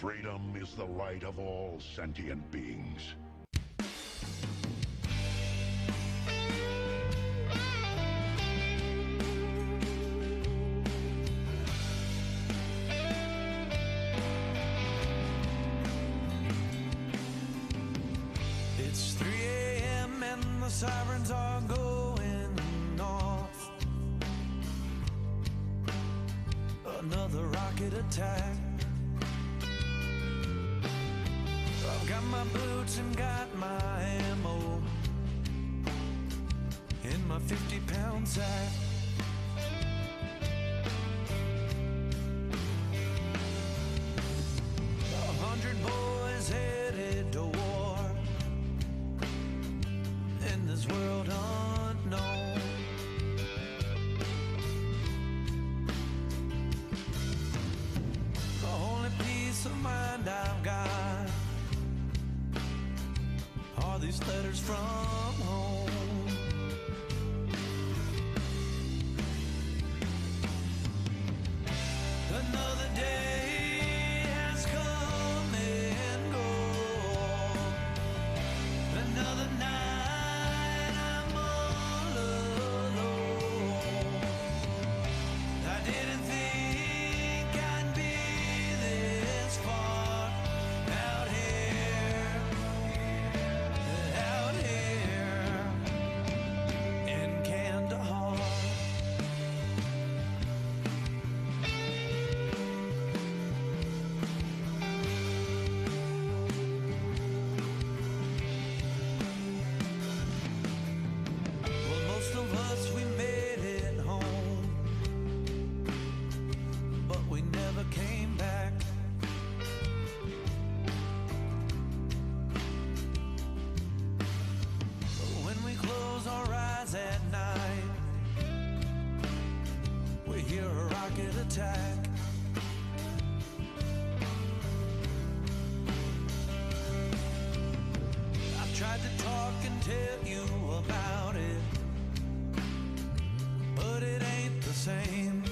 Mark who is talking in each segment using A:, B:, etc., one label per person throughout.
A: Freedom is the right of all sentient beings.
B: It's 3 a.m. and the sirens are going off. Another rocket attack. I've got my boots and got my ammo in my 50-pound sack. A 100 boys headed to war in this world unknown. The only peace of mind I've got are these letters from home. Another day has come and gone. Another night I'm all alone. I didn't think I'd be this far out here. Out here in Kandahar. Well, most of us, we made it home, but we never came back. When we close our eyes at night, we hear a rocket attack. I've tried to talk and tell you about it, but it ain't the same.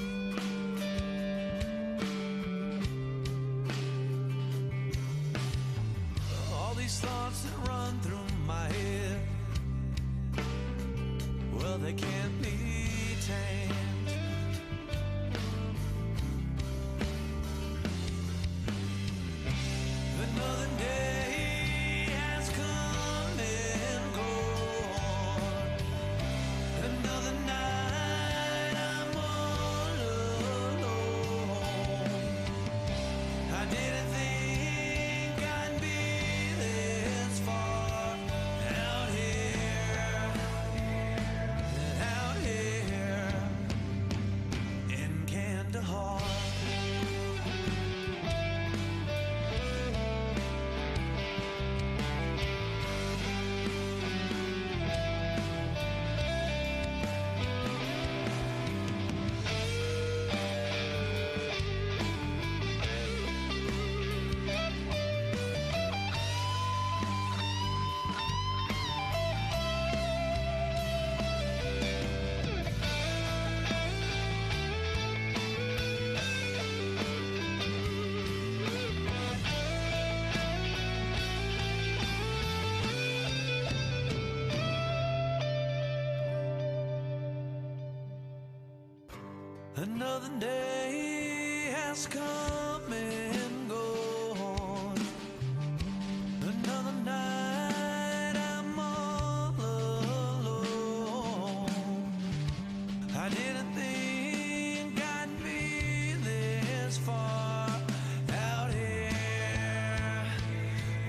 B: All these thoughts that run through my head, well, they can't be tamed. Another day has come and gone. Another night I'm all alone. I didn't think I'd be this far out here. Out here in Kandahar. Another day has come and gone. Another night I'm all alone. I didn't think I'd be this far out here.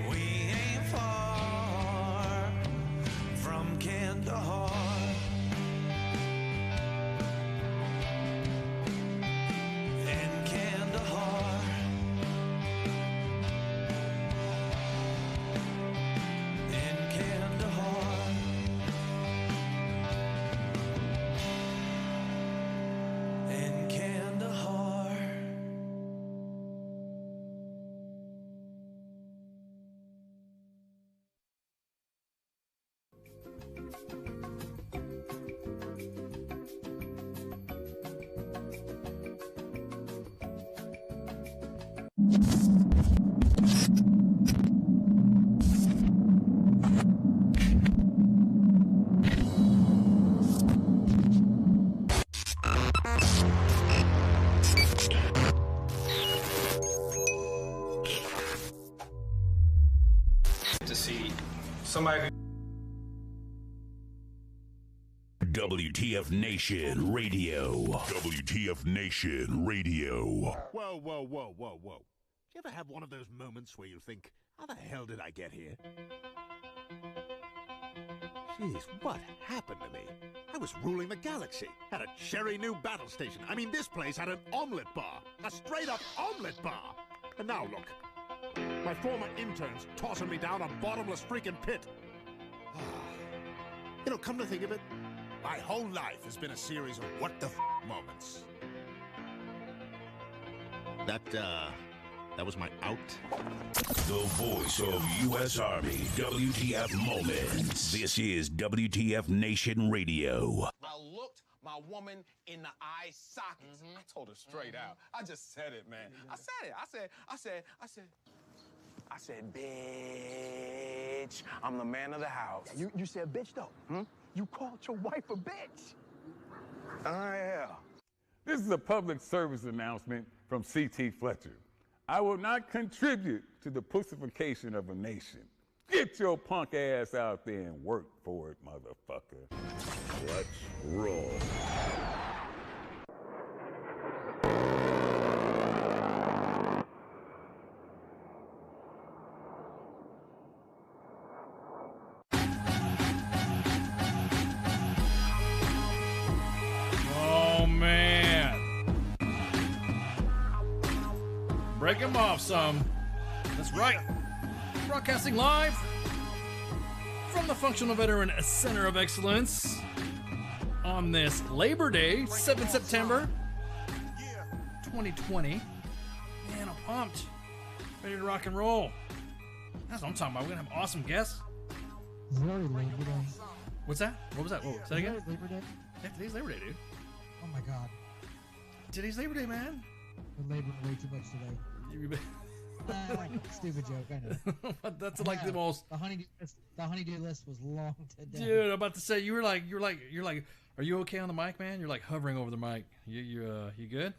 B: We ain't far from Kandahar.
C: to see somebody.
A: WTF Nation Radio. WTF Nation Radio.
D: Whoa, whoa, whoa, whoa, whoa. Do you ever have one of those moments where you think, how the hell did I get here? Jeez, what happened to me? I was ruling the galaxy, had a cherry new battle station. I mean, this place had an omelet bar, a straight-up omelet bar. And now look, my former interns tossing me down a bottomless freaking pit. You know, come to think of it, my whole life has been a series of what the moments. That was my out.
A: The voice of U.S. Army. WTF Moments. This is WTF Nation Radio.
E: I looked my woman in the eye sockets. I told her straight out. I just said it, man. I said, bitch, I'm the man of the house.
F: You said bitch, though. You called your wife a bitch.
E: Yeah.
G: This is a public service announcement from C.T. Fletcher. I will not contribute to the pussification of a nation. Get your punk ass out there and work for it, motherfucker.
A: Let's roll.
H: Oh, man. Break him off some. That's right. Broadcasting live from the Functional Veteran Center of Excellence on this Labor Day, 7 September 2020. Man, I'm pumped. Ready to rock and roll. That's what I'm talking about. We're going to have awesome guests.
I: It's already Labor Day.
H: What's that? What was that? Whoa, say that again?
I: Labor Day?
H: Yeah, today's Labor Day, dude.
I: Oh my God.
H: Today's Labor Day, man.
I: We're laboring way too much today. Stupid joke, I know.
H: That's like the most.
I: The honeydew list was long today.
H: Dude, I'm about to say you're like, are you okay on the mic, man? You're like hovering over the mic. You good?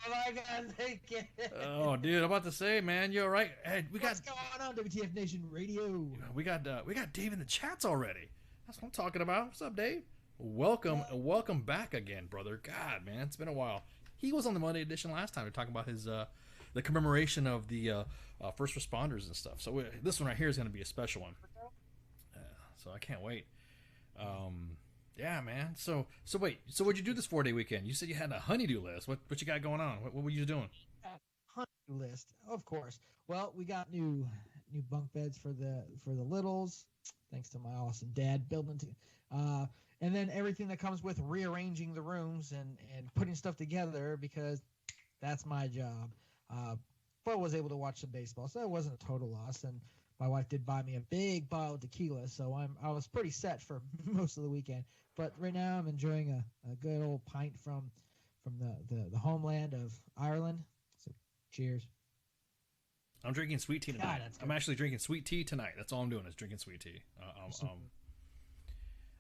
I: Oh my God, thank you.
H: Oh, dude, I'm about to say, man, you all right? Hey,
I: What's going on, WTF Nation Radio?
H: We got Dave in the chats already. That's what I'm talking about. What's up, Dave? Welcome back again, brother. God, man, it's been a while. He was on the Monday edition last time. We were talking about his the commemoration of the first responders and stuff. So this one right here is going to be a special one. So I can't wait. Yeah, man. So wait. So what'd you do this 4-day weekend? You said you had a honeydew list. What you got going on? What were you doing?
I: Honeydew list, of course. Well, we got new bunk beds for the littles, thanks to my awesome dad building. And then everything that comes with rearranging the rooms and putting stuff together, because that's my job. But was able to watch some baseball, so it wasn't a total loss. And my wife did buy me a big bottle of tequila, so I was pretty set for most of the weekend. But right now I'm enjoying a good old pint from the homeland of Ireland. So cheers.
H: I'm drinking sweet tea tonight. I'm actually drinking sweet tea tonight. That's all I'm doing is drinking sweet tea.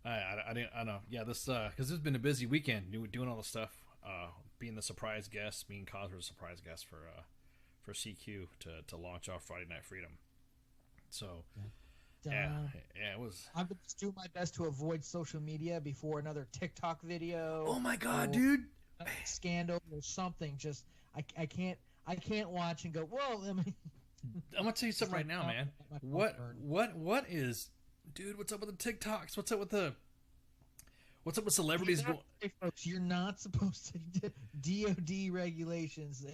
H: I know. Yeah, this because this has been a busy weekend doing all the stuff. Being the surprise guest, being Cosmo's surprise guest for CQ to launch off Friday Night Freedom. So yeah, it was.
I: I'm going to do my best to avoid social media before another TikTok video.
H: Oh my God, dude!
I: Scandal or something. Just I can't watch and go, whoa. I mean,
H: I'm gonna tell you something right now, man. What is, dude? What's up with the TikToks? What's up with celebrities?
I: Hey, folks, you're not supposed to. DOD regulations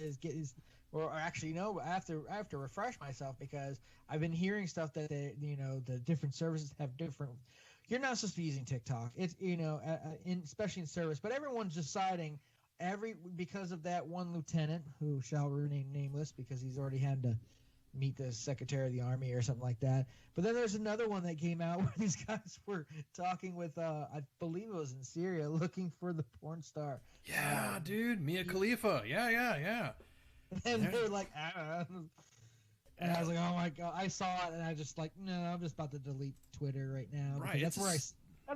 I: or actually no. I have to refresh myself because I've been hearing stuff that the different services have different. You're not supposed to be using TikTok. It's especially in service, but everyone's deciding because of that one lieutenant who shall remain nameless because he's already had to meet the Secretary of the Army or something like that. But then there's another one that came out where these guys were talking with, I believe it was in Syria, looking for the porn star.
H: Yeah, dude, Mia Khalifa. Yeah.
I: And they're like, and I was like, oh my God, I saw it, and I just like, no, I'm just about to delete Twitter right now.
H: Right,
I: that's where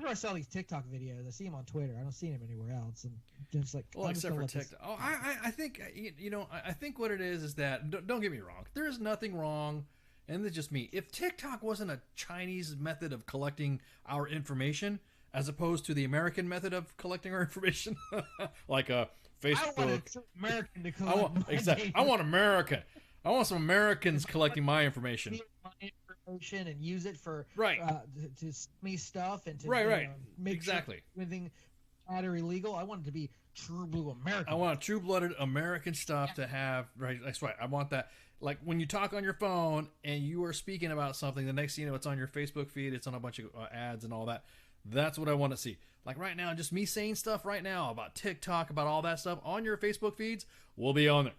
I: I saw these TikTok videos. I see them on Twitter. I don't see them anywhere else. And just like,
H: well, except for TikTok. Oh, I think I think what it is that don't get me wrong. There is nothing wrong and it's just me. If TikTok wasn't a Chinese method of collecting our information, as opposed to the American method of collecting our information, like a Facebook.
I: I want an American to collect
H: I want American. I want some Americans collecting my information.
I: My information and use it for
H: right
I: to send me stuff and to make
H: exactly
I: sure anything bad or illegal. I want it to be true blue American.
H: I want true-blooded American stuff to have. Right, that's right. I want that. Like when you talk on your phone and you are speaking about something, the next thing you know, it's on your Facebook feed. It's on a bunch of ads and all that. That's what I want to see. Like right now, just me saying stuff right now about TikTok, about all that stuff on your Facebook feeds will be on there.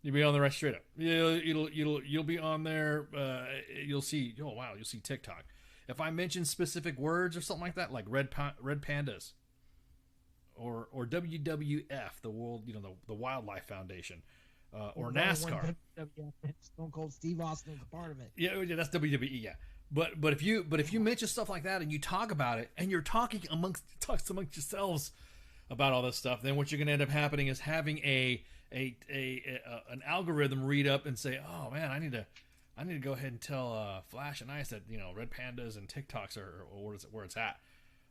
H: You'll be on there right straight up. You'll be on there. You'll see. Oh wow, you'll see TikTok. If I mention specific words or something like that, like red pandas, or WWF, the World, the Wildlife Foundation, or NASCAR.
I: Stone Cold Steve Austin is a part of it.
H: Yeah, that's WWE. Yeah, but if you mention stuff like that and you talk about it and you're talking amongst yourselves about all this stuff, then what you're going to end up happening is having an algorithm read up and say, oh man, I need to go ahead and tell Flash and Ice that red pandas and TikToks are where it's at.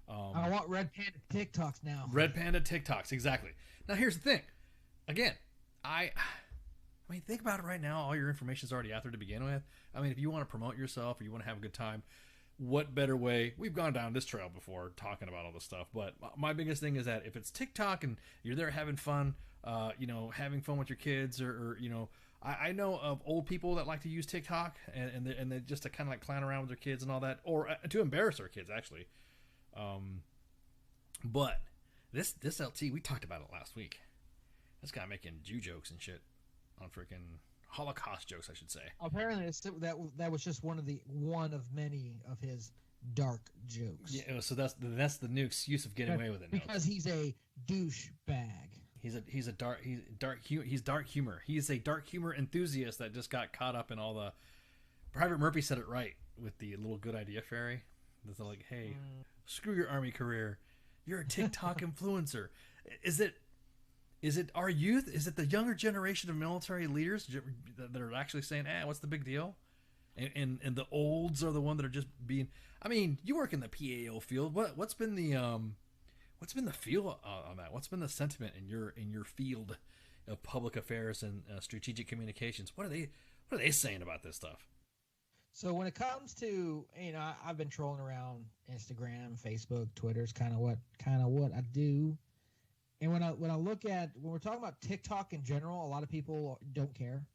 I: I want red panda TikToks now.
H: Red panda TikToks, exactly. Now here's the thing. Again, I mean, think about it right now. All your information is already out there to begin with. I mean, if you want to promote yourself or you want to have a good time, what better way? We've gone down this trail before talking about all this stuff, but my biggest thing is that if it's TikTok and you're there having fun, having fun with your kids, or I know of old people that like to use TikTok and they just to kind of like clown around with their kids and all that, or to embarrass their kids actually. But this LT, we talked about it last week. This guy making Jew jokes and shit on freaking Holocaust jokes, I should say.
I: Apparently, that was just one of many of his dark jokes.
H: Yeah, so that's the new excuse of getting away with it.
I: Because he's a douchebag.
H: He's dark humor. He's a dark humor enthusiast that just got caught up in all the. Private Murphy said it right with the little good idea fairy. It's like, hey, screw your army career. You're a TikTok influencer. Is it our youth? Is it the younger generation of military leaders that are actually saying, what's the big deal? And the olds are the one that are just being. I mean, you work in the PAO field. What's been the feel on that? What's been the sentiment in your field of public affairs and strategic communications? What are they saying about this stuff?
I: So when it comes to, I've been trolling around Instagram, Facebook, Twitter's kind of what I do. And when I look at, when we're talking about TikTok in general, a lot of people don't care.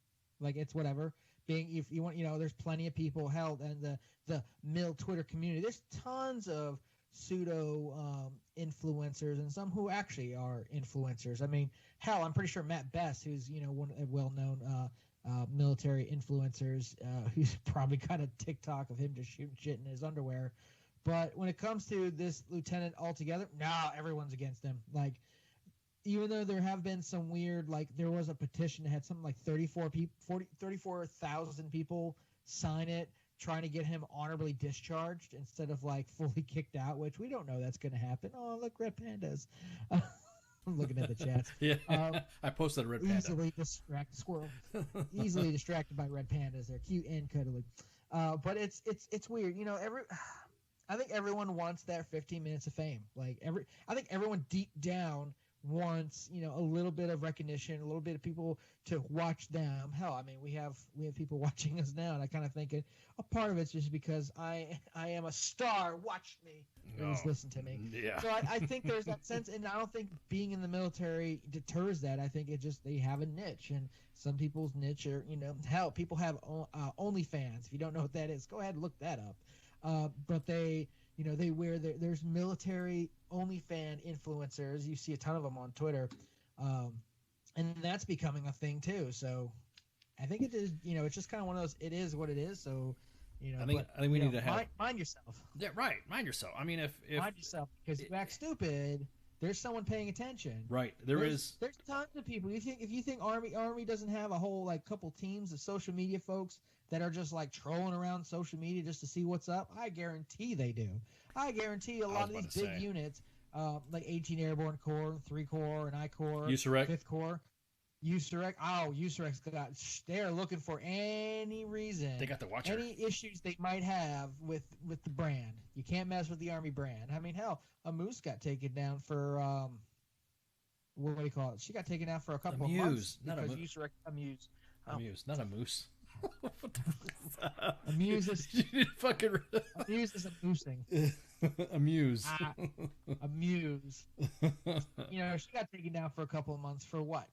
I: Like, it's whatever. If you want, there's plenty of people held, and the mill Twitter community, there's tons of pseudo influencers and some who actually are influencers. I mean, hell, I'm pretty sure Matt Best, who's one a well-known military influencers, who's probably got a TikTok of him just shooting shit in his underwear. But when it comes to this lieutenant altogether, everyone's against him. Like, even though there have been some weird, like, there was a petition that had something like 34,000 people sign it, trying to get him honorably discharged instead of like fully kicked out, which we don't know that's going to happen. Oh, look, red pandas. I'm looking at the chats.
H: Yeah, I posted a red panda.
I: Easily distracted by red pandas. They're cute and cuddly. But it's weird. I think everyone wants that 15 minutes of fame. I think everyone deep down wants, a little bit of recognition, a little bit of people to watch them. Hell, I mean, we have people watching us now, and I kind of think a part of it's just because I am a star. Watch me. Please listen to me.
H: Yeah.
I: So I think there's that sense, and I don't think being in the military deters that. I think they have a niche, and some people's niche are, hell, people have OnlyFans. If you don't know what that is, go ahead and look that up. But they wear there's military OnlyFan influencers. You see a ton of them on Twitter, and that's becoming a thing too. So I think it is. It's just kind of one of those. It is what it is. So
H: I think we need to have
I: mind yourself.
H: Yeah, right. Mind yourself. I mean, if
I: mind yourself, because if you act stupid, there's someone paying attention.
H: Right. There's
I: tons of people. If you think Army doesn't have a whole couple teams of social media folks that are just trolling around social media just to see what's up, I guarantee they do. I guarantee a lot of these big units, like 18 Airborne Corps, 3 Corps, and I Corps,
H: USAREC.
I: 5th Corps, Usurek. Oh, Usurek's got. They're looking for any reason.
H: They got the Watcher.
I: Any issues they might have with the brand. You can't mess with the Army brand. I mean, hell, a moose got taken down for what do you call it? She got taken down for a couple of months because Usurek Amuse.
H: Amuse, not a moose. What the fuck is that?
I: Amuse is
H: fucking
I: Amuse is amusing.
H: Amuse.
I: Amuse. You know, she got taken down for a couple of months for what?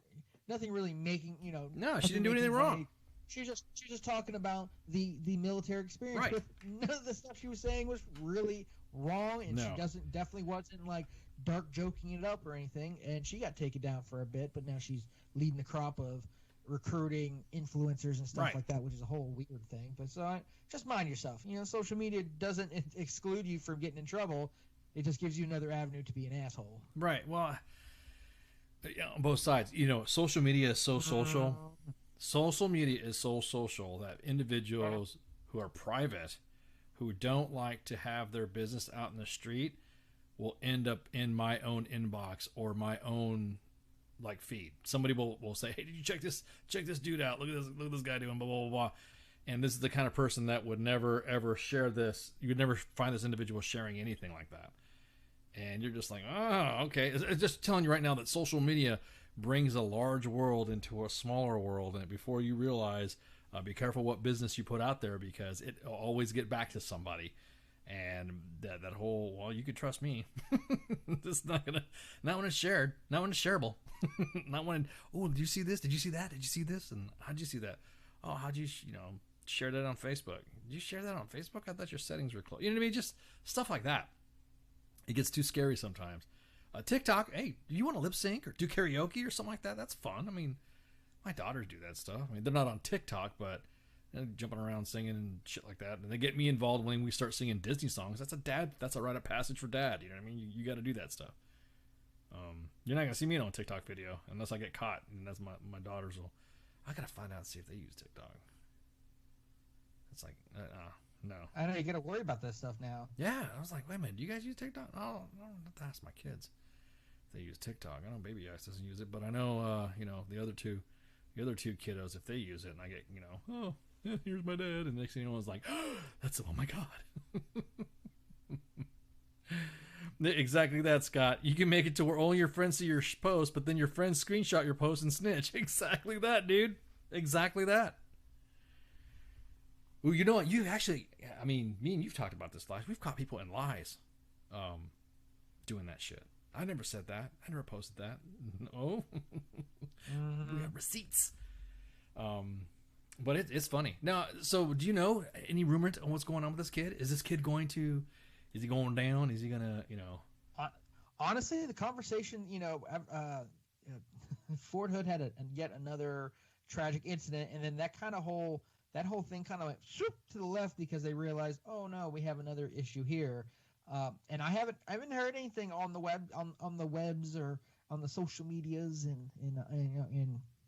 I: Nothing really making, you know.
H: No, she didn't do anything wrong.
I: She's just talking about the military experience.
H: Right.
I: With none of the stuff she was saying was really wrong, and she definitely wasn't like dark joking it up or anything. And she got taken down for a bit, but now she's leading the crop of recruiting influencers and stuff like that, which is a whole weird thing. But so just mind yourself. You know, social media doesn't exclude you from getting in trouble. It just gives you another avenue to be an asshole.
H: Right. Well, yeah, on both sides. You know, social media is so social. Social media is so social that individuals who are private, who don't like to have their business out in the street, will end up in my own inbox or my own like feed. Somebody will say, "Hey, did you check this dude out? Look at this guy doing blah blah blah blah." And this is the kind of person that would never ever share this. You would never find this individual sharing anything like that. And you're just like, oh, okay. It's just telling you right now that social media brings a large world into a smaller world, and before you realize, be careful what business you put out there, because it'll always get back to somebody. And that whole, well, you could trust me. This is not when it's shared, not when it's shareable, not when, oh, did you see this? Did you see that? Did you see this? And how'd you see that? Oh, how'd you, share that on Facebook? Did you share that on Facebook? I thought your settings were closed. You know what I mean? Just stuff like that. It gets too scary sometimes. TikTok, hey, do you want to lip sync or do karaoke or something like that? That's fun. I mean, my daughters do that stuff. I mean, they're not on TikTok, but jumping around singing and shit like that. And they get me involved when we start singing Disney songs. That's a rite of passage for dad. You know what I mean? You got to do that stuff. You're not going to see me on a TikTok video unless I get caught. And that's my daughters will. I got to find out and see if they use TikTok. It's like, no.
I: I know you got to worry about that stuff now.
H: Yeah, I was like, wait a minute, do you guys use TikTok? Oh, I don't have to ask my kids if they use TikTok. I know Baby Ice doesn't use it, but I know, the other two kiddos, if they use it, and I get, oh, yeah, here's my dad, and the next thing you know, I was like, oh, oh my god. Exactly that, Scott. You can make it to where only your friends see your post, but then your friends screenshot your post and snitch. Exactly that, dude. Exactly that. Well, you know what? You actually, I mean, me and you've talked about this lies. We've caught people in lies doing that shit. I never said that. I never posted that. No. We have receipts. But it's funny. Now, so do you know any rumors on what's going on with this kid? Is this kid is he going down? Is he going to,
I: Honestly, the conversation, Fort Hood had yet another tragic incident, and then that whole thing kind of went shoop to the left because they realized, oh no, we have another issue here. And I haven't heard anything on the web, on the webs or on the social medias and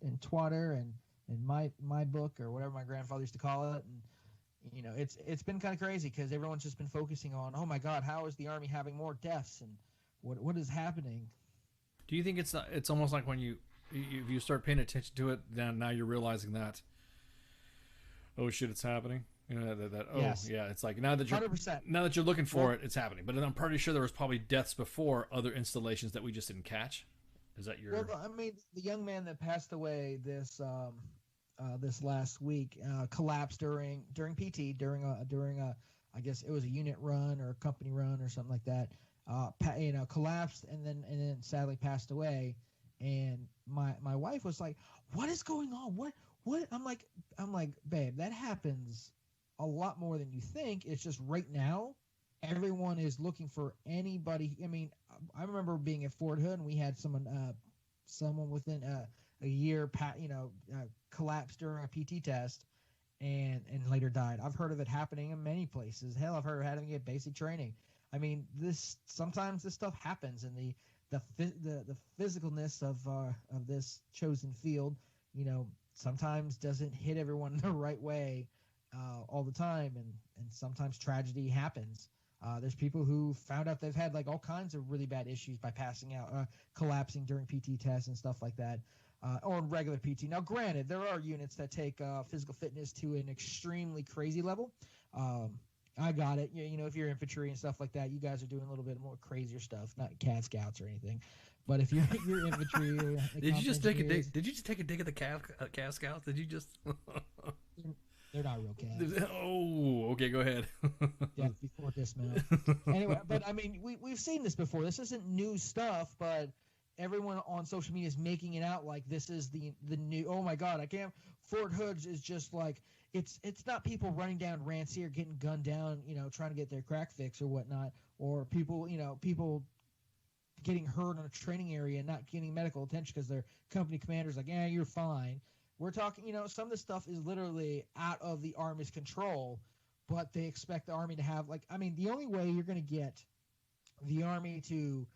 I: in Twitter and in my book or whatever my grandfather used to call it. And it's been kind of crazy because everyone's just been focusing on, oh my God, how is the Army having more deaths and what is happening?
H: Do you think it's almost like when if you start paying attention to it, then now you're realizing that, oh shit, it's happening.
I: Yes.
H: Yeah, it's like now that you're
I: 100%.
H: Now that you're looking for it, it's happening. But I'm pretty sure there was probably deaths before other installations that we just didn't catch. Is that your?
I: Well, I mean, the young man that passed away this last week collapsed during PT during a I guess it was a unit run or a company run or something like that. Collapsed and then sadly passed away. And my wife was like, "What is going on? What?" I'm like, babe, that happens a lot more than you think. It's just right now, everyone is looking for anybody. I mean, I remember being at Fort Hood and we had someone within a year, collapsed during a PT test and later died. I've heard of it happening in many places. Hell, I've heard of having to get basic training. I mean, sometimes this stuff happens, and the physicalness of this chosen field, sometimes doesn't hit everyone the right way all the time, and sometimes tragedy happens. There's people who found out they've had like all kinds of really bad issues by passing out, collapsing during PT tests and stuff like that. or regular PT. Now, granted, there are units that take physical fitness to an extremely crazy level. I got it. You know, if you're infantry and stuff like that, you guys are doing a little bit more crazier stuff, not Cad Scouts or anything. But if you're infantry, or
H: did you just take a dig? Did you just take a dig at the Cad Scouts? Did you just?
I: They're not real cats.
H: Oh, okay, go ahead.
I: Yeah, before dismount. Anyway, but I mean, we've seen this before. This isn't new stuff, but everyone on social media is making it out like this is the new. Oh my God, I can't. Fort Hood is just like it's not people running down Rancier getting gunned down, you know, trying to get their crack fix or whatnot, or people getting hurt in a training area and not getting medical attention because their company commander's like, yeah, you're fine. We're talking, you know, some of this stuff is literally out of the Army's control, but they expect the Army to have, like, I mean, the only way you're going to get the Army to,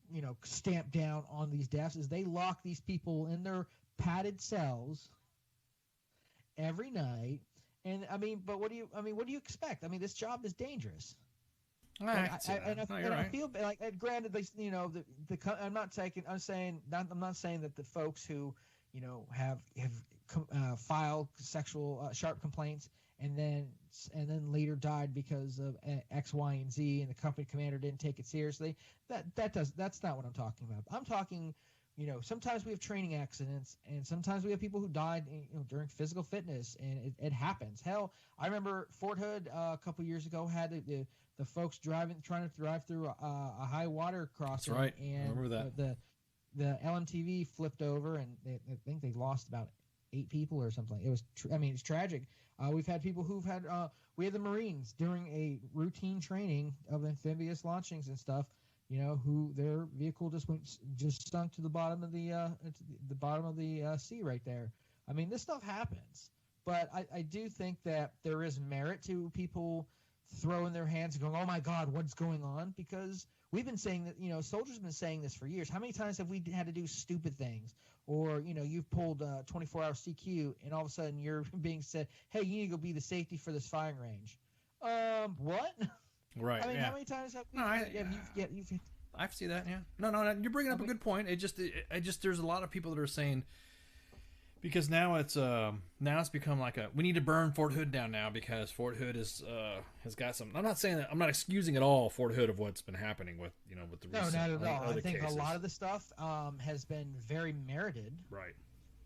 I: you know, stamp down on these deaths is they lock these people in their padded cells every night. And I mean, but what do you expect? I mean, this job is dangerous. I feel like, granted, they, you know, I'm not saying that the folks who, you know, have filed sexual sharp complaints and then later died because of X, Y, and Z, and the company commander didn't take it seriously. That's not what I'm talking about. I'm talking, you know, sometimes we have training accidents, and sometimes we have people who died, you know, during physical fitness, and it happens. Hell, I remember Fort Hood a couple years ago had the folks trying to drive through a high water crossing.
H: That's right.
I: And
H: I remember that.
I: The LMTV flipped over, and I think they lost about 8 people or something. It was, it's tragic. We've had people who've had, we had the Marines during a routine training of amphibious launchings and stuff, you know, who their vehicle just sunk to the bottom of the sea right there. I mean, this stuff happens, but I do think that there is merit to people throwing their hands and going, oh my God, what's going on? Because we've been saying that, you know, soldiers have been saying this for years. How many times have we had to do stupid things? Or, you know, you've pulled 24-hour CQ, and all of a sudden you're being said, hey, you need to go be the safety for this firing range. What?
H: Right.
I: I mean,
H: yeah.
I: how many times have you've
H: I see that, yeah. No, you're bringing up a good point. It just there's a lot of people that are saying, because now it's become like we need to burn Fort Hood down now because Fort Hood has got some. I'm not saying that, I'm not excusing at all Fort Hood of what's been happening with, you know, with the recent.
I: No, not at all. I think
H: cases.
I: a lot of the stuff has been very merited.
H: Right.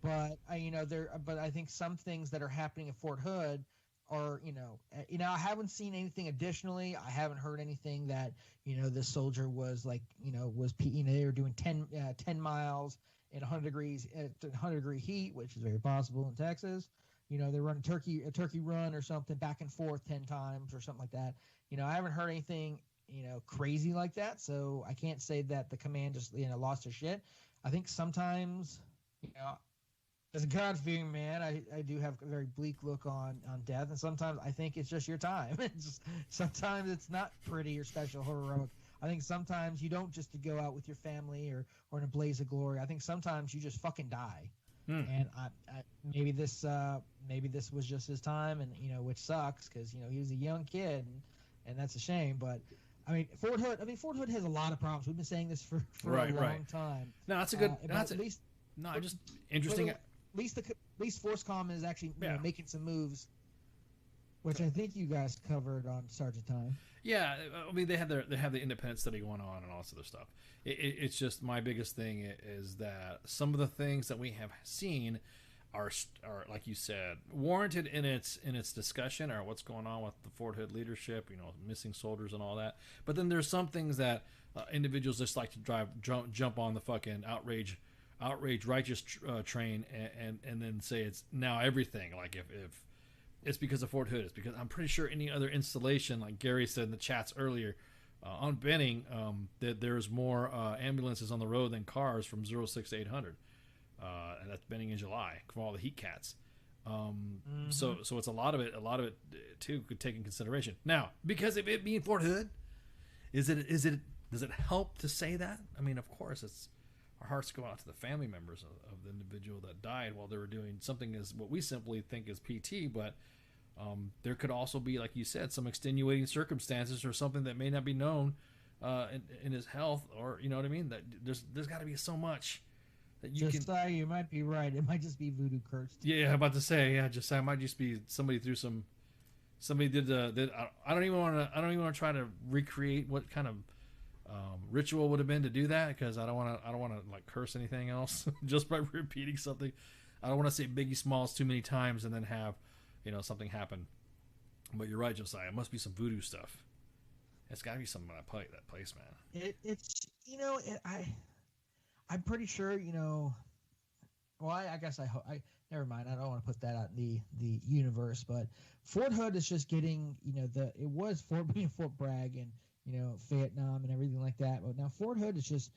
I: But I think some things that are happening at Fort Hood are, you know, I haven't seen anything additionally. I haven't heard anything that, you know, the soldier was like, you know, they were doing 10 miles in 100-degree heat, which is very possible in Texas. You know, they run a turkey run or something back and forth 10 times or something like that. You know, I haven't heard anything, you know, crazy like that. So I can't say that the command just, you know, lost their shit. I think sometimes, you know, as a God-fearing man, I do have a very bleak look on death, and sometimes I think it's just your time. Sometimes it's not pretty or special or heroic. I think sometimes you don't just go out with your family or in a blaze of glory. I think sometimes you just fucking die. And maybe this was just his time, and, you know, which sucks because, you know, he was a young kid, and that's a shame. But I mean, Fort Hood has a lot of problems. We've been saying this for a long time.
H: No, that's a good.
I: Just
H: interesting.
I: At least FORSCOM is actually, you know, making some moves, which I think you guys covered on Sergeant Time.
H: Yeah, I mean, they have the independent study going on and all this other stuff. It's just, my biggest thing is that some of the things that we have seen are like you said, warranted in its discussion, or what's going on with the Fort Hood leadership, you know, missing soldiers and all that. But then there's some things that individuals just like to jump on the fucking outrage righteous train and then say it's now everything. Like if it's because of Fort Hood, it's because I'm pretty sure any other installation, like Gary said in the chats earlier, on Benning, that there's more ambulances on the road than cars from 06 to 800, and that's Benning in July from all the heat cats. So it's a lot of it too could take in consideration. Now, because of it being Fort Hood, does it help to say that? I mean, of course, our hearts go out to the family members of the individual that died while they were doing something as what we simply think is PT, but there could also be, like you said, some extenuating circumstances or something that may not be known in his health, or, you know what I mean? That there's got to be so much that you can.
I: Josiah, you might be right. It might just be Voodoo Kurtz.
H: Yeah, I'm about to say, yeah, Josiah, it might just be somebody threw some. Somebody did. I don't even want to try to recreate what kind of ritual would have been to do that, because I don't want to like curse anything else just by repeating something. I don't want to say Biggie Smalls too many times and then have something happen. But you're right, Josiah. It must be some voodoo stuff. It's got to be something that place, man.
I: It's I'm pretty sure Well, I guess I never mind. I don't want to put that out in the universe, but Fort Hood is just getting it was being Fort Bragg and Vietnam and everything like that, but now Fort Hood is just,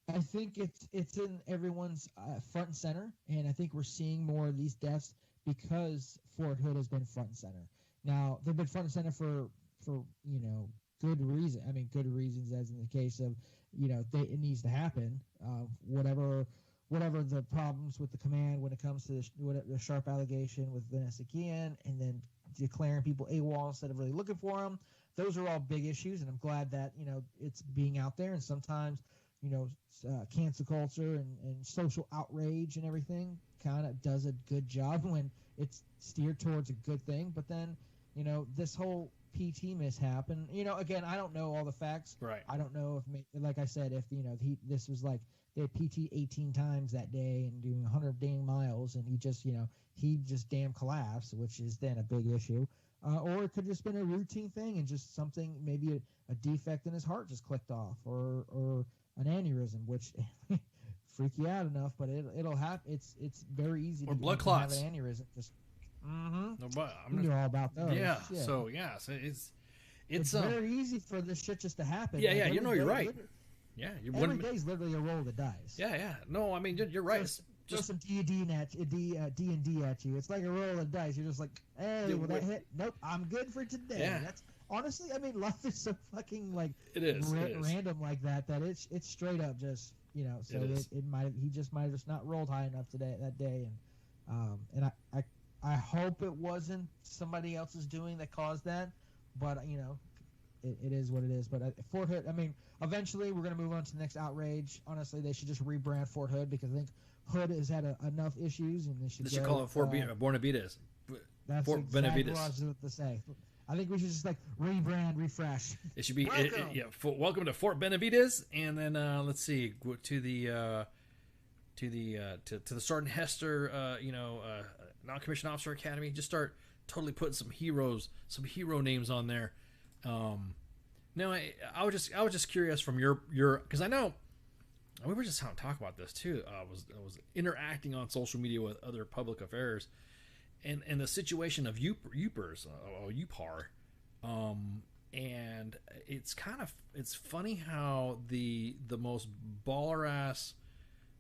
I: I think it's in everyone's front and center, and I think we're seeing more of these deaths because Fort Hood has been front and center. Now they've been front and center for good reason. I mean, good reasons, as in the case of it needs to happen. Whatever the problems with the command when it comes to the sharp allegation with Vanessa Guillen, and then declaring people AWOL instead of really looking for them. Those are all big issues, and I'm glad that it's being out there. And sometimes cancel culture and social outrage and everything kind of does a good job when it's steered towards a good thing. But then this whole PT mishap, and again, I don't know all the facts.
H: Right.
I: I don't know if, like I said, if this was like they had PT 18 times that day and doing 100 dang miles, and he just damn collapsed, which is then a big issue. Or it could just been a routine thing and just something, maybe a defect in his heart just clicked off, or an aneurysm, which freak you out enough, but it'll happen. It's very easy
H: or
I: to
H: blood clots.
I: have an aneurysm. Just
H: No, but
I: you know all about those.
H: Yeah. So it's
I: very easy for this shit just to happen.
H: Yeah,
I: Like,
H: yeah. You're right.
I: Yeah,
H: you're
I: every day's literally a roll of the dice.
H: Yeah, yeah. No, I mean you're right.
I: Throw some D&D at you. It's like a roll of dice. You're just like, hey, will that hit? Nope, I'm good for today.
H: Yeah.
I: That's honestly, I mean, life is so fucking like
H: it is
I: random like that it's straight up just So he just might have just not rolled high enough that day, and I hope it wasn't somebody else's doing that caused that, but it is what it is. But Fort Hood, I mean, eventually we're going to move on to the next outrage. Honestly, they should just rebrand Fort Hood, because I think Hood has had enough issues, and they should
H: call it Fort Benavides.
I: That's
H: Fort
I: exactly
H: Benavides.
I: what I was going to say. I think we should just rebrand, refresh.
H: It should be
I: welcome.
H: Welcome to Fort Benavides, and then let's see, to the Sergeant Hester, non-commissioned officer academy. Just start totally putting some hero names on there. No, I was just curious from your because I know we were just talking about this too. I was interacting on social media with other public affairs, and the situation of UPARs, and it's funny how the most baller ass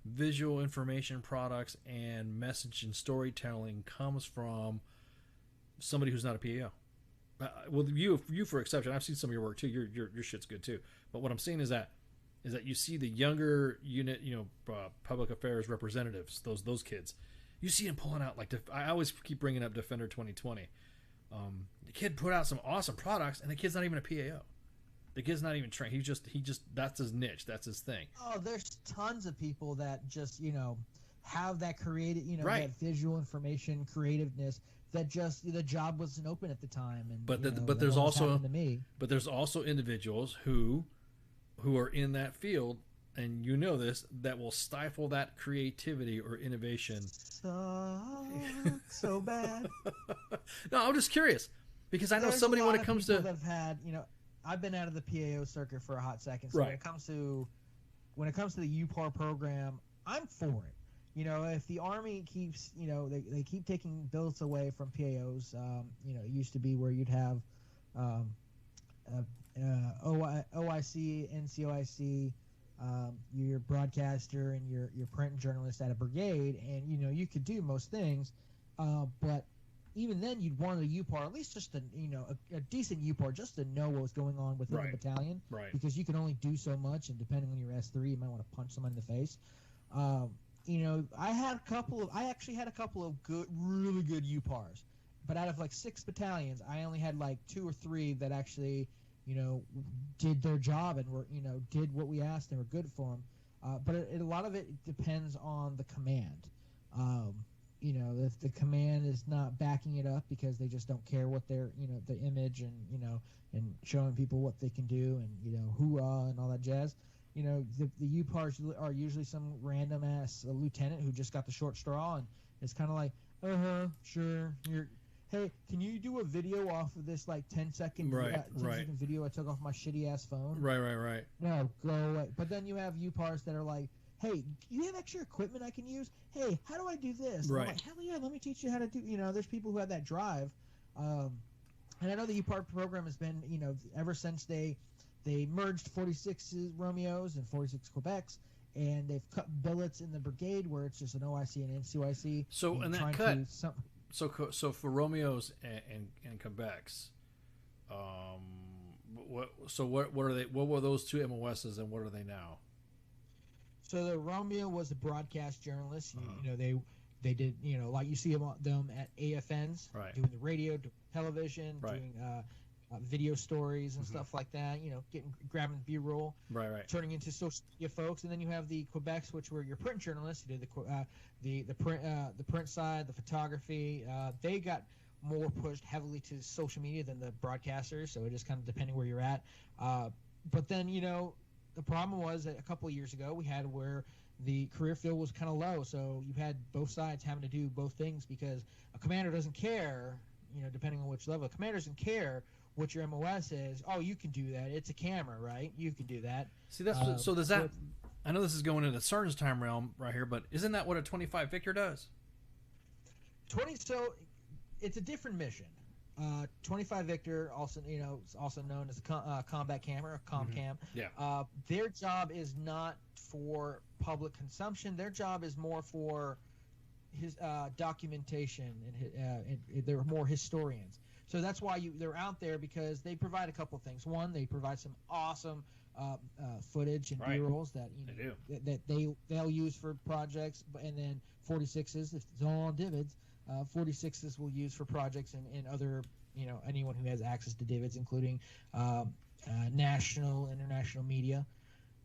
H: visual information products and message and storytelling comes from somebody who's not a PAO. Well, you for exception. I've seen some of your work too. Your shit's good too. But what I'm saying is that you see the younger unit, public affairs representatives, those kids. You see them pulling out I always keep bringing up Defender 2020. The kid put out some awesome products, and the kid's not even a PAO. The kid's not even trained. He just that's his niche. That's his thing.
I: Oh, there's tons of people that just have that creative,
H: right.
I: that visual information, creativeness. That just the job wasn't open at the time, and
H: but there's also individuals who are in that field, and this, that will stifle that creativity or innovation.
I: So bad.
H: No, I'm just curious, because I know somebody when it comes to
I: have had I've been out of the PAO circuit for a hot second, so
H: right.
I: when it comes to the UPAR program, I'm for it. If the Army keeps, they keep taking billets away from PAOs. It used to be where you'd have OIC, NCOIC, your broadcaster and your print journalist at a brigade, and you could do most things, but even then you'd want a UPAR, at least just a decent UPAR, just to know what was going on within
H: right.
I: the battalion,
H: right? Because
I: you can only do so much, and depending on your S3, you might want to punch someone in the face. I actually had a couple of really good UPARs, but out of 6 battalions, I only had 2 or 3 that actually, did their job and were, did what we asked and were good for them. But a lot of it depends on the command. You know, if the command is not backing it up because they just don't care what their, you know, the image and, you know, and showing people what they can do and, you know, hoorah and all that jazz. You know, the UPARs are usually some random ass lieutenant who just got the short straw, and it's kind of like, sure, hey, can you do a video off of this like 10-second second video I took off my shitty ass phone?
H: Right.
I: No, go away. But then you have UPARs that are like, hey, do you have extra equipment I can use? Hey, how do I do this? And
H: Right.
I: I'm like, hell yeah, let me teach you how to do. You know, there's people who have that drive, and I know the UPAR program has been, you know, ever since they merged 46 Romeos and 46 Quebecs, and they've cut billets in the brigade where it's just an OIC and NCOIC.
H: So and that cut. So for Romeos and Quebecs, what are they? What were those two MOSs and what are they now?
I: So the Romeo was a broadcast journalist. You know, they did, you know, like you see them at AFNs,
H: right,
I: doing the radio, doing television,
H: right,
I: doing video stories and stuff like that. You know, grabbing B-roll,
H: right,
I: turning into social media folks. And then you have the Quebecs, which were your print journalists. You did the print side, the photography. They got more pushed heavily to social media than the broadcasters. So it is kind of depending where you're at. But then, you know, the problem was that a couple of years ago we had where the career field was kind of low, so you had both sides having to do both things because a commander doesn't care, you know, depending on which level. A commander doesn't care what your MOS is. Oh, you can do that. It's a camera, right? You can do that.
H: See, that's so does that? I know this is going into Sergeant's time realm right here, but isn't that what a 25 Victor does?
I: 20. So it's a different mission. 25 Victor, also, you know, it's also known as a combat camera, a ComCam.
H: Yeah.
I: Their job is not for public consumption. Their job is more for his documentation, and they're more historians. So that's why they're out there, because they provide a couple of things. One, they provide some awesome footage and B-rolls that, you know, that they'll use for projects, and then 46s, if it's all on divots. 46s will use for projects and other, you know, anyone who has access to divots, including national, international media.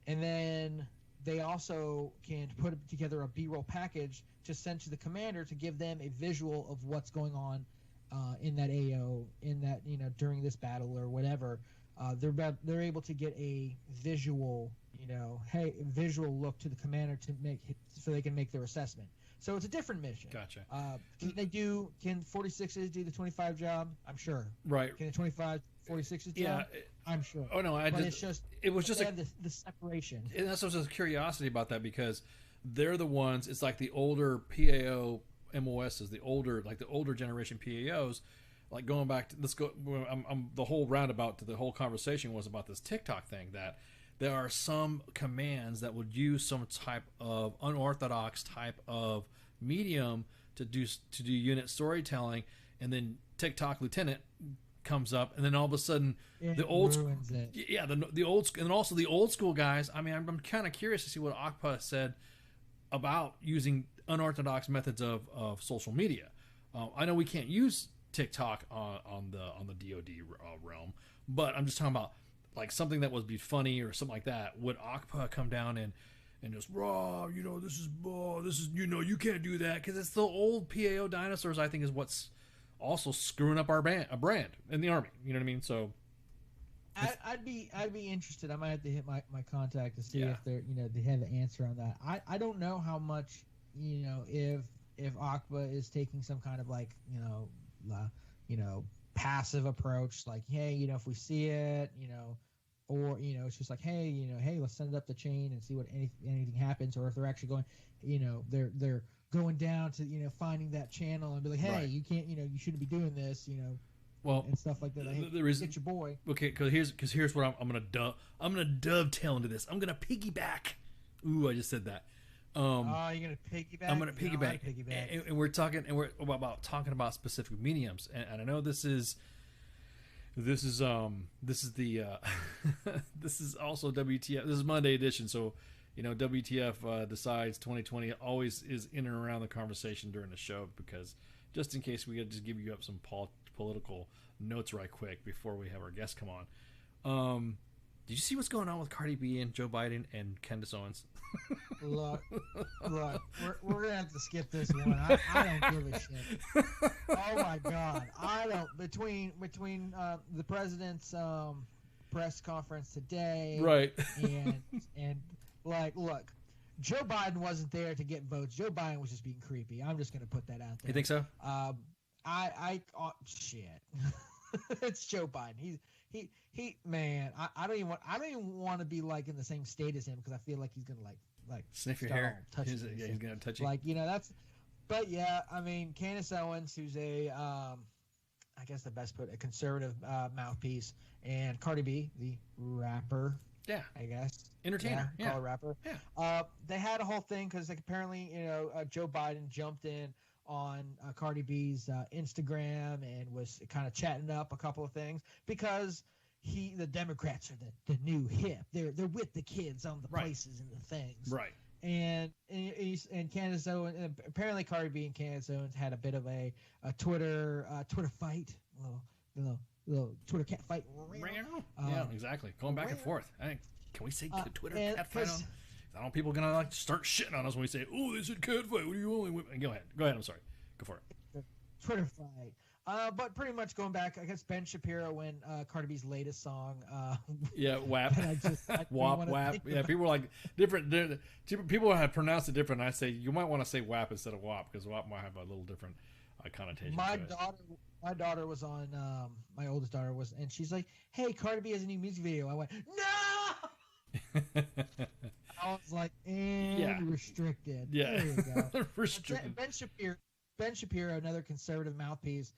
I: And then they also can put together a B-roll package to send to the commander to give them a visual of what's going on in that AO, in that, you know, during this battle or whatever. They're able to get a visual, you know, visual look to the commander so they can make their assessment. So it's a different mission.
H: Gotcha.
I: Can 46s do the 25 job? I'm sure.
H: Right.
I: Can the 25 46s job? I'm sure.
H: Oh no, it was just
I: the separation.
H: And that's just a curiosity about that, because they're the ones. It's like the older PAO MOSs, the older generation PAOs. Like going back to, let's go. I'm the whole roundabout to the whole conversation was about this TikTok thing, that there are some commands that would use some type of unorthodox type of medium to do unit storytelling, and then TikTok lieutenant comes up, and then all of a sudden the old school and also the old school guys. I mean, I'm kind of curious to see what Akpa said about using unorthodox methods of social media. I know we can't use TikTok on the DoD realm, but I'm just talking about like something that would be funny or something like that. Would Akpa come down and just raw, you know, this is you know, you can't do that, because it's the old PAO dinosaurs. I think is what's also screwing up our brand in the Army. You know what I mean? So
I: I'd be interested. I might have to hit my contact to see if they're, you know, they have an answer on that. I don't know how much, you know, if Akpa is taking some kind of like, you know, passive approach, like, hey, you know, if we see it, you know, or, you know, it's just like, hey, you know, hey, let's send it up the chain and see what anything happens, or if they're actually going, you know, they're going down to, you know, finding that channel and be like, hey, you can't, you know, you shouldn't be doing this, you know,
H: well,
I: and stuff like that. Get your boy.
H: Okay, because here's what I'm gonna dovetail into this. I'm gonna piggyback. Ooh, I just said that.
I: You're gonna piggyback.
H: I'm gonna piggyback. And we're talking about specific mediums, and I know this is this is also WTF. This is Monday edition, so you know WTF decides 2020 always is in and around the conversation during the show, because just in case we could just give you up some political notes right quick before we have our guests come on. Did you see what's going on with Cardi B and Joe Biden and Candace Owens?
I: Look, we're gonna have to skip this one. I don't give a shit. Oh my god, I don't. Between the president's press conference today,
H: right,
I: and like, look, Joe Biden wasn't there to get votes. Joe Biden was just being creepy. I'm just gonna put that out there.
H: You think so?
I: Shit. It's Joe Biden. He man, I don't even want to be like in the same state as him, because I feel like he's gonna like
H: sniff your hair. He's gonna touch you.
I: Like, that's. But yeah, I mean, Candace Owens, who's a I guess the best put, a conservative mouthpiece, and Cardi B, the rapper.
H: Yeah,
I: I guess
H: entertainer.
I: Yeah, call a rapper.
H: Yeah.
I: They had a whole thing because, like, apparently, Joe Biden jumped in on Cardi B's Instagram and was kind of chatting up a couple of things, because the Democrats are the new hip. They're with the kids on the places and the things.
H: Right.
I: And Candace Owens, apparently Cardi B and Candace Owens had a bit of a Twitter fight, little Twitter cat fight.
H: Yeah, exactly. Going back and forth. I think, can we say Twitter cat fight on? I don't want people gonna like start shitting on us when we say, "Oh, they said cat fight." What do you only? Go ahead. I'm sorry. Go for it.
I: Twitter fight. But pretty much going back, I guess Ben Shapiro, when Cardi B's latest song.
H: WAP. WAP. Yeah, people were like different. People had pronounced it different. I say you might want to say WAP instead of WAP, because WAP might have a little different connotation.
I: My daughter was on. My oldest daughter was, and she's like, "Hey, Cardi B has a new music video." I went, "No." I was like, restricted.
H: Yeah.
I: There you go.
H: Restricted.
I: Ben Shapiro, another conservative mouthpiece,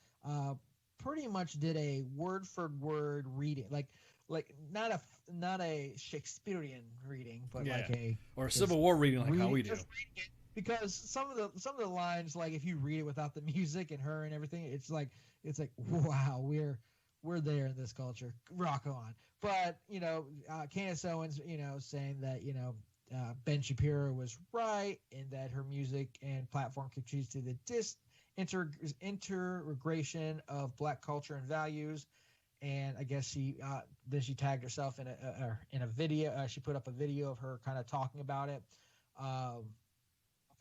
I: pretty much did a word for word reading, like not a Shakespearean reading, but like a
H: Civil War reading, like how we do.
I: Because some of the lines, like if you read it without the music and her and everything, it's like wow, we're there in this culture. Rock on. But Candace Owens, saying that Ben Shapiro was right, and that her music and platform contributes to the integration of Black culture and values. And I guess she tagged herself in a video. She put up a video of her kind of talking about it.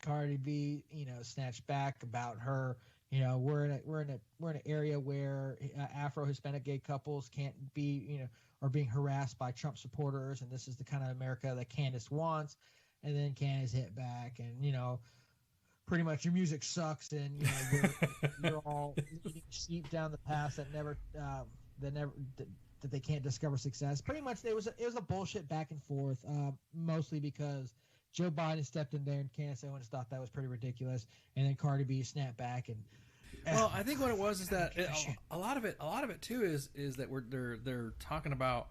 I: Cardi B, snatched back about her. We're in an area where Afro-Hispanic gay couples can't be, are being harassed by Trump supporters, and this is the kind of America that Candace wants. And then Candace hit back, and pretty much your music sucks, and you're all leading sheep down the path that they can't discover success. Pretty much, it was a bullshit back and forth, mostly because Joe Biden stepped in there, and Candace Owens thought that was pretty ridiculous, and then Cardi B snapped back. And
H: well, I think what it was is that a lot of it too is that they're talking about.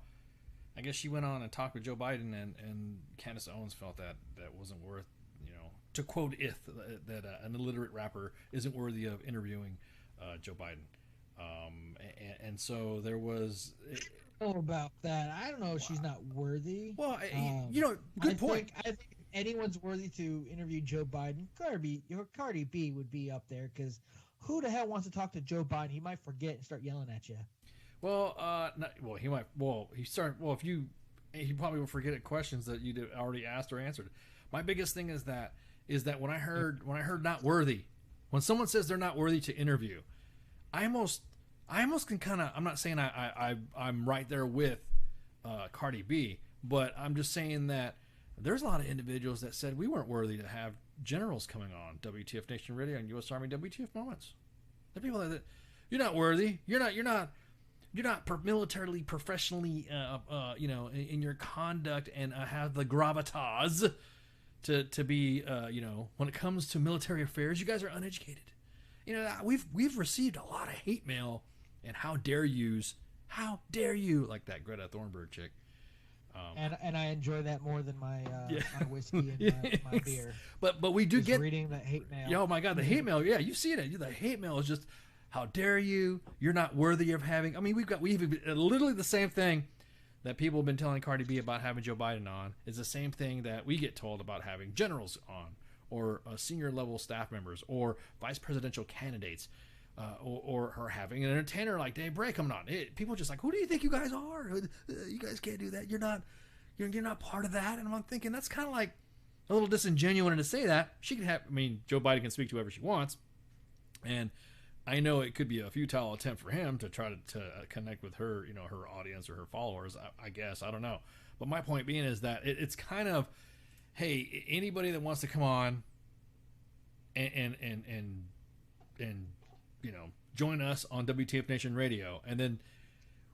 H: I guess she went on and talked with Joe Biden, and Candace Owens felt that wasn't worth, to quote that an illiterate rapper isn't worthy of interviewing Joe Biden, and so there was.
I: About that, I don't know if she's not worthy.
H: Well, good point.
I: I think if anyone's worthy to interview Joe Biden, Cardi B would be up there, because who the hell wants to talk to Joe Biden? He might forget and start yelling at you.
H: Well, he might. Well, he probably will forget questions that you already asked or answered. My biggest thing is that when I heard not worthy, when someone says they're not worthy to interview, I almost can kind of. I'm not saying I'm right there with Cardi B, but I'm just saying that there's a lot of individuals that said we weren't worthy to have generals coming on WTF Nation Radio and U.S. Army WTF Moments. The people that you're not worthy. You're not militarily, professionally, in your conduct, and have the gravitas to be, when it comes to military affairs, you guys are uneducated. We've received a lot of hate mail, and how dare you, like that Greta Thunberg chick.
I: And I enjoy that more than my whiskey and my beer.
H: But we do get
I: reading that hate mail.
H: Oh my God, the hate mail! Yeah, you've seen it. The hate mail is just, how dare you? You're not worthy of having. I mean, we've literally the same thing that people have been telling Cardi B about having Joe Biden on is the same thing that we get told about having generals on, or senior level staff members, or vice presidential candidates. or her having an entertainer like Dave Bray coming on. People are just like, who do you think you guys are? You guys can't do that. You're not part of that. And I'm thinking that's kind of like a little disingenuous to say that. She can have. I mean, Joe Biden can speak to whoever she wants, and I know it could be a futile attempt for him to try to connect with her, her audience or her followers. I guess I don't know. But my point being is that it's kind of, hey, anybody that wants to come on and join us on WTF Nation Radio, and then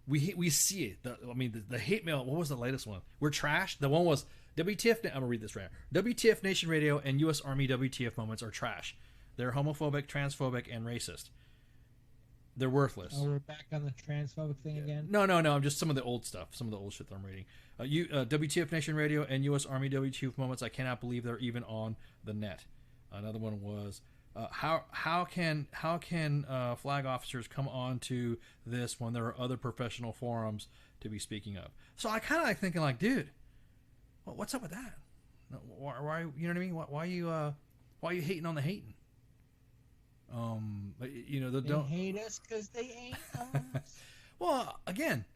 H: we see it. The hate mail. What was the latest one? We're trash. The one was WTF. I'm gonna read this right now. WTF Nation Radio and U.S. Army WTF moments are trash. They're homophobic, transphobic, and racist. They're worthless.
I: Oh, we're back on the transphobic thing again?
H: No. I'm just some of the old stuff, some of the old shit that I'm reading. WTF Nation Radio and U.S. Army WTF moments. I cannot believe they're even on the net. Another one was how can flag officers come on to this when there are other professional forums to be speaking of? So I kind of like thinking like, dude, what's up with that? Why you know what I mean? Why are you hating on the hating? They don't
I: hate us because they ain't us.
H: Well, again,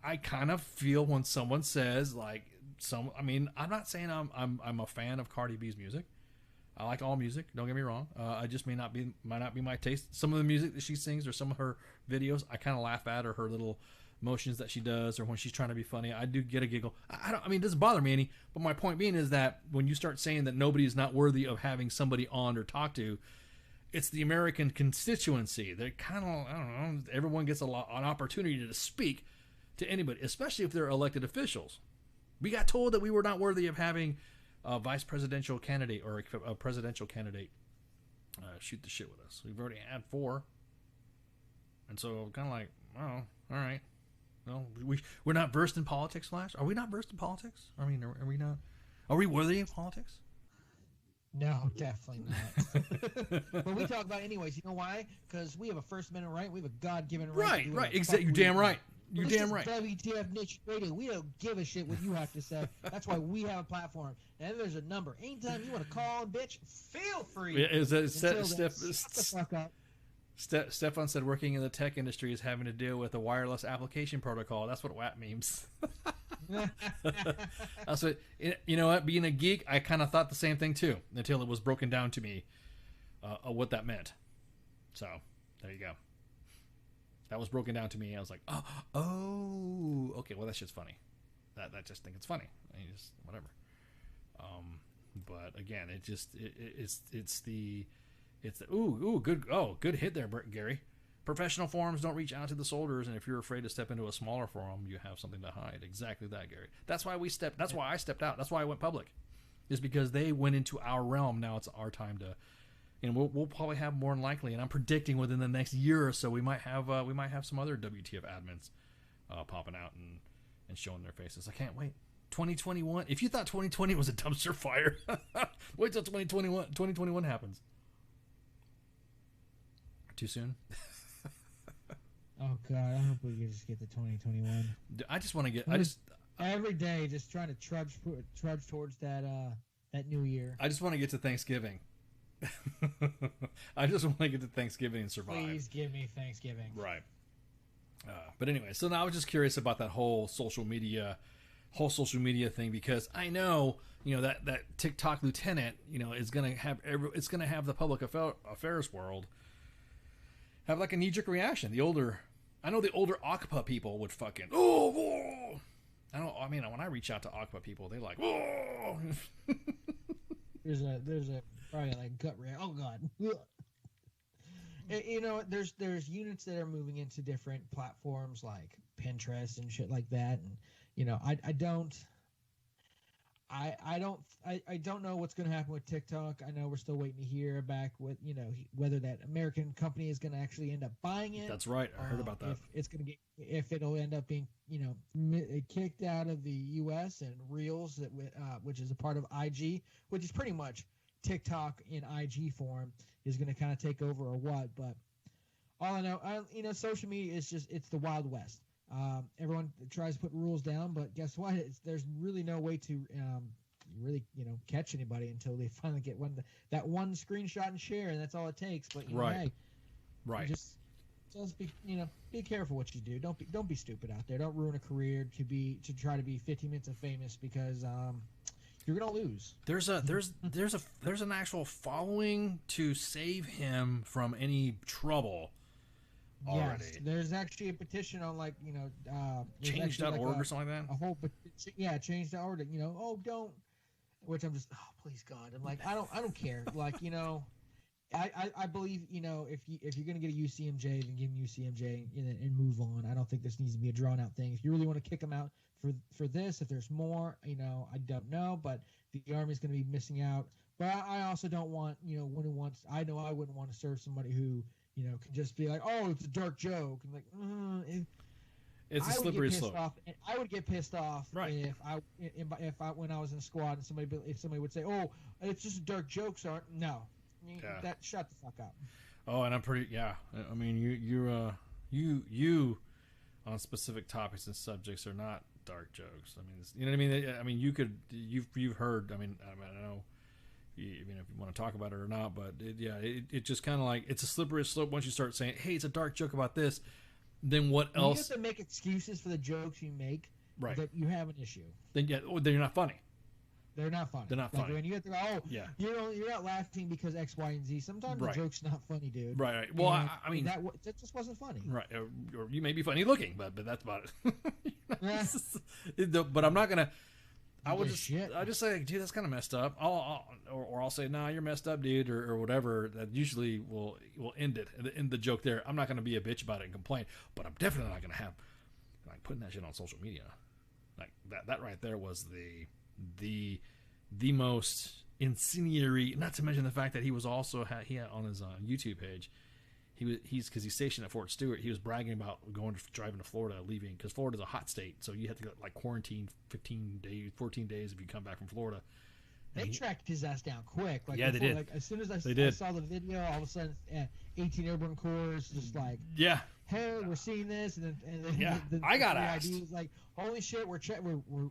H: I kind of feel when someone says like I'm not saying I'm a fan of Cardi B's music. I like all music. Don't get me wrong. I just might not be my taste. Some of the music that she sings or some of her videos, I kind of laugh at, or her little motions that she does, or when she's trying to be funny, I do get a giggle. It doesn't bother me any. But my point being is that when you start saying that nobody is not worthy of having somebody on or talk to, it's the American constituency. They kind of, I don't know, everyone gets an opportunity to speak to anybody, especially if they're elected officials. We got told that we were not worthy of having a vice presidential candidate or a presidential candidate shoot the shit with us. We've already had 4. And so kind of like, oh, all right. No, we're not versed in politics, Flash. Are we not versed in politics? I mean, are we not? Are we worthy of politics?
I: No, definitely not. But we talk about it anyways. You know why? Because we have a First Amendment right. We have a God-given right.
H: Right. Exactly. You're damn right. You're damn right.
I: WTF Nation Radio. We don't give a shit what you have to say. That's why we have a platform. And there's a number. Anytime you want to call and bitch, feel free.
H: Yeah, Stefan said working in the tech industry is having to deal with a wireless application protocol. That's what WAP means. That's what, you know what? Being a geek, I kind of thought the same thing too until it was broken down to me what that meant. So there you go. That was broken down to me. I was like, oh, okay. Well, that shit's funny. That just think it's funny. I mean, just whatever. But again, it's the good hit there, Gary. Professional forums don't reach out to the soldiers, and if you're afraid to step into a smaller forum, you have something to hide. Exactly that, Gary. That's why That's why I stepped out. That's why I went public, is because they went into our realm. Now it's our time to. And we'll probably have more than likely, and I'm predicting within the next year or so, we might have some other WTF admins popping out and showing their faces. I can't wait. 2021. If you thought 2020 was a dumpster fire, wait till 2021. 2021 happens. Too soon.
I: Oh God, I hope we can just get to 2021.
H: I just want to get.
I: Every day, just trying to trudge towards that new year.
H: I just want to get to Thanksgiving. I just want to get to Thanksgiving and survive.
I: Please give me Thanksgiving.
H: Right. But anyway, so now I was just curious about that whole social media thing, because I know, that TikTok lieutenant, is going to have the public affairs world have like a knee-jerk reaction. I know the older ACPA people would fucking whoa. When I reach out to ACPA people, they like whoa.
I: There's a probably like gut reaction. Oh God. There's units that are moving into different platforms like Pinterest and shit like that, and I don't know what's going to happen with TikTok. I know we're still waiting to hear back whether that American company is going to actually end up buying it.
H: That's right. I heard about that.
I: If it'll end up being kicked out of the U.S. and Reels, which is a part of IG, which is pretty much TikTok in IG form, is going to kind of take over or what. But all I know, social media is it's the Wild West. Everyone tries to put rules down, but guess what? There's really no way to really catch anybody until they finally get that one screenshot and share, and that's all it takes. But
H: right.
I: Hey,
H: Right.
I: Just be, be careful what you do. Don't be stupid out there. Don't ruin a career to try to be 15 minutes of famous because you're gonna lose.
H: There's an actual following to save him from any trouble already.
I: Yes, there's actually a petition on
H: change.org or something like that.
I: A whole change.org. Don't. Which I'm just, please God. I'm like, I don't care. I believe, if you're gonna get a UCMJ, then give him UCMJ and move on. I don't think this needs to be a drawn out thing. If you really want to kick him out for this, if there's more, I don't know, but the Army's gonna be missing out. But I also don't want, I know I wouldn't want to serve somebody who, can just be like, oh, it's a dark joke, and like,
H: it's a slippery slope.
I: I would get pissed off
H: right.
I: if I when I was in a squad and somebody would say, oh, it's just a dark joke, sir. No. Shut the fuck up.
H: Oh, and I'm pretty. Yeah, I mean, you on specific topics and subjects are not dark jokes. I mean, you know what I mean. I mean, you've heard. I mean, I don't know. If you want to talk about it or not, but it just kind of like it's a slippery slope once you start saying, hey, it's a dark joke about this. Then what else?
I: You have to make excuses for the jokes you make.
H: Right.
I: That you have an issue.
H: Then you're not funny.
I: They're not funny.
H: They're not funny.
I: When you have to go, you're not laughing because X, Y, and Z. Sometimes the joke's not funny, dude.
H: Right. Well, I mean,
I: that just wasn't funny.
H: Right. Or you may be funny looking, but that's about it. But I'm not gonna. I'll just say, gee, that's kind of messed up. I'll say, nah, you're messed up, dude, or whatever. That usually will end the joke there. I'm not gonna be a bitch about it and complain, but I'm definitely not gonna have like putting that shit on social media. Like that right there was the most incendiary. Not to mention the fact that he was also he had on his YouTube page. He's because he's stationed at Fort Stewart. He was bragging about driving to Florida, leaving because Florida's a hot state, so you have to like quarantine 14 days if you come back from Florida.
I: They tracked his ass down quick. Like,
H: they did.
I: Like, as soon as I saw the video, all of a sudden, 18 Airborne Corps is just like, hey, we're seeing this, and then
H: I got asked.
I: was like, holy shit, we're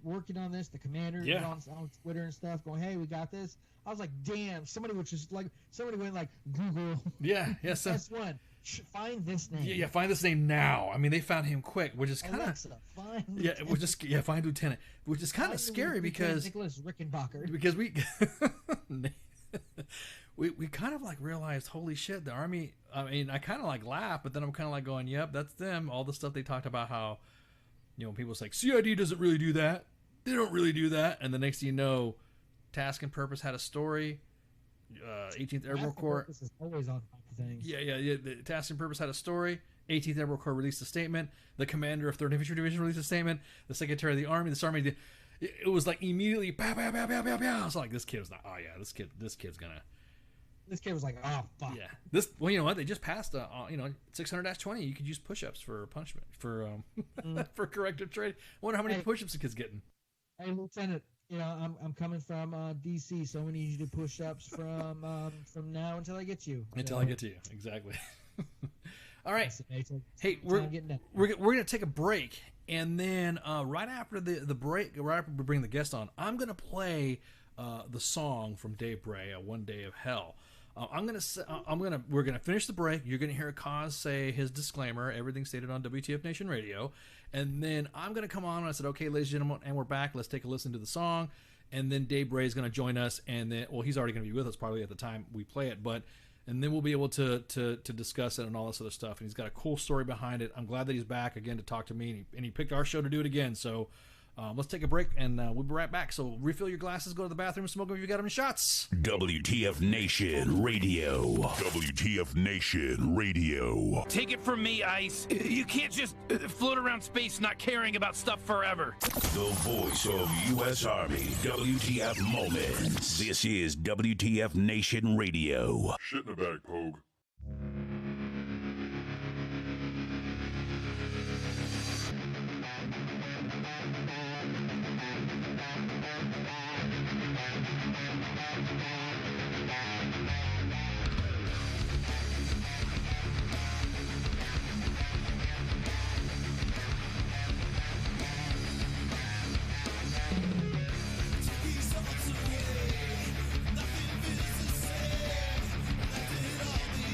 I: working on this. The commander on Twitter and stuff, going, hey, we got this. I was like, damn, somebody went like Google. That's one. Find this name.
H: Yeah, find this name now. I mean, they found him quick, which is kind of find Lieutenant, which is kind of scary because
I: Nicholas Rickenbacker.
H: Because we kind of like realized, holy shit, the Army. I mean, I kind of like laugh, but then I'm kind of like going, yep, that's them. All the stuff they talked about, how people say CID doesn't really do that. They don't really do that, and the next thing you know, Task and Purpose had a story. 18th Airborne Corps
I: is always on top of things.
H: The Task and Purpose had a story. 18th Airborne Corps released a statement. The commander of 3rd Infantry Division released a statement. The Secretary of the Army, it was like immediately pow pow pow pow pow pow. I was like, this kid was not. Oh yeah, this kid's gonna.
I: This kid was like, oh fuck.
H: Yeah. Well, you know what? They just passed 600-20. You could use push-ups for punishment for for corrective training. I wonder how many push-ups the kid's getting.
I: Hey, Lieutenant. I'm coming from DC, so we need you to push ups from now until I get to you.
H: Until I get to you, exactly. All right. Hey, we're gonna take a break, and then right after the break, right after we bring the guest on, I'm gonna play the song from Dave Bray, "One Day of Hell." We're gonna finish the break. You're gonna hear Kaz say his disclaimer, everything stated on WTF Nation Radio, and then I'm gonna come on and I said, okay, ladies and gentlemen, and we're back. Let's take a listen to the song, and then Dave Bray is gonna join us, and then he's already gonna be with us probably at the time we play it, and then we'll be able to discuss it and all this other stuff. And he's got a cool story behind it. I'm glad that he's back again to talk to me, and he picked our show to do it again. So. Let's take a break, and we'll be right back. So refill your glasses, go to the bathroom, smoke them if you got them in shots.
A: WTF Nation Radio. WTF Nation Radio.
C: Take it from me, Ice. You can't just float around space not caring about stuff forever.
A: The voice of U.S. Army. WTF Moments. This is WTF Nation Radio.
J: Shit in the bag, Pogue.
B: Nothing feels the same. Left it all behind.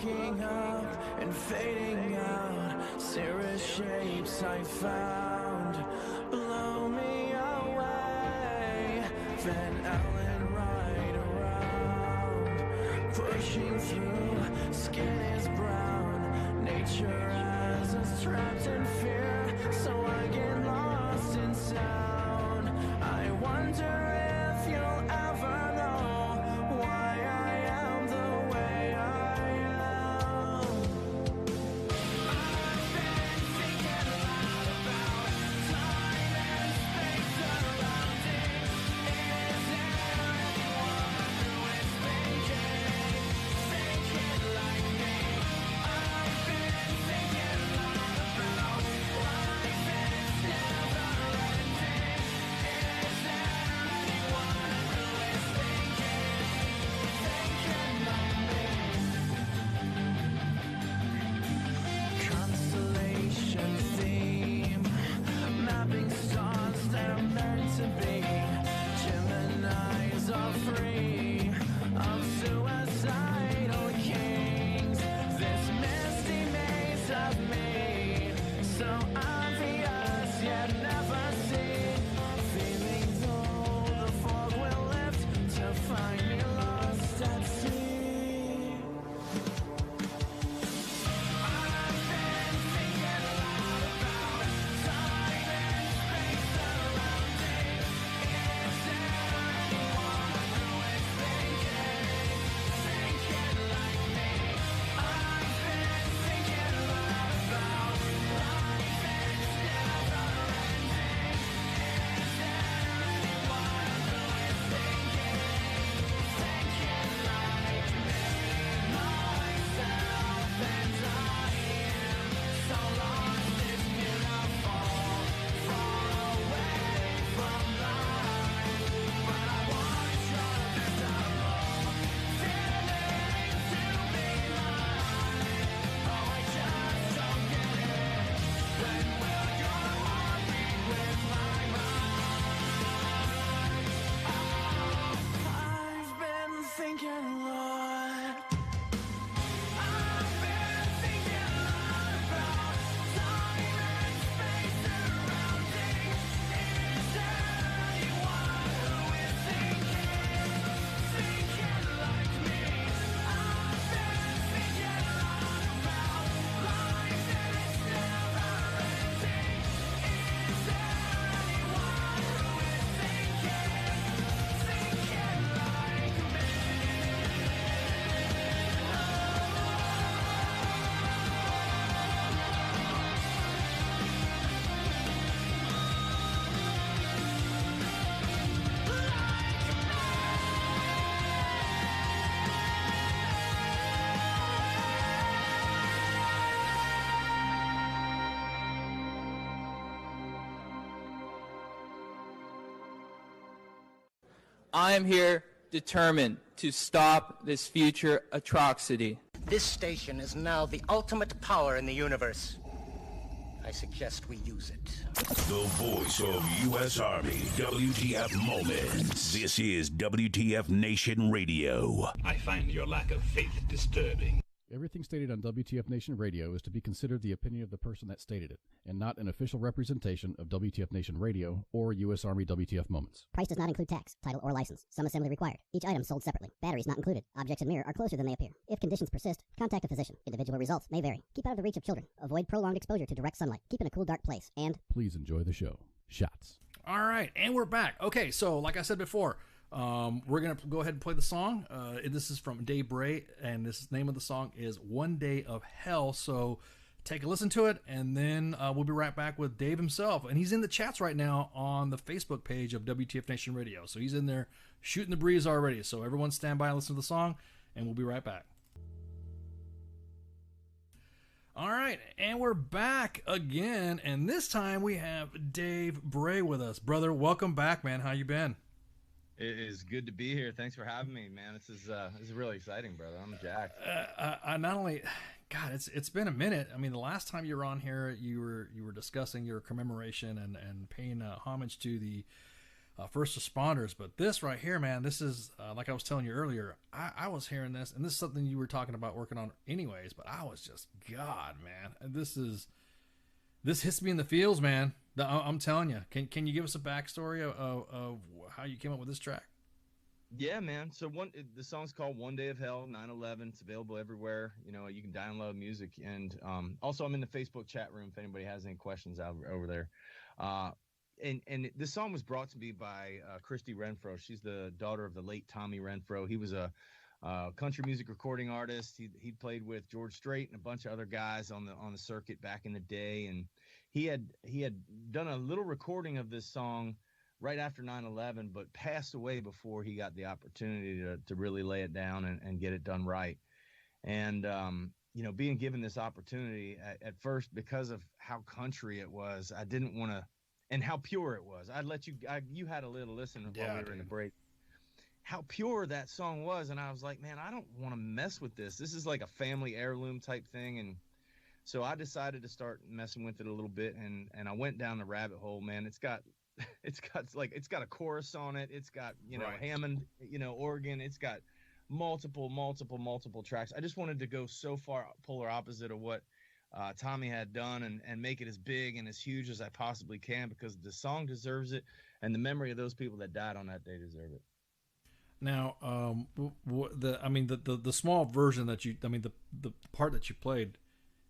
B: waking up and fading out. Cirrus shapes I found blow me away. Van Allen right around, pushing through. Skin is brown. Nature has us trapped in fear, so I get lost in sound. I wonder if you'll ever know why I am the way I am. I've been thinking a lot about time and space surrounding. Is there anyone who is thinking like me? I've been thinking a lot about life is never ending. Is there anyone who is thinking like me? Constellation theme, mapping stars they're meant to be. Geminis are free of suicidal kings. This misty maze of me, so obvious yet never seen. Feeling though the fog will lift to find me lost at sea. I've been thinking a lot about time and space surrounding. Is there anyone who is thinking like me? I've been thinking a lot about life is never ending. Is there anyone who is thinking like me? Myself and I am so lost, it's beautiful, far away from life. But I want your visceral feeling to be mine. Oh, I just don't get it. When will your heart beat with my mind? I've been thinking a lot. I've been thinking a lot about time and space surrounding. Is there anyone who is thinking like me? I've been thinking a lot about life that's never ending. Is there anyone who is thinking like me?
J: I am here determined to stop this future atrocity.
K: This station is now the ultimate power in the universe. I suggest we use it.
A: The voice of U.S. Army, WTF Moments. This is WTF Nation Radio.
C: I find your lack of faith disturbing.
L: Everything stated on WTF Nation Radio is to be considered the opinion of the person that stated it, and not an official representation of WTF Nation Radio or U.S. Army WTF Moments.
M: Price does not include tax, title, or license. Some assembly required. Each item sold separately. Batteries not included. Objects in mirror are closer than they appear. If conditions persist, contact a physician. Individual results may vary. Keep out of the reach of children. Avoid prolonged exposure to direct sunlight. Keep in a cool, dark place. And
L: please enjoy the show. Shots.
H: All right, and we're back. Okay, so like I said before, we're going to go ahead and play the song. This is from Dave Bray, and this name of the song is One Day of Hell. So take a listen to it, and then we'll be right back with Dave himself. And he's in the chats right now on the Facebook page of WTF Nation Radio. So he's in there shooting the breeze already. So everyone stand by and listen to the song, and we'll be right back. All right, and we're back again, and this time we have Dave Bray with us. Brother, welcome back, man. How you been?
N: It is good to be here. Thanks for having me, man. This is really exciting, brother. I'm jacked.
H: I not only, God, it's been a minute. I mean, the last time you were on here, you were discussing your commemoration and paying homage to the first responders. But this right here, man, this is like I was telling you earlier. I was hearing this, and this is something you were talking about working on, anyways. But I was just, God, man, this hits me in the feels, man. I'm telling you. Can you give us a backstory of how you came up with this track?
N: Yeah, man. So the song's called "One Day of Hell," 9/11. It's available everywhere. You know, you can download music, and also I'm in the Facebook chat room if anybody has any questions over there. And this song was brought to me by Christy Renfro. She's the daughter of the late Tommy Renfro. He was a country music recording artist. He played with George Strait and a bunch of other guys on the circuit back in the day, and he had done a little recording of this song right after 9/11, but passed away before he got the opportunity to really lay it down and get it done right. And, you know, being given this opportunity at first, because of how country it was, I didn't want to, and how pure it was. You had a little listen while we were in the break, how pure that song was. And I was like, man, I don't want to mess with this. This is like a family heirloom type thing. And so I decided to start messing with it a little bit. And I went down the rabbit hole, man. It's got a chorus on it. It's got, you know, right. Hammond, you know, organ. It's got multiple tracks. I just wanted to go so far polar opposite of what Tommy had done and make it as big and as huge as I possibly can, because the song deserves it, and the memory of those people that died on that day deserve it.
H: Now, the small version that the part that you played,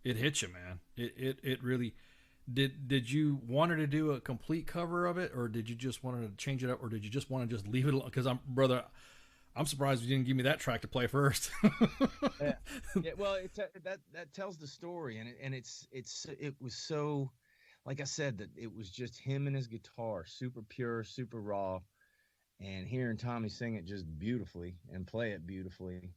H: it hit you, man. It really. Did you want her to do a complete cover of it, or did you just want her to change it up, or did you just want to just leave it alone? Because I'm surprised you didn't give me that track to play first.
N: Yeah. Well, that tells the story, and it was so, like I said, that it was just him and his guitar, super pure, super raw, and hearing Tommy sing it just beautifully and play it beautifully.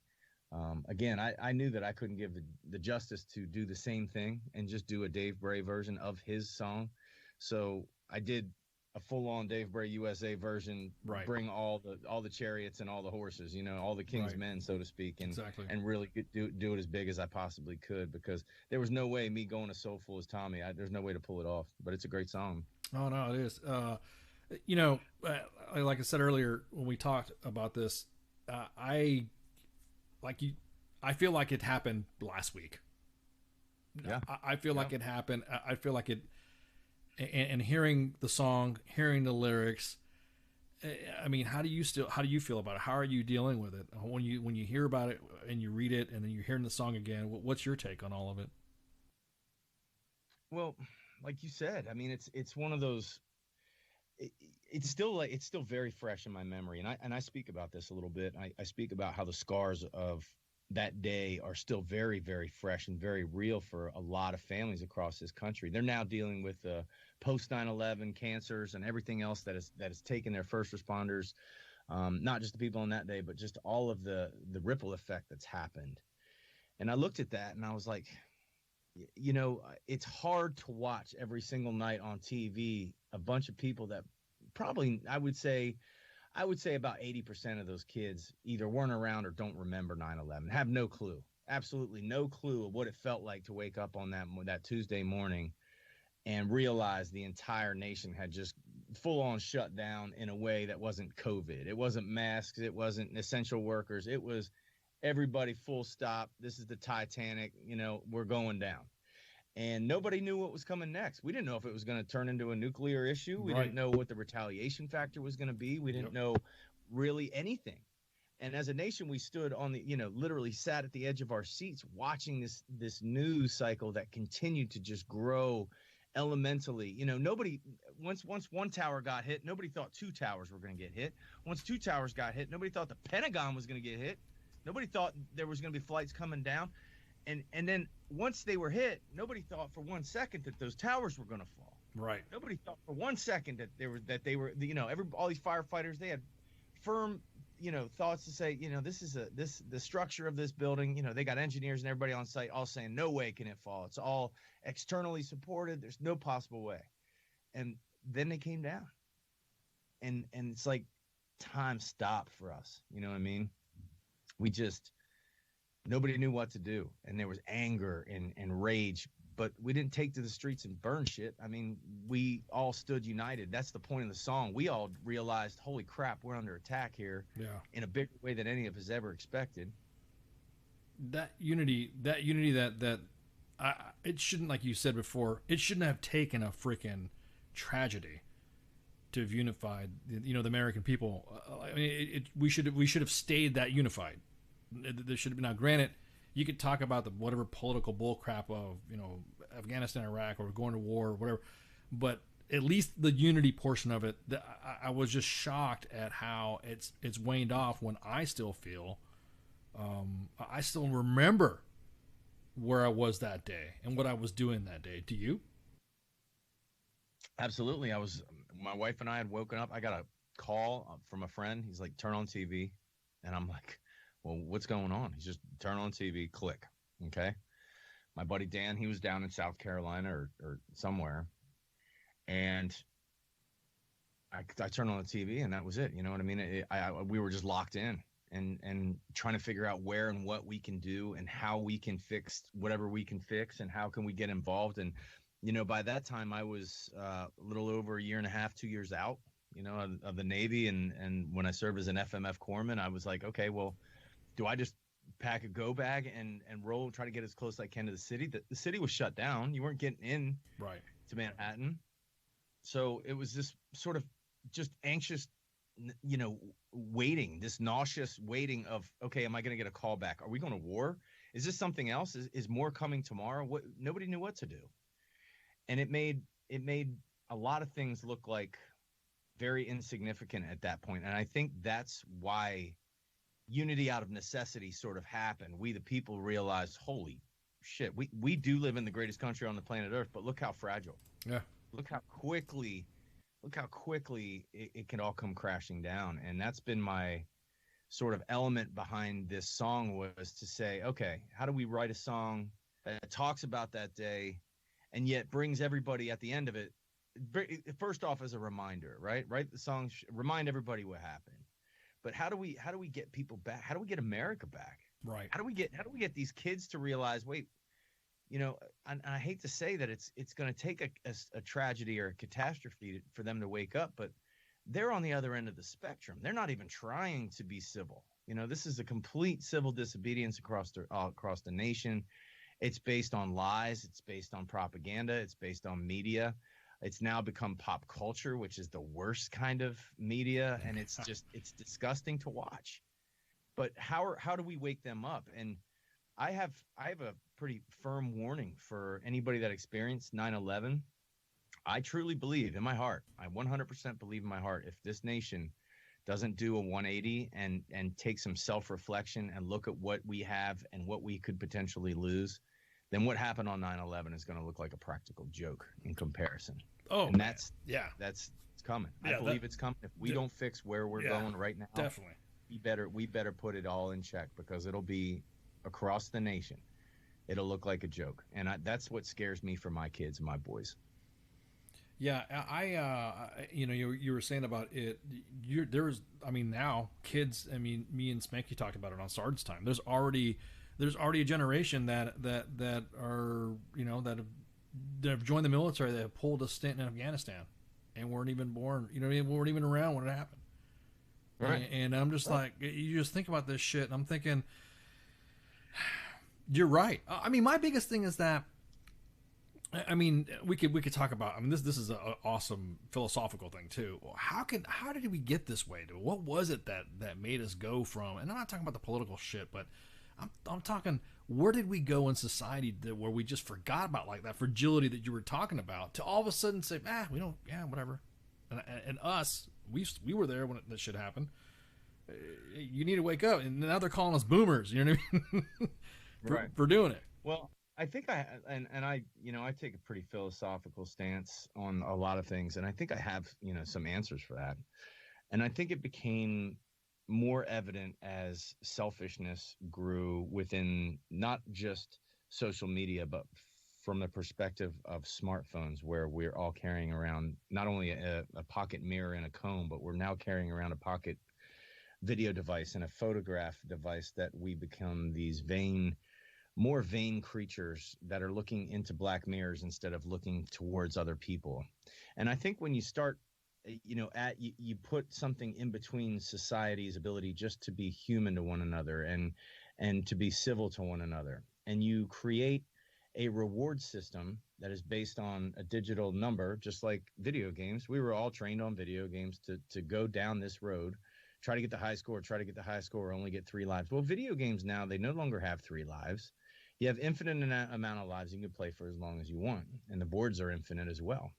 N: Again, I knew that I couldn't give the justice to do the same thing and just do a Dave Bray version of his song. So I did a full-on Dave Bray USA version,
H: right.
N: Bring all the chariots and all the horses, you know, all the king's
H: right.
N: men, so to speak, and
H: exactly.
N: and really do it as big as I possibly could, because there was no way me going as soulful as Tommy. There's no way to pull it off, but it's a great song.
H: Oh, no, it is. You know, like I said earlier when we talked about this, I feel like it happened last week.
N: Yeah.
H: I feel like it happened. I feel like it, and hearing the song, hearing the lyrics, I mean, how do you feel about it? How are you dealing with it when you hear about it and you read it and then you're hearing the song again? What's your take on all of it?
N: Well, like you said, I mean, it's one of those. It's still very fresh in my memory, and I speak about this a little bit. I speak about how the scars of that day are still very, very fresh and very real for a lot of families across this country. They're now dealing with post 9/11 cancers and everything else that has taken their first responders, not just the people on that day, but just all of the ripple effect that's happened. And I looked at that and I was like, you know, it's hard to watch every single night on TV a bunch of people that probably, I would say about 80% of those kids either weren't around or don't remember 9/11, have no clue, absolutely no clue of what it felt like to wake up on that Tuesday morning and realize the entire nation had just full on shut down in a way that wasn't COVID. It wasn't masks. It wasn't essential workers. It was everybody, full stop. This is the Titanic, you know, we're going down. And nobody knew what was coming next. We didn't know if it was going to turn into a nuclear issue. We didn't know what the retaliation factor was going to be. We didn't know really anything. And as a nation, we stood on the, you know, literally sat at the edge of our seats watching this news cycle that continued to just grow elementally. You know, once one tower got hit, nobody thought two towers were going to get hit. Once two towers got hit, nobody thought the Pentagon was going to get hit. Nobody thought there was going to be flights coming down. And then once they were hit, nobody thought for 1 second that those towers were going to fall.
H: Right.
N: Nobody thought for 1 second that they were, you know, all these firefighters, they had firm, you know, thoughts to say, you know, the structure of this building, you know, they got engineers and everybody on site all saying, no way can it fall. It's all externally supported. There's no possible way. And then they came down. And it's like time stopped for us. You know what I mean? Nobody knew what to do. And there was anger and rage but we didn't take to the streets and burn shit. I mean, we all stood united. That's the point of the song. We all realized, holy crap, we're under attack here in a bigger way than any of us ever expected.
H: That unity that it shouldn't, like you said before, it shouldn't have taken a freaking tragedy to have unified, the American people. I mean, we should have stayed that unified. There should have been. Now, granted, you could talk about the whatever political bullcrap of Afghanistan, Iraq, or going to war, or whatever, but at least the unity portion of it, I was just shocked at how it's waned off. When I still feel, I still remember where I was that day and what I was doing that day. Do you?
N: Absolutely. My wife and I had woken up. I got a call from a friend. He's like, turn on TV. And I'm like, well, what's going on? He's just turn on TV, click. Okay. My buddy Dan, he was down in South Carolina or somewhere. And I turned on the TV and that was it. You know what I mean? We were just locked in and trying to figure out where and what we can do and how we can fix whatever we can fix and how can we get involved. And, by that time I was a little over a year and a half, 2 years out, of the Navy. And when I served as an FMF corpsman, I was like, okay, well, do I just pack a go bag and roll and try to get as close as I can to the city? The city was shut down. You weren't getting in to Manhattan. So it was this sort of just anxious, waiting, this nauseous waiting of, okay, am I going to get a call back? Are we going to war? Is this something else? Is more coming tomorrow? Nobody knew what to do. And it made a lot of things look like very insignificant at that point. And I think that's why unity out of necessity sort of happened. We, the people, realized, holy shit, we do live in the greatest country on the planet Earth, but look how fragile. Yeah. Look how quickly it can all come crashing down. And that's been my sort of element behind this song, was to say, okay, how do we write a song that talks about that day and yet brings everybody at the end of it, first off, as a reminder, right? Write the song, remind everybody what happened. But how do we get people back? How do we get America back?
H: Right.
N: How do we get these kids to realize, wait, and I hate to say that it's going to take a tragedy or a catastrophe for them to wake up, but they're on the other end of the spectrum. They're not even trying to be civil. This is a complete civil disobedience across the nation. It's based on lies. It's based on propaganda. It's based on media. It's now become pop culture, which is the worst kind of media, and it's disgusting to watch. But how do we wake them up? And I have a pretty firm warning for anybody that experienced 9/11. I truly believe in my heart, I 100% believe in my heart, if this nation doesn't do a 180 and take some self-reflection and look at what we have and what we could potentially lose, then what happened on 9/11 is going to look like a practical joke in comparison.
H: Oh,
N: and
H: that's
N: it's coming.
H: Yeah,
N: I believe it's coming. If we don't fix where we're going right now,
H: definitely,
N: we better put it all in check, because it'll be across the nation. It'll look like a joke, and that's what scares me for my kids and my boys.
H: Yeah, you were saying about it. Now kids. Me and Spanky talked about it on Sergeant's time. There's already a generation that are that have joined the military, that have pulled a stint in Afghanistan and weren't even born. Weren't even around when it happened.
N: Right.
H: And I'm just like, you just think about this shit, and I'm thinking, you're right. My biggest thing is that, we could talk about. This is an awesome philosophical thing too. How did we get this way? What was it that made us go from? And I'm not talking about the political shit, but I'm talking, where did we go in society where we just forgot about, like, that fragility that you were talking about, to all of a sudden say, we don't, whatever. And us, we were there when that shit happened. You need to wake up. And now they're calling us boomers. You know what I mean? for doing it.
N: Well, I think I take a pretty philosophical stance on a lot of things, and I think I have, some answers for that. And I think it became more evident as selfishness grew within not just social media, but from the perspective of smartphones, where we're all carrying around not only a pocket mirror and a comb, but we're now carrying around a pocket video device and a photograph device, that we become these vain more vain creatures that are looking into black mirrors instead of looking towards other people. And I think when you start, you put something in between society's ability just to be human to one another and to be civil to one another, and you create a reward system that is based on a digital number, just like video games. We were all trained on video games to go down this road, try to get the high score, only get 3 lives. Well, video games now, they no longer have 3 lives. You have infinite amount of lives you can play for as long as you want, and the boards are infinite as well.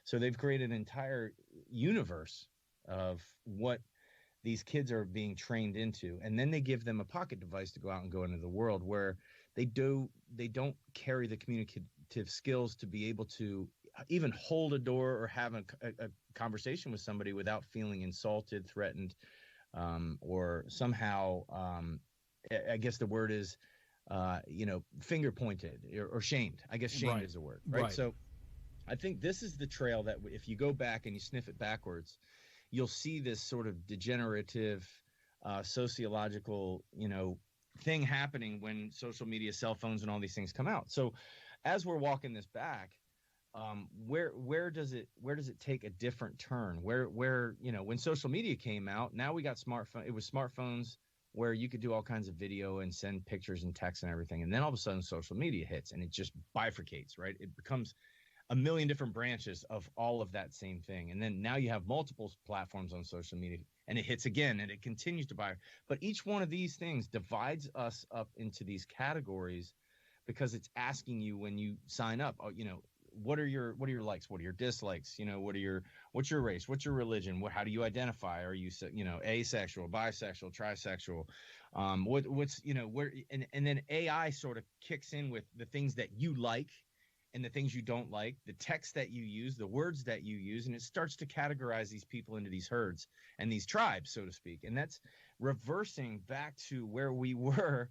N: So they've created an entire universe of what these kids are being trained into, and then they give them a pocket device to go out and go into the world where they don't carry the communicative skills to be able to even hold a door or have a conversation with somebody without feeling insulted, threatened, or somehow, I guess the word is, finger pointed or shamed. I guess shamed is the word, right? So I think this is the trail that if you go back and you sniff it backwards, you'll see this sort of degenerative, sociological, thing happening when social media, cell phones, and all these things come out. So as we're walking this back, where does it take a different turn? Where when social media came out, now we got smartphone. It was smartphones where you could do all kinds of video and send pictures and text and everything. And then all of a sudden social media hits and it just bifurcates, right? It becomes a million different branches of all of that same thing. And then now you have multiple platforms on social media and it hits again and it continues to buy. But each one of these things divides us up into these categories because it's asking you when you sign up, what are your likes? What are your dislikes? What's your race? What's your religion? How do you identify? Are you, asexual, bisexual, trisexual? And then AI sort of kicks in with the things that you like and the things you don't like, the text that you use, the words that you use, and it starts to categorize these people into these herds and these tribes, so to speak. And that's reversing back to where we were,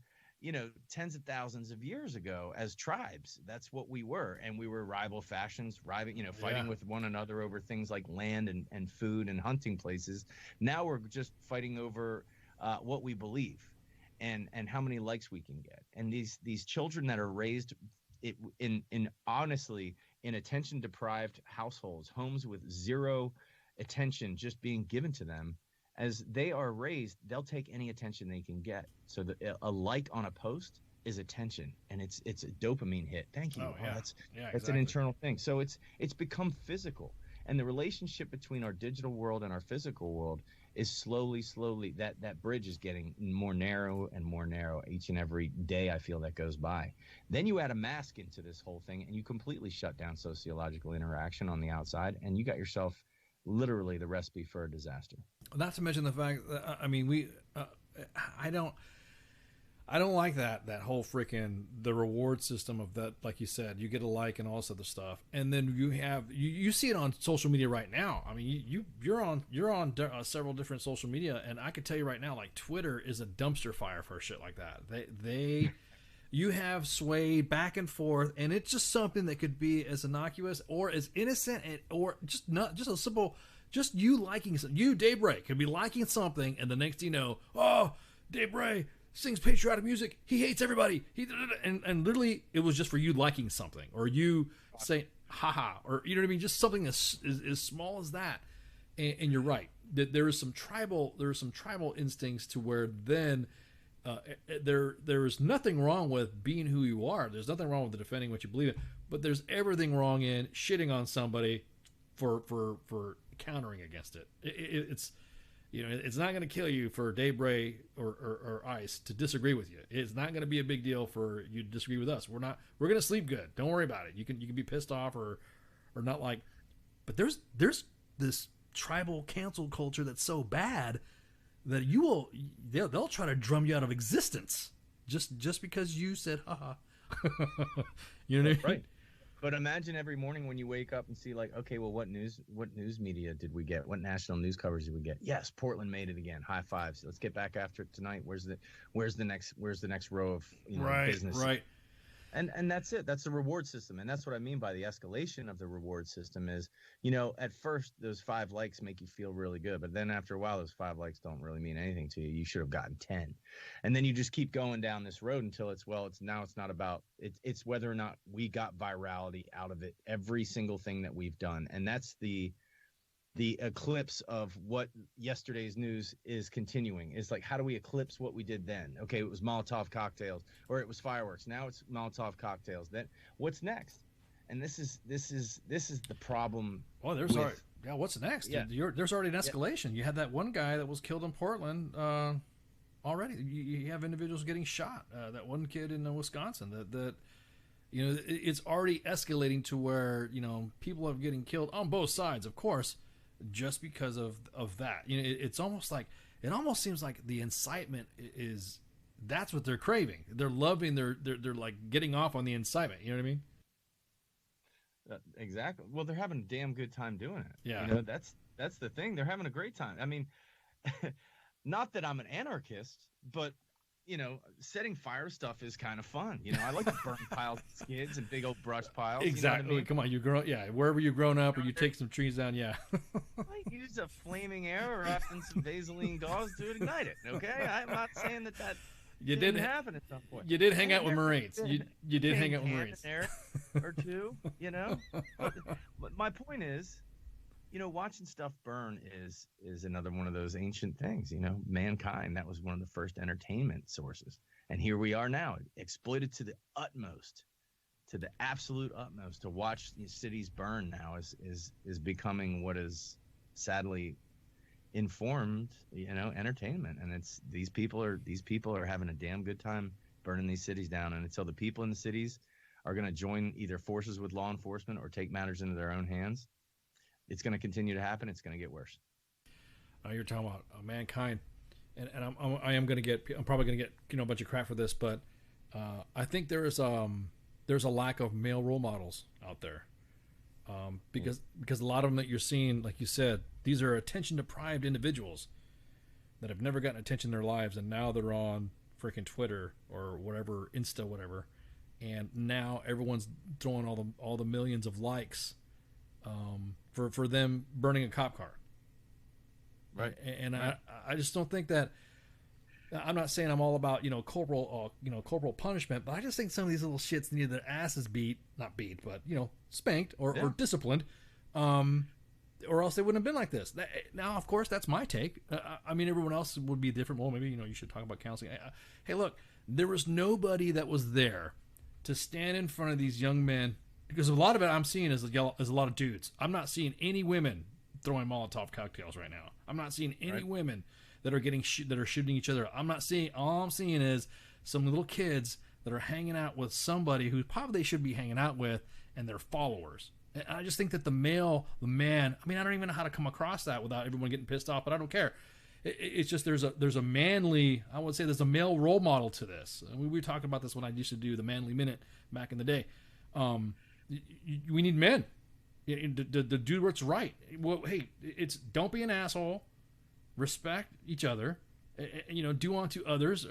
N: tens of thousands of years ago as tribes. That's what we were. And we were rival factions, fighting with one another over things like land and food and hunting places. Now we're just fighting over what we believe and how many likes we can get. And these children that are raised honestly in attention deprived households, homes with zero attention just being given to them, as they are raised, they'll take any attention they can get. So a like on a post is attention, and it's a dopamine hit. Thank you. That's an internal thing. So it's become physical, and the relationship between our digital world and our physical world is slowly that bridge is getting more narrow and more narrow each and every day I feel that goes by. Then you add a mask into this whole thing and you completely shut down sociological interaction on the outside, and you got yourself literally the recipe for a disaster.
H: Not to mention the fact that I don't like that whole freaking the reward system of that. Like you said, you get a like and all this other stuff, and then you see it on social media right now. I mean, you're on several different social media, and I can tell you right now, like Twitter is a dumpster fire for shit like that. You have swayed back and forth, and it's just something that could be as innocuous or as innocent, or just not just a simple, just you liking something. You, Dave Bray, could be liking something, and the next thing you know, oh, Dave Bray sings patriotic music. He hates everybody. And literally, it was just for you liking something, or you saying haha, or you know what I mean, just something as small as that. And you're right that there is some tribal instincts to where then. There is nothing wrong with being who you are. There's nothing wrong with defending what you believe in, but there's everything wrong in shitting on somebody for countering against it. It's it's not going to kill you for Dave Bray or Ice to disagree with you. It's not going to be a big deal for you to disagree with us. We're going to sleep good. Don't worry about it. You can be pissed off or not like, but there's this tribal cancel culture that's so bad that they'll try to drum you out of existence just because you said haha. You know what I mean? Right.
N: But imagine every morning when you wake up and see like, okay, well, what news media did we get? What national news coverage did we get? Yes, Portland made it again. High fives. Let's get back after it tonight. Where's the next row of business?
H: Right.
N: And that's it. That's the reward system. And that's what I mean by the escalation of the reward system is, at first those 5 likes make you feel really good. But then after a while, those 5 likes don't really mean anything to you. You should have gotten 10. And then you just keep going down this road until it's not about it's whether or not we got virality out of it, every single thing that we've done. And that's the eclipse of what yesterday's news is continuing. Is like, how do we eclipse what we did then? Okay, it was Molotov cocktails, or it was fireworks. Now it's Molotov cocktails. Then what's next? And this is the problem.
H: Well, there's already what's next?
N: Yeah.
H: There's already an escalation. You had that one guy that was killed in Portland already. You have individuals getting shot. That one kid in Wisconsin. That it's already escalating to where people are getting killed on both sides, of course. Just because of that, it's almost like it almost seems like the incitement that's what they're craving. They're loving. They're like getting off on the incitement. You know what I mean?
N: Exactly. Well, they're having a damn good time doing it.
H: Yeah.
N: That's the thing. They're having a great time. I mean, not that I'm an anarchist, but setting fire stuff is kind of fun. I like to burn piles of skids and big old brush piles.
H: Exactly.
N: You know what I mean?
H: Come on, you grow. Yeah, wherever you've grown up, or you take some trees down. Yeah.
N: I use a flaming arrow wrapped in some Vaseline gauze to ignite it. Okay, I'm not saying that didn't happen at some point.
H: You did hang out with Marines. You did hang out with Marines.
N: Or two. But my point is, watching stuff burn is another one of those ancient things. Mankind, that was one of the first entertainment sources, and here we are now, exploited to the utmost, to the absolute utmost. To watch these cities burn now is becoming what is sadly informed, entertainment. And it's these people are having a damn good time burning these cities down. And until the people in the cities are going to join either forces with law enforcement or take matters into their own hands, it's going to continue to happen. It's going to get worse.
H: You're talking about mankind, and I'm probably going to get a bunch of crap for this, but I think there's a lack of male role models out there, because a lot of them that you're seeing, like you said, these are attention deprived individuals that have never gotten attention in their lives, and now they're on freaking Twitter or whatever, Insta, whatever, and now everyone's throwing all the millions of likes for them burning a cop car.
N: Right.
H: And right. I just don't think that. I'm not saying I'm all about corporal punishment, but I just think some of these little shits need their asses not beat, but spanked or disciplined, or else they wouldn't have been like this. Now, of course, that's my take. I mean, everyone else would be different. Well, maybe you should talk about counseling. Hey, look, there was nobody that was there to stand in front of these young men, because a lot of it I'm seeing is a lot of dudes. I'm not seeing any women throwing Molotov cocktails right now. I'm not seeing any women that are that are shooting each other. All I'm seeing is some little kids that are hanging out with somebody who probably they should be hanging out with, and their followers. And I just think that the man. I mean, I don't even know how to come across that without everyone getting pissed off, but I don't care. It's just there's a manly. I would say there's a male role model to this. We were talking about this when I used to do the Manly Minute back in the day. We need men. The do what's right. Well, hey, it's don't be an asshole. Respect each other. Do unto others.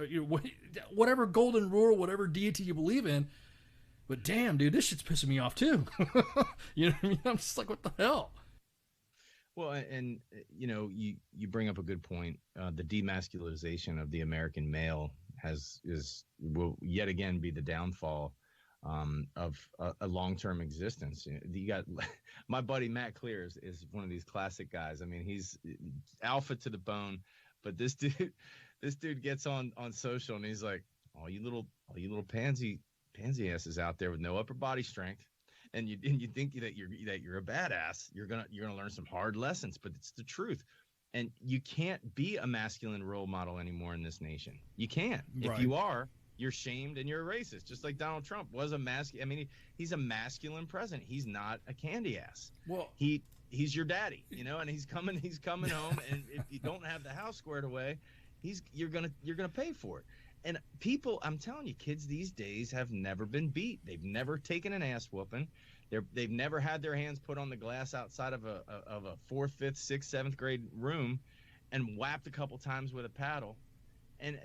H: Whatever golden rule, whatever deity you believe in. But damn, dude, this shit's pissing me off too. You know what I mean? I'm just like, what the hell?
N: Well, and you bring up a good point. The demasculization of the American male will yet again be the downfall of a long-term existence. You got my buddy Matt Clear is one of these classic guys. I mean, he's alpha to the bone, but this dude gets on social and he's like, all you little pansy asses out there with no upper body strength, and you think that you're a badass. You're gonna learn some hard lessons, but it's the truth. And you can't be a masculine role model anymore in this nation. You can't. Right. If you are, you're shamed and you're a racist, just like Donald Trump was a masculine. I mean, he's a masculine president. He's not a candy ass.
H: Well,
N: he's your daddy, and he's coming home, and if you don't have the house squared away, you're gonna pay for it. And people, I'm telling you, kids these days have never been beat. They've never taken an ass whooping. They've never had their hands put on the glass outside of a 4th, 5th, 6th, 7th grade room and whapped a couple times with a paddle. And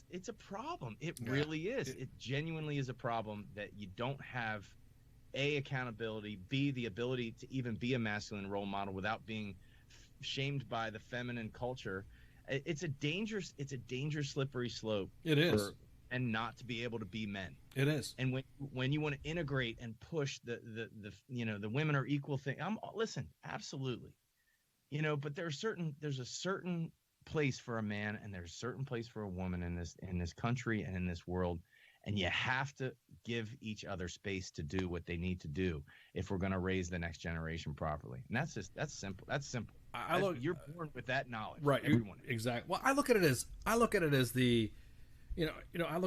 N: it's a problem. It really is. It genuinely is a problem that you don't have A, accountability, B, the ability to even be a masculine role model without being shamed by the feminine culture. It's a dangerous slippery slope.
H: It is.
N: And not to be able to be men.
H: It is.
N: And when you want to integrate and push the the women are equal thing, listen, absolutely. But there's a certain place for a man and there's a certain place for a woman in this country and in this world, and you have to give each other space to do what they need to do if we're going to raise the next generation properly. And that's simple. That's simple. You're born with that knowledge,
H: right?
N: Everyone.
H: Exactly. Well, I look at it as the, I look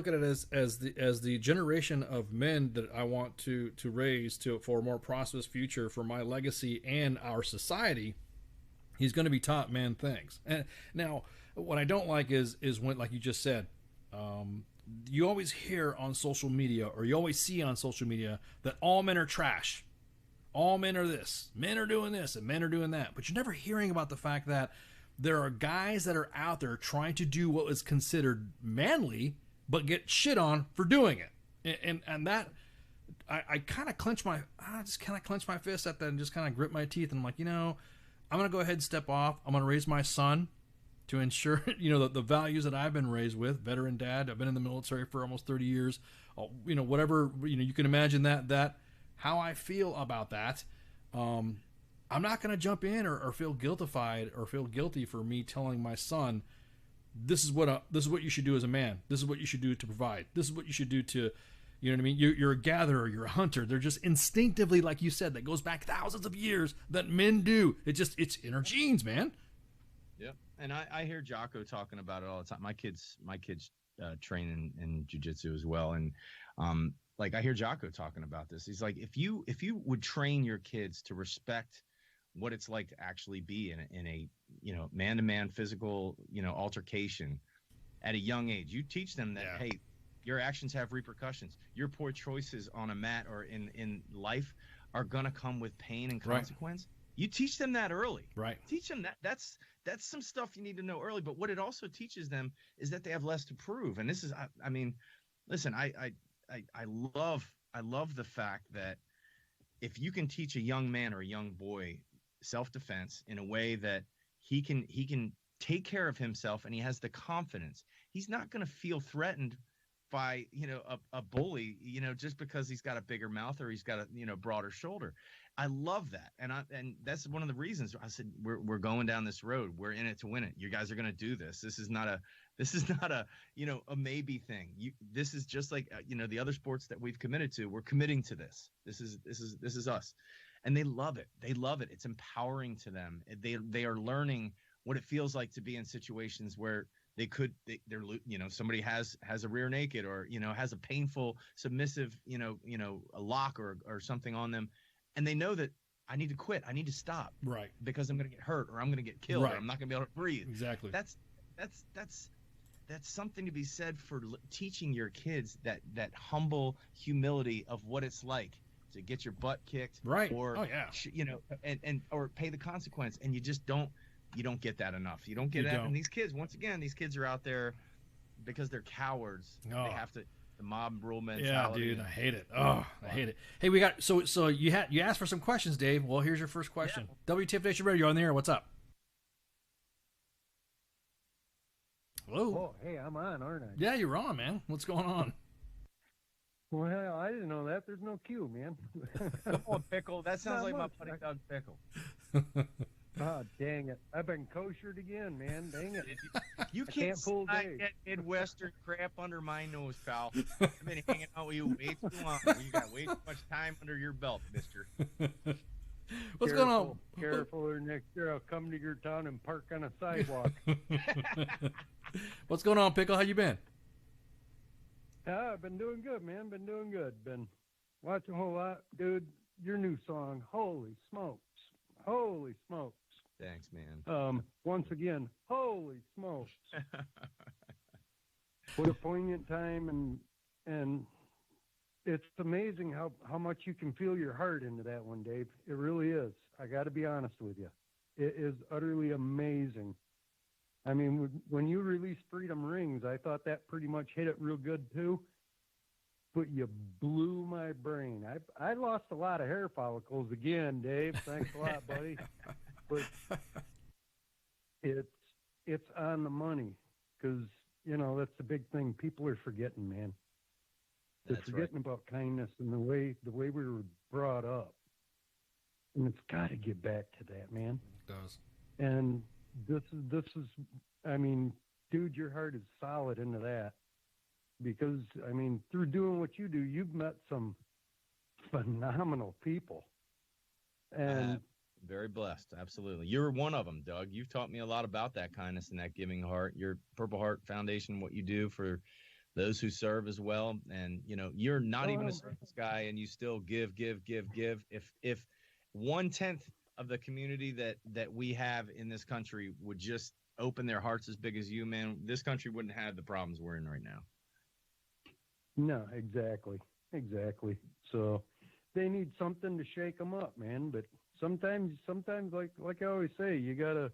H: at it as the generation of men that I want to raise for a more prosperous future for my legacy and our society. He's going to be taught man things. And now, what I don't like is when, like you just said, you always hear on social media, or you always see on social media, that all men are trash. All men are this. Men are doing this, and men are doing that. But you're never hearing about the fact that there are guys that are out there trying to do what is considered manly, but get shit on for doing it. And that, I kind of clench my fist at that and just kind of grit my teeth. And I'm like, I'm going to go ahead and step off. I'm going to raise my son to ensure, the values that I've been raised with. Veteran dad. I've been in the military for almost 30 years. Whatever, you can imagine that how I feel about that. I'm not going to jump in or feel guiltified or feel guilty for me telling my son, this is what you should do as a man. This is what you should do to provide. This is what you should do to, you know what I mean? You're a gatherer, you're a hunter. They're just instinctively, like you said, that goes back thousands of years, that men do. It's in our genes, man.
N: Yep. And I hear Jocko talking about it all the time. My kids train in jiu-jitsu as well. And I hear Jocko talking about this. He's like, if you would train your kids to respect what it's like to actually be in a man-to-man physical altercation at a young age, you teach them that, hey, your actions have repercussions. Your poor choices on a mat or in life are gonna come with pain and consequence. Right. You teach them that early.
H: Right.
N: Teach them that. That's some stuff you need to know early. But what it also teaches them is that they have less to prove. And this is, I mean, listen, I love the fact that if you can teach a young man or a young boy self-defense in a way that he can take care of himself and he has the confidence, he's not going to feel threatened by a bully just because he's got a bigger mouth or he's got a broader shoulder. I love that, and that's one of the reasons I said we're going down this road. We're in it to win it. You guys are going to do this. This is not a a maybe thing. This is just like the other sports that we've committed to. We're committing to this. This is us, and they love it. They love it. It's empowering to them. They are learning what it feels like to be in situations where they're somebody has a rear naked or has a painful submissive a lock or something on them, and they know that I need to quit, I need to stop,
H: right,
N: because I'm going to get hurt or I'm going to get killed, right, or I'm not going to be able to breathe.
H: Exactly.
N: That's something to be said for teaching your kids that humble humility of what it's like to get your butt kicked,
H: right,
N: or and or pay the consequence, and you don't get that enough. You don't get that. And these kids, once again, are out there because they're cowards.
H: Oh.
N: They have to, the mob rule mentality.
H: Yeah, dude, I hate it. Oh, I hate it. Hey, we got so you asked for some questions, Dave. Well, here's your first question. Yeah. WTF Nation Radio, you're on the air. What's up? Hello.
O: Oh, hey, I'm on, aren't I?
H: Yeah, you're on, man. What's going on?
O: Well, I didn't know that. There's no cue, man.
N: Come on, Pickle. That sounds like my buddy Doug Pickle.
O: Oh, dang it. I've been koshered again, man. Dang it.
N: You can't pull that Midwestern crap under my nose, pal. I've been hanging out with you way too long. You got way too much time under your belt, mister.
H: What's going on?
O: Careful, or next year I'll come to your town and park on a sidewalk.
H: What's going on, Pickle? How you been?
O: I've been doing good, man. Been doing good. Been watching a whole lot. Dude, your new song, holy smokes. Holy smokes.
N: Thanks, man.
O: Once again, holy smokes. What a poignant time, and it's amazing how much you can feel your heart into that one, Dave. It really is. I got to be honest with you. It is utterly amazing. I mean, when you released Freedom Rings, I thought that pretty much hit it real good too. But you blew my brain. I lost a lot of hair follicles again, Dave. Thanks a lot, buddy. But it's on the money because, you know, that's the big thing. People are forgetting, man. They're forgetting about kindness and the way we were brought up. And it's got to get back to that, man.
H: It does.
O: And this is, I mean, dude, your heart is solid into that. Because, I mean, through doing what you do, you've met some phenomenal people. And
N: very blessed. Absolutely. You're one of them, Doug. You've taught me a lot about that kindness and that giving heart. Your Purple Heart Foundation, what you do for those who serve as well. And, you know, you're not even a service guy and you still give. If 1/10 of the community that we have in this country would just open their hearts as big as you, man, this country wouldn't have the problems we're in right now.
O: No, exactly. So they need something to shake them up, man. But sometimes, like I always say, you gotta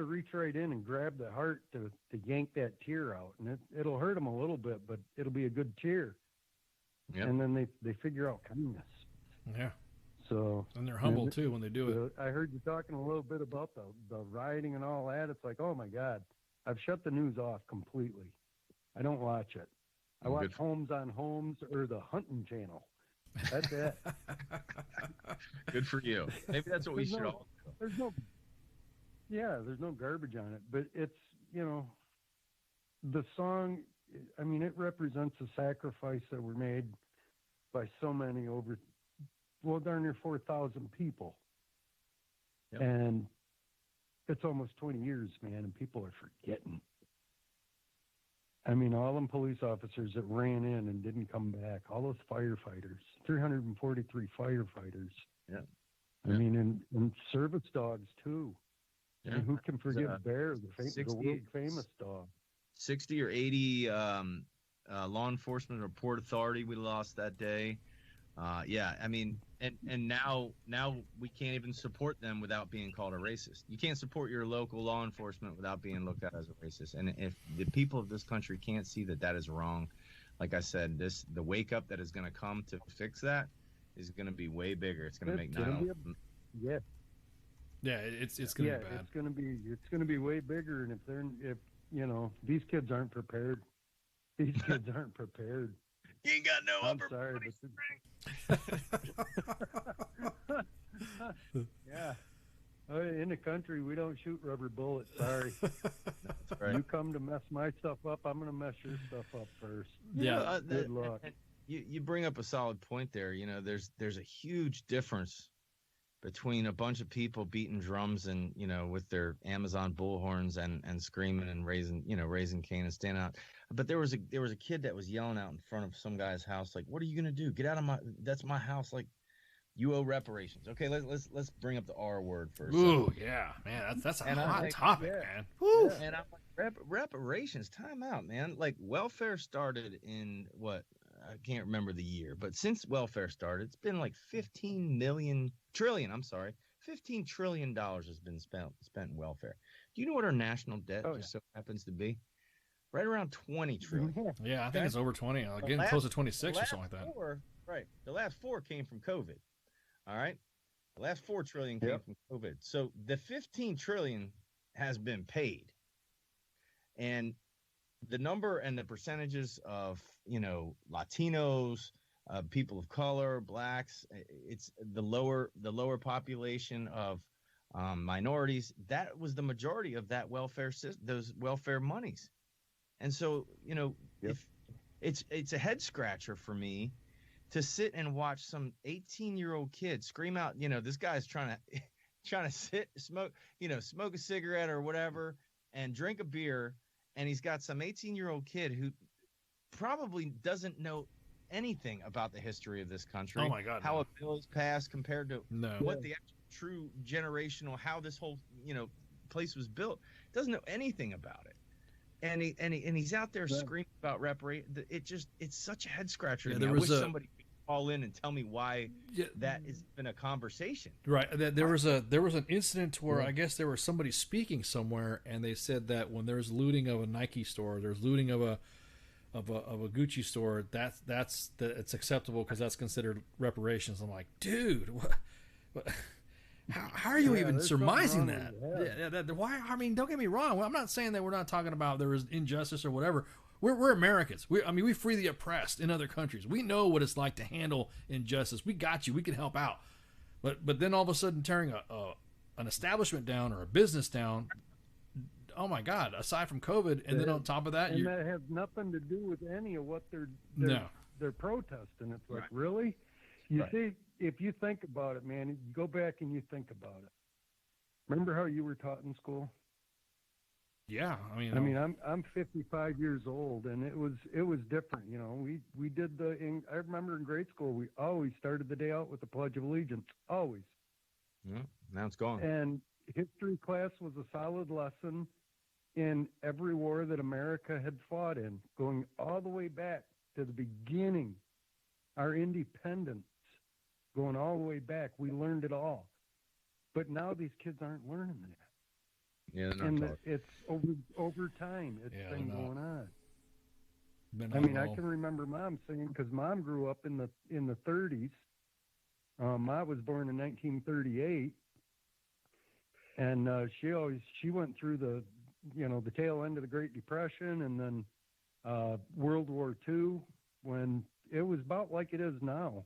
O: reach right in and grab the heart to yank that tear out, and it'll hurt them a little bit, but it'll be a good tear. Yep. And then they figure out kindness.
H: Yeah.
O: So
H: and they're humble too when they do it.
O: I heard you talking a little bit about the rioting and all that. It's like, oh my God, I've shut the news off completely. I don't watch it. I watch Homes on Homes or the Hunting Channel. That's it.
N: Good for you. Maybe that's what we should all do.
O: There's no garbage on it. But it's, you know, the song, I mean, it represents the sacrifice that were made by so many darn near 4,000 people. Yep. And it's almost 20 years, man, and people are forgetting. I mean, all them police officers that ran in and didn't come back, all those firefighters, 343 firefighters.
N: Yeah.
O: I mean, and service dogs, too.
N: Yeah.
O: I mean, who can forget Bear, the world famous dog?
N: 60 or 80 law enforcement or Port Authority we lost that day. I mean, and now we can't even support them without being called a racist. You can't support your local law enforcement without being looked at as a racist. And if the people of this country can't see that is wrong, like I said, the wake up that is going to come to fix that is going to be way bigger. It's going to make it's going to be bad.
O: It's going to be way bigger. And if you know, these kids aren't prepared. These kids aren't prepared.
N: You ain't got no
O: I'm sorry, yeah. In the country, we don't shoot rubber bullets. Sorry.
N: That's right.
O: You come to mess my stuff up, I'm going to mess your stuff up first.
N: Yeah.
O: Good luck.
N: You bring up a solid point there. You know, there's a huge difference between a bunch of people beating drums and, you know, with their Amazon bullhorns and screaming and raising Cain and standing out. But there was a kid that was yelling out in front of some guy's house, like, "What are you gonna do? Get out of that's my house. Like, you owe reparations." Okay, let's bring up the R word first.
H: Ooh, yeah, man, that's a hot topic, man. Woo.
N: And I'm like, reparations, time out, man. Like, welfare started in what? I can't remember the year, but since welfare started, it's been like $15 trillion has been spent in welfare. Do you know what our national debt just so happens to be? Right around 20 trillion.
H: Yeah, I think it's over 20. Getting close to 26 or something like that.
N: Right. The last 4 came from COVID. All right. The last 4 trillion came from COVID. So the 15 trillion has been paid. And the number and the percentages of, you know, Latinos, people of color, blacks, it's the lower population of minorities. That was the majority of that those welfare monies. And so, you know, if it's a head scratcher for me to sit and watch some 18-year-old kid scream out, you know, this guy's trying to smoke a cigarette or whatever and drink a beer. And he's got some 18-year-old kid who probably doesn't know anything about the history of this country.
H: Oh my God!
N: How a bill is passed compared to what the actual true generational, how this whole, you know, place was built. Doesn't know anything about it. And he's out there screaming about reparation. It's such a head scratcher.
H: Yeah,
N: I wish somebody call in and tell me why that has been a conversation.
H: Right. There was an incident where I guess there was somebody speaking somewhere, and they said that when there's looting of a Nike store, there's looting of a Gucci store, it's acceptable because that's considered reparations. I'm like, dude, what how are you even surmising that? Why? I mean, don't get me wrong. I'm not saying that we're not talking about there is injustice or whatever. We're Americans. We free the oppressed in other countries. We know what it's like to handle injustice. We got you. We can help out. But then all of a sudden tearing an establishment down or a business down, oh my God! Aside from COVID, and then on top of that,
O: that has nothing to do with any of what they're protesting. It's like, really? You see, if you think about it, man, you go back and you think about it. Remember how you were taught in school?
H: Yeah, I mean,
O: I'm 55 years old, and it was different. You know, we did I remember in grade school, we always started the day out with the Pledge of Allegiance, always.
N: Yeah, now it's gone.
O: And history class was a solid lesson in every war that America had fought in, going all the way back to the beginning, our independence, going all the way back. We learned it all, but now these kids aren't learning that.
N: Yeah, they're not taught.
O: It's over time. It's been going on. I mean, I can remember Mom saying, because Mom grew up in the 30s. I was born in 1938, and she went through the tail end of the Great Depression, and then World War II, when it was about like it is now.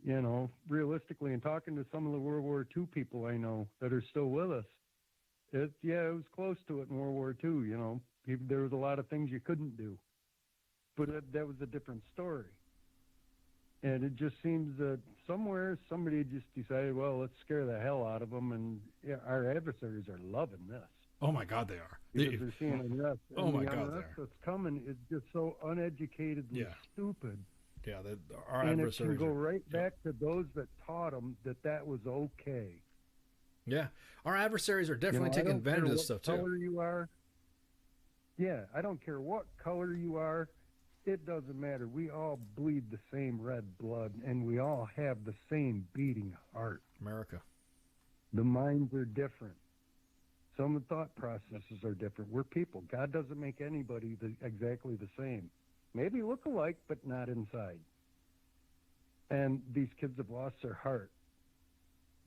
O: You know, realistically, and talking to some of the World War II people I know that are still with us. It was close to it in World War II, you know. There was a lot of things you couldn't do. But that was a different story. And it just seems that somewhere somebody just decided, well, let's scare the hell out of them. And our adversaries are loving this.
H: Oh, my God, they are.
O: Because they're seeing unrest.
H: Oh,
O: and
H: my
O: the
H: God,
O: unrest that's coming is just so uneducatedly stupid.
H: Yeah, our
O: and
H: adversaries
O: it can go right back to those that taught them that was okay.
H: Yeah, our adversaries are definitely taking advantage of this stuff too.
O: Color you are. Yeah, I don't care what color you are. It doesn't matter. We all bleed the same red blood, and we all have the same beating heart.
H: America.
O: The minds are different. Some of the thought processes are different. We're people. God doesn't make anybody exactly the same. Maybe look alike, but not inside. And these kids have lost their heart.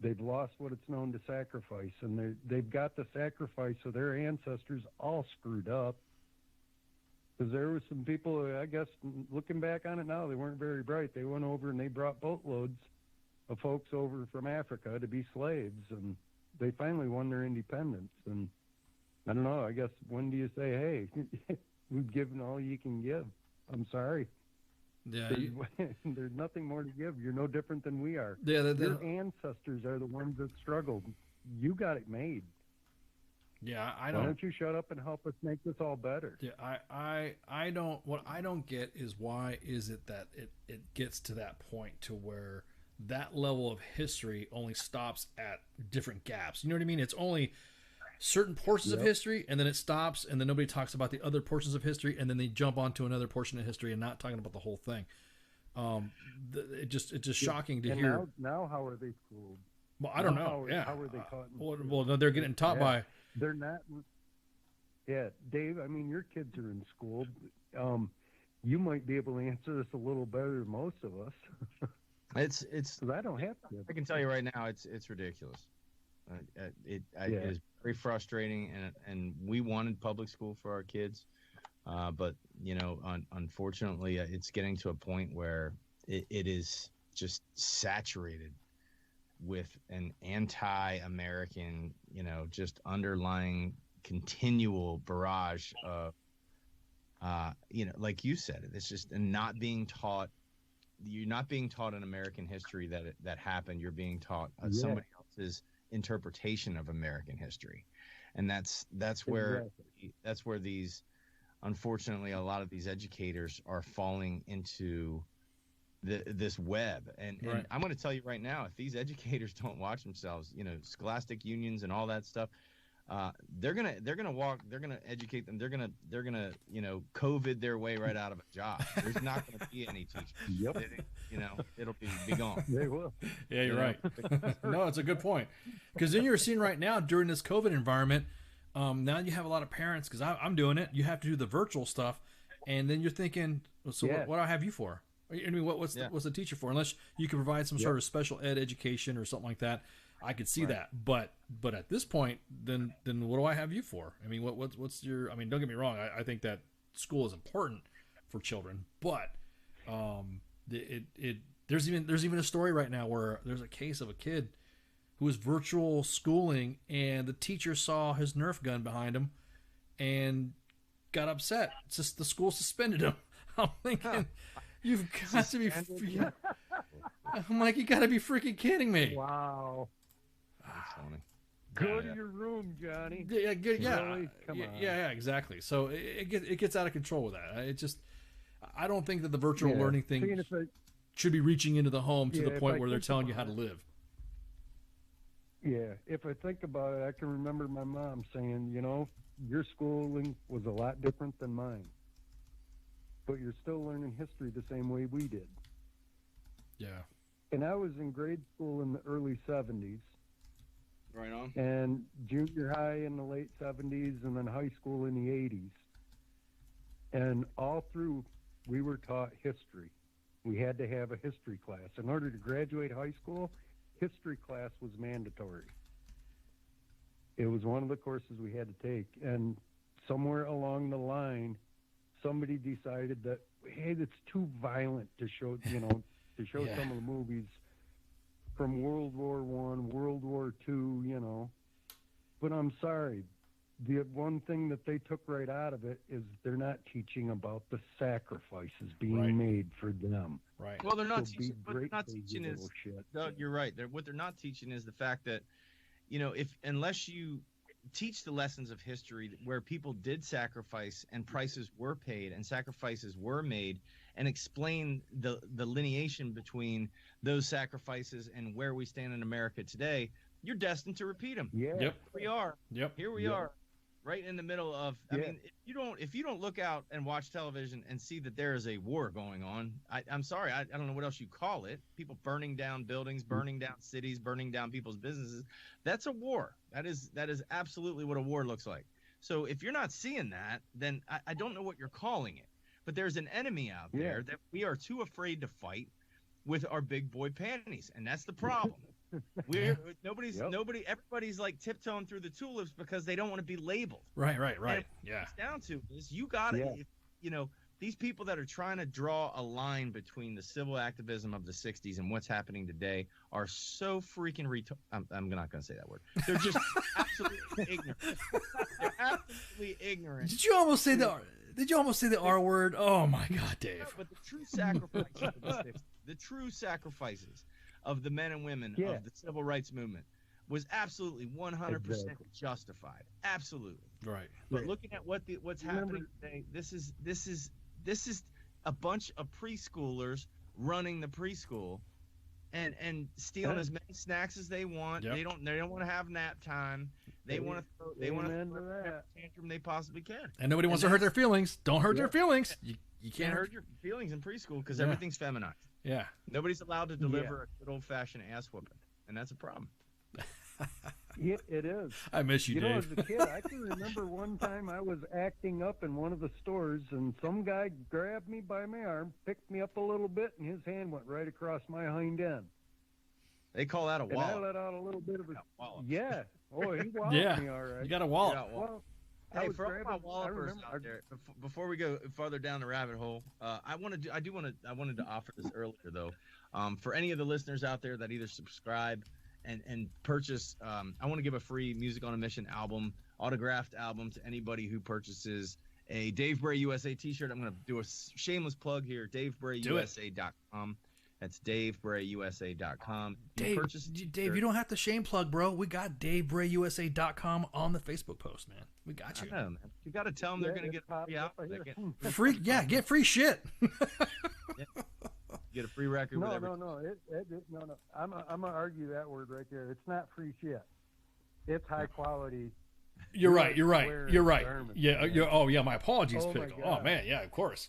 O: They've lost what it's known to sacrifice, and they've got the sacrifice of their ancestors all screwed up. Because there were some people, I guess, looking back on it now, they weren't very bright. They went over and they brought boatloads of folks over from Africa to be slaves, and they finally won their independence. And I don't know, I guess, when do you say, hey, we've given all you can give? I'm sorry.
H: Yeah,
O: there's nothing more to give. You're no different than we are.
H: Yeah,
O: your ancestors are the ones that struggled. You got it made.
H: Yeah, I don't.
O: Why don't you shut up and help us make this all better?
H: Yeah, I don't. What I don't get is why is it that it gets to that point to where that level of history only stops at different gaps. You know what I mean? It's only certain portions of history, and then it stops, and then nobody talks about the other portions of history, and then they jump onto another portion of history and not talking about the whole thing. It's just shocking to hear.
O: Now how are they schooled?
H: Well, I don't know.
O: How are they taught?
H: Well, no, they're getting taught by.
O: They're not. Yeah, Dave. I mean, your kids are in school. You might be able to answer this a little better than most of us.
N: It's.
O: I don't have to.
N: I can tell you right now, it's ridiculous. It is very frustrating, and we wanted public school for our kids, but unfortunately, it's getting to a point where it is just saturated with an anti-American, just underlying continual barrage of, like you said, it's just not being taught. You're not being taught an American history that happened. You're being taught somebody else's interpretation of American history, and that's where these, unfortunately, a lot of these educators are falling into this web. And I'm going to tell you right now, if these educators don't watch themselves, scholastic unions and all that stuff, they're gonna educate them. They're gonna COVID their way right out of a job. There's not gonna be any teachers.
O: Yep.
N: It'll be gone.
O: They will.
H: Yeah, you're right. No, it's a good point. Because then you're seeing right now during this COVID environment, now you have a lot of parents, because I'm doing it. You have to do the virtual stuff, and then you're thinking, so what do I have you for? I mean, what's the teacher for? Unless you can provide some sort of special ed education or something like that, I could see that. But at this point, then what do I have you for? I mean, what's your? I mean, don't get me wrong. I think that school is important for children, but there's even a story right now where there's a case of a kid who was virtual schooling, and the teacher saw his Nerf gun behind him and got upset. It's just the school suspended him. I'm thinking, you've got to be. I'm like, you got to be freaking kidding me.
O: Wow. Go to your room, Johnny.
H: Yeah,
O: Really? Come on.
H: Yeah, exactly. So it gets out of control with that. I don't think that the virtual learning thing should be reaching into the home to the point where they're telling you how to live.
O: Yeah, if I think about it, I can remember my mom saying, your schooling was a lot different than mine, but you're still learning history the same way we did.
H: Yeah.
O: And I was in grade school in the early 70s.
N: Right on.
O: And junior high in the late 70s, and then high school in the 80s. And all through, we were taught history. We had to have a history class. In order to graduate high school, history class was mandatory. It was one of the courses we had to take. And somewhere along the line, somebody decided that, hey, it's too violent to show, to show some of the movies from World War I, World War II, But I'm sorry. The one thing that they took right out of it is they're not teaching about the sacrifices being made for them.
H: Right.
N: Well, they're not teaching. What they're not teaching is, Doug, you're right. What they're not teaching is the fact that, unless you teach the lessons of history where people did sacrifice and prices were paid and sacrifices were made, and explain the lineation between those sacrifices and where we stand in America today, you're destined to repeat them.
O: Yeah.
H: Yep.
N: Here we are.
H: Yep.
N: Here we are, right in the middle of. I mean, if you don't look out and watch television and see that there is a war going on, I'm sorry, I don't know what else you call it. People burning down buildings, burning down cities, burning down people's businesses. That's a war. That is absolutely what a war looks like. So if you're not seeing that, then I don't know what you're calling it. But there's an enemy out there that we are too afraid to fight with our big boy panties, and that's the problem. Everybody's like tiptoeing through the tulips because they don't want to be labeled.
H: Right.
N: And
H: Yeah.
N: It's down to is you got to, these people that are trying to draw a line between the civil activism of the '60s and what's happening today are so freaking I'm not going to say that word. They're just absolutely ignorant. They're absolutely ignorant.
H: Did you almost say the R word? Oh my God, Dave!
N: No, but the true sacrifices of the '60s, the true sacrifices of the men and women of the civil rights movement was absolutely 100% justified. Absolutely.
H: Right.
N: But looking at what's happening today, this is a bunch of preschoolers running the preschool and stealing as many snacks as they want. They don't want to have nap time. They want to throw every tantrum they possibly can.
H: And nobody wants to hurt their feelings. Don't hurt their feelings. You can't
N: hurt your feelings in preschool because everything's feminized.
H: Yeah.
N: Nobody's allowed to deliver a good old-fashioned ass whooping, and that's a problem.
O: It is.
H: I miss you, Dave.
O: As a kid, I can remember one time I was acting up in one of the stores, and some guy grabbed me by my arm, picked me up a little bit, and his hand went right across my hind end.
N: They call that a wallop.
O: And I let out a little bit of a yeah. Oh, he walloped me all right.
H: You got a wallop.
N: Well, hey, for all my wallopers out there, before we go farther down the rabbit hole, I wanted to offer this earlier though. For any of the listeners out there that either subscribe and purchase, I want to give a free Music on a Mission album, autographed album to anybody who purchases a Dave Bray USA t-shirt. I'm going to do a shameless plug here, DaveBrayUSA.com. That's DaveBrayUSA.com.
H: Dave, you don't have to shame plug, bro. We got DaveBrayUSA.com on the Facebook post, man. We got you.
N: I know, man. You got to tell them they're going to get free out.
H: Free, get free shit.
N: Get a free record.
O: No,
N: with everything.
O: no. I'm gonna argue that word right there. It's not free shit. It's high quality
H: You're right. You're right.
O: wearing
H: You're right.
O: garments,
H: Yeah.
O: man.
H: Oh, yeah. My apologies,
O: Oh, my
H: Pickle. Oh
O: God.
H: man. Yeah. Of course.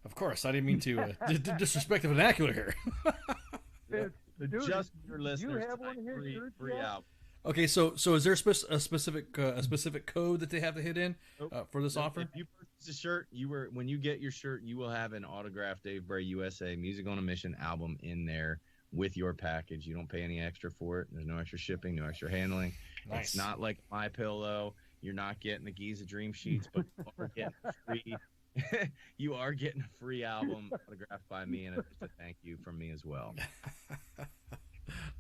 H: Of course. I didn't mean to disrespect the vernacular here.
N: Just your listeners,
O: have one of his shirts
N: free
O: yet?
N: out.
H: Okay. So is there a specific code that they have to hit in for this offer?
N: If you purchase a shirt, when you get your shirt, you will have an autographed Dave Bray USA Music on a Mission album in there with your package. You don't pay any extra for it. There's no extra shipping, no extra handling.
H: Nice.
N: It's not like My Pillow. You're not getting the Giza Dream Sheets, but you are getting free. You are getting a free album autographed by me, and it's a thank you from me as well.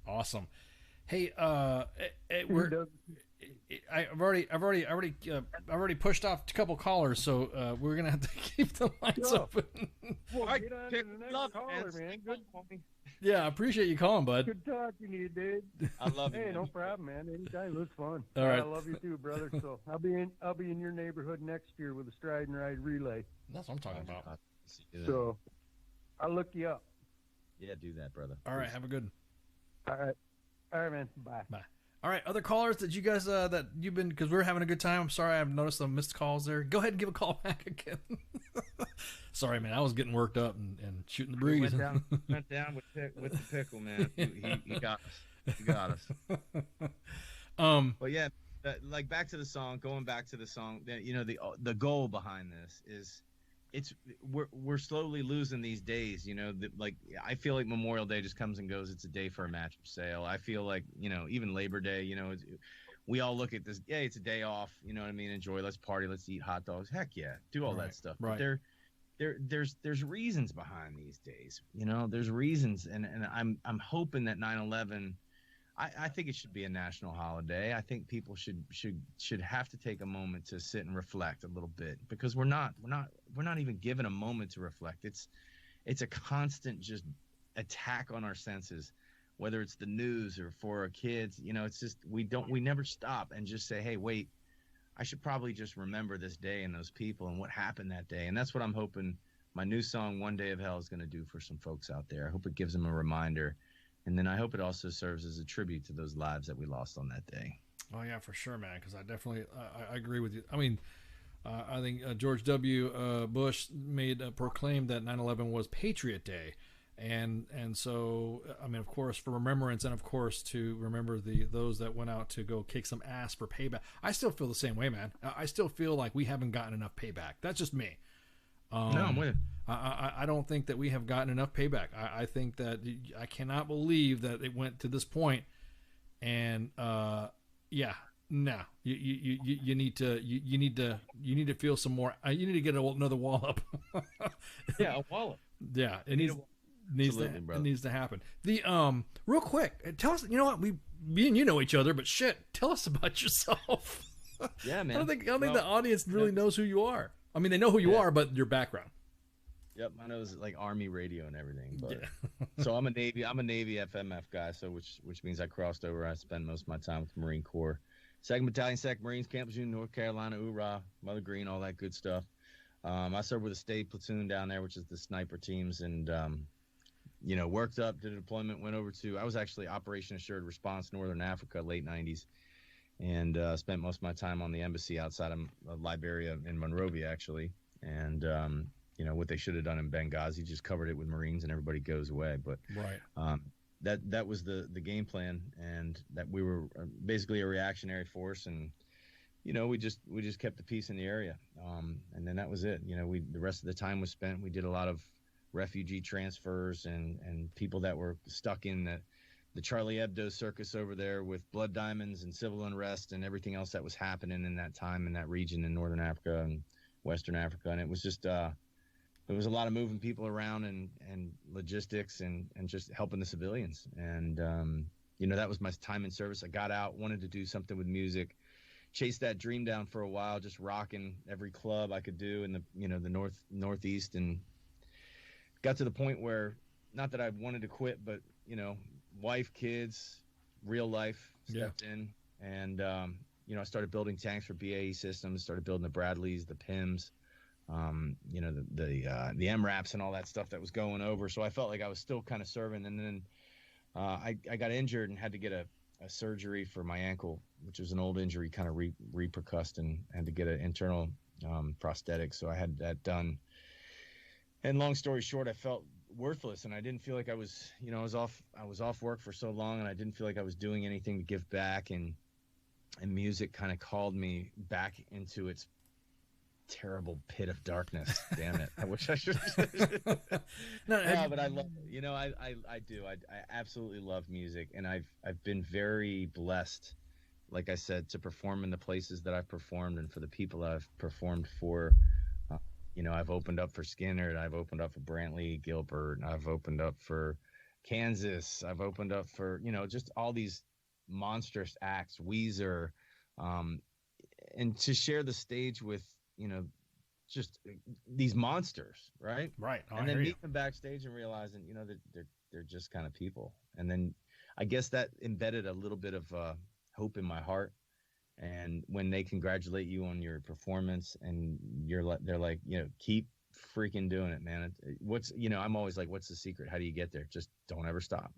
H: Awesome. Hey, I've already pushed off a couple callers, so we're gonna have to keep the lines open.
O: Well, get on to the next caller, man. Good.
H: Yeah, I appreciate you calling, bud.
O: Good talking to you, Dave.
N: I love you.
O: Hey,
N: man.
O: no problem, man. Anytime, it was fun.
H: All right.
O: I love you too, brother. So I'll be in your neighborhood next year with a stride and ride relay.
H: That's what I'm talking about.
O: So I'll look you up.
N: Yeah, do that, brother.
H: All right, have a good one.
O: All right, man. Bye.
H: Bye. All right, other callers that you guys that you've been, because we're having a good time. I'm sorry, I've noticed some missed calls there. Go ahead and give a call back again. Sorry, man, I was getting worked up and shooting the breeze.
N: Went down with the pickle, man. He got us. He got us. But yeah, like back to the song. Going back to the song, you know, the goal behind this is, we're slowly losing these days. You know, like I feel like Memorial Day just comes and goes. It's a day for a match for sale. I feel like, you know, even Labor Day, you know, we all look at this. Yeah, it's a day off. You know what I mean? Enjoy. Let's party. Let's eat hot dogs. Heck yeah, do all that stuff.
H: Right.
N: But there's reasons behind these days. You know, there's reasons, and I'm hoping that 9/11. I think it should be a national holiday. I think people should have to take a moment to sit and reflect a little bit, because we're not even given a moment to reflect. It's a constant just attack on our senses, whether it's the news or for our kids. You know, it's just we never stop and just say, hey, wait, I should probably just remember this day and those people and what happened that day. And that's what I'm hoping my new song, One Day of Hell, is going to do for some folks out there. I hope it gives them a reminder. And then I hope it also serves as a tribute to those lives that we lost on that day.
H: Oh yeah, for sure, man. Because I definitely I agree with you. I mean, I think George W. Bush proclaimed that 9/11 was Patriot Day, and so I mean, of course, for remembrance, and of course to remember those that went out to go kick some ass for payback. I still feel the same way, man. I still feel like we haven't gotten enough payback. That's just me.
N: No, I'm with you.
H: I don't think that we have gotten enough payback. I think that I cannot believe that it went to this point, and yeah, no, you need to feel some more. You need to get another wall up.
N: Yeah, a wall up.
H: Yeah, it needs to happen. The real quick, tell us. You know what, me and you know each other, but shit, tell us about yourself.
N: Yeah, man.
H: I don't think the audience really knows who you are. I mean, they know who you are, but your background.
N: Yep, I know it's like Army radio and everything. But so I'm a Navy FMF guy, so which means I crossed over. I spent most of my time with the Marine Corps, 2nd Battalion, 2nd Marines, Camp Lejeune, North Carolina, Hoorah, Mother Green, all that good stuff. I served with a state platoon down there, which is the sniper teams, and you know, worked up, did a deployment, went over to. I was actually Operation Assured Response, Northern Africa, late '90s. And spent most of my time on the embassy outside of Liberia in Monrovia, actually. And, you know, what they should have done in Benghazi, just covered it with Marines and everybody goes away. But
H: right.
N: That was the game plan, and that we were basically a reactionary force. And, you know, we just kept the peace in the area. And then that was it. You know, the rest of the time was spent. We did a lot of refugee transfers and people that were stuck in the Charlie Hebdo circus over there with blood diamonds and civil unrest and everything else that was happening in that time in that region in Northern Africa and Western Africa. And it was just, there was a lot of moving people around and logistics and just helping the civilians. And, you know, that was my time in service. I got out, wanted to do something with music, chased that dream down for a while, just rocking every club I could do in the, you know, the Northeast, and got to the point where, not that I wanted to quit, but, you know, wife, kids, real life stepped in, and you know, I started building tanks for BAE Systems, started building the Bradleys, the PIMs, you know, the MRAPs and all that stuff that was going over. So I felt like I was still kind of serving, and then I got injured and had to get a a surgery for my ankle, which was an old injury, kind of repercussed, and had to get an internal prosthetic. So I had that done. And long story short, I felt worthless, and I didn't feel like I was, I was off work for so long, and I didn't feel like I was doing anything to give back. And music kind of called me back into its terrible pit of darkness. Damn it! I wish I should. No, but I love it. I do. I absolutely love music, and I've been very blessed, like I said, to perform in the places that I've performed and for the people I've performed for. I've opened up for Skinner, I've opened up for Brantley Gilbert, I've opened up for Kansas, I've opened up for, just all these monstrous acts, Weezer, and to share the stage with, just these monsters, right?
H: Right.
N: And then meet them backstage and realizing, that they're just kind of people. And then I guess that embedded a little bit of hope in my heart. And when they congratulate you on your performance, and they're like, keep freaking doing it, man. I'm always like, what's the secret? How do you get there? Just don't ever stop.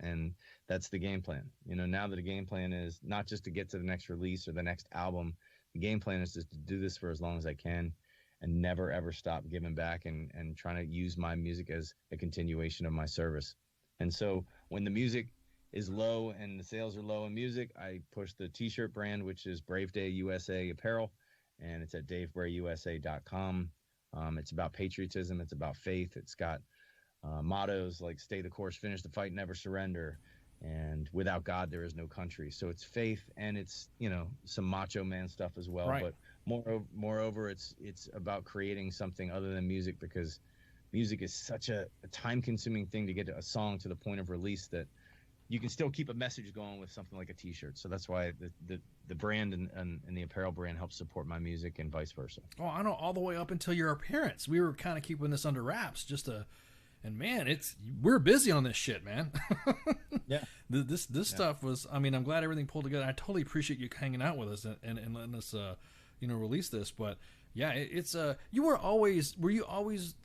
N: And that's the game plan. Now that the game plan is not just to get to the next release or the next album, the game plan is just to do this for as long as I can and never, ever stop giving back and trying to use my music as a continuation of my service. And so when the music is low and the sales are low in music, I push the t-shirt brand, which is Brave Day USA apparel, and it's at DaveBrayUSA.com. It's about patriotism. It's about faith. It's got mottos like stay the course, finish the fight, never surrender, and without God, there is no country. So it's faith, and it's, some macho man stuff as well.
H: Right.
N: But moreover, it's about creating something other than music, because music is such a time-consuming thing to get a song to the point of release that you can still keep a message going with something like a t-shirt. So that's why the brand and the apparel brand helps support my music, and vice versa.
H: Oh, I know, all the way up until your appearance. We were kind of keeping this under wraps and man, we're busy on this shit, man.
N: Yeah.
H: This stuff was, I'm glad everything pulled together. I totally appreciate you hanging out with us and letting us, release this. But yeah, were you always,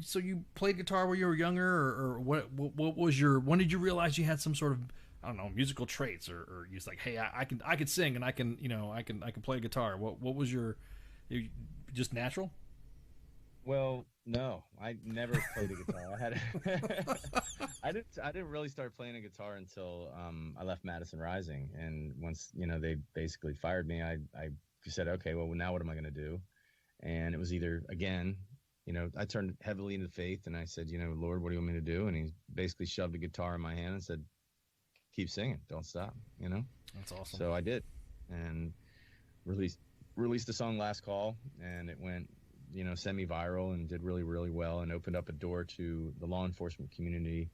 H: so you played guitar when you were younger, or what was when did you realize you had some sort of, I don't know, musical traits, or you like, hey, I can sing, and I can play guitar. What was just natural?
N: Well, no, I never played a guitar. I didn't really start playing a guitar until I left Madison Rising, and once they basically fired me, I said, okay, well, now what am I going to do? And it was either, again, I turned heavily into faith, and I said, Lord, what do you want me to do? And he basically shoved a guitar in my hand and said, keep singing, don't stop.
H: That's awesome.
N: So I did, and released the song Last Call, and it went semi-viral and did really, really well, and opened up a door to the law enforcement community.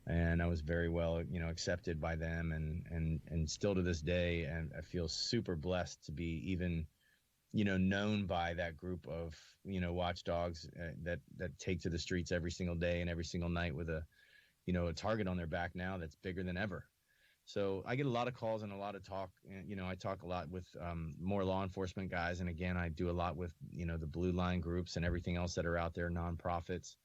N: And I was very well, accepted by them, and still to this day, and I feel super blessed to be even, known by that group of, watchdogs that take to the streets every single day and every single night with a target on their back now that's bigger than ever. So I get a lot of calls and a lot of talk. I talk a lot with more law enforcement guys. And again, I do a lot with, the Blue Line groups and everything else that are out there, nonprofits.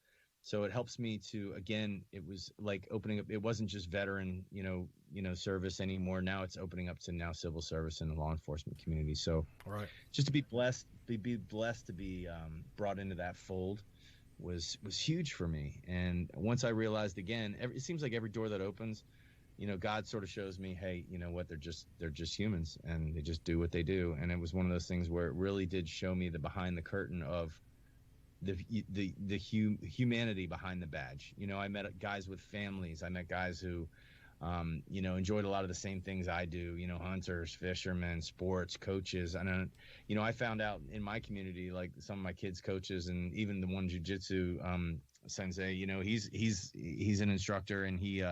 N: So it helps me to, again, it was like opening up. It wasn't just veteran, service anymore. Now it's opening up to now civil service in the law enforcement community. So
H: right.
N: Just to be blessed to be brought into that fold was huge for me. And once I realized, again, it seems like every door that opens, God sort of shows me, hey, you know what, they're just humans, and they just do what they do. And it was one of those things where it really did show me the behind the curtain of the humanity behind the badge. I met guys with families. I met guys who, enjoyed a lot of the same things I do, hunters, fishermen, sports, coaches. And, I found out in my community, like some of my kids' coaches, and even the one jiu-jitsu sensei, he's an instructor, and he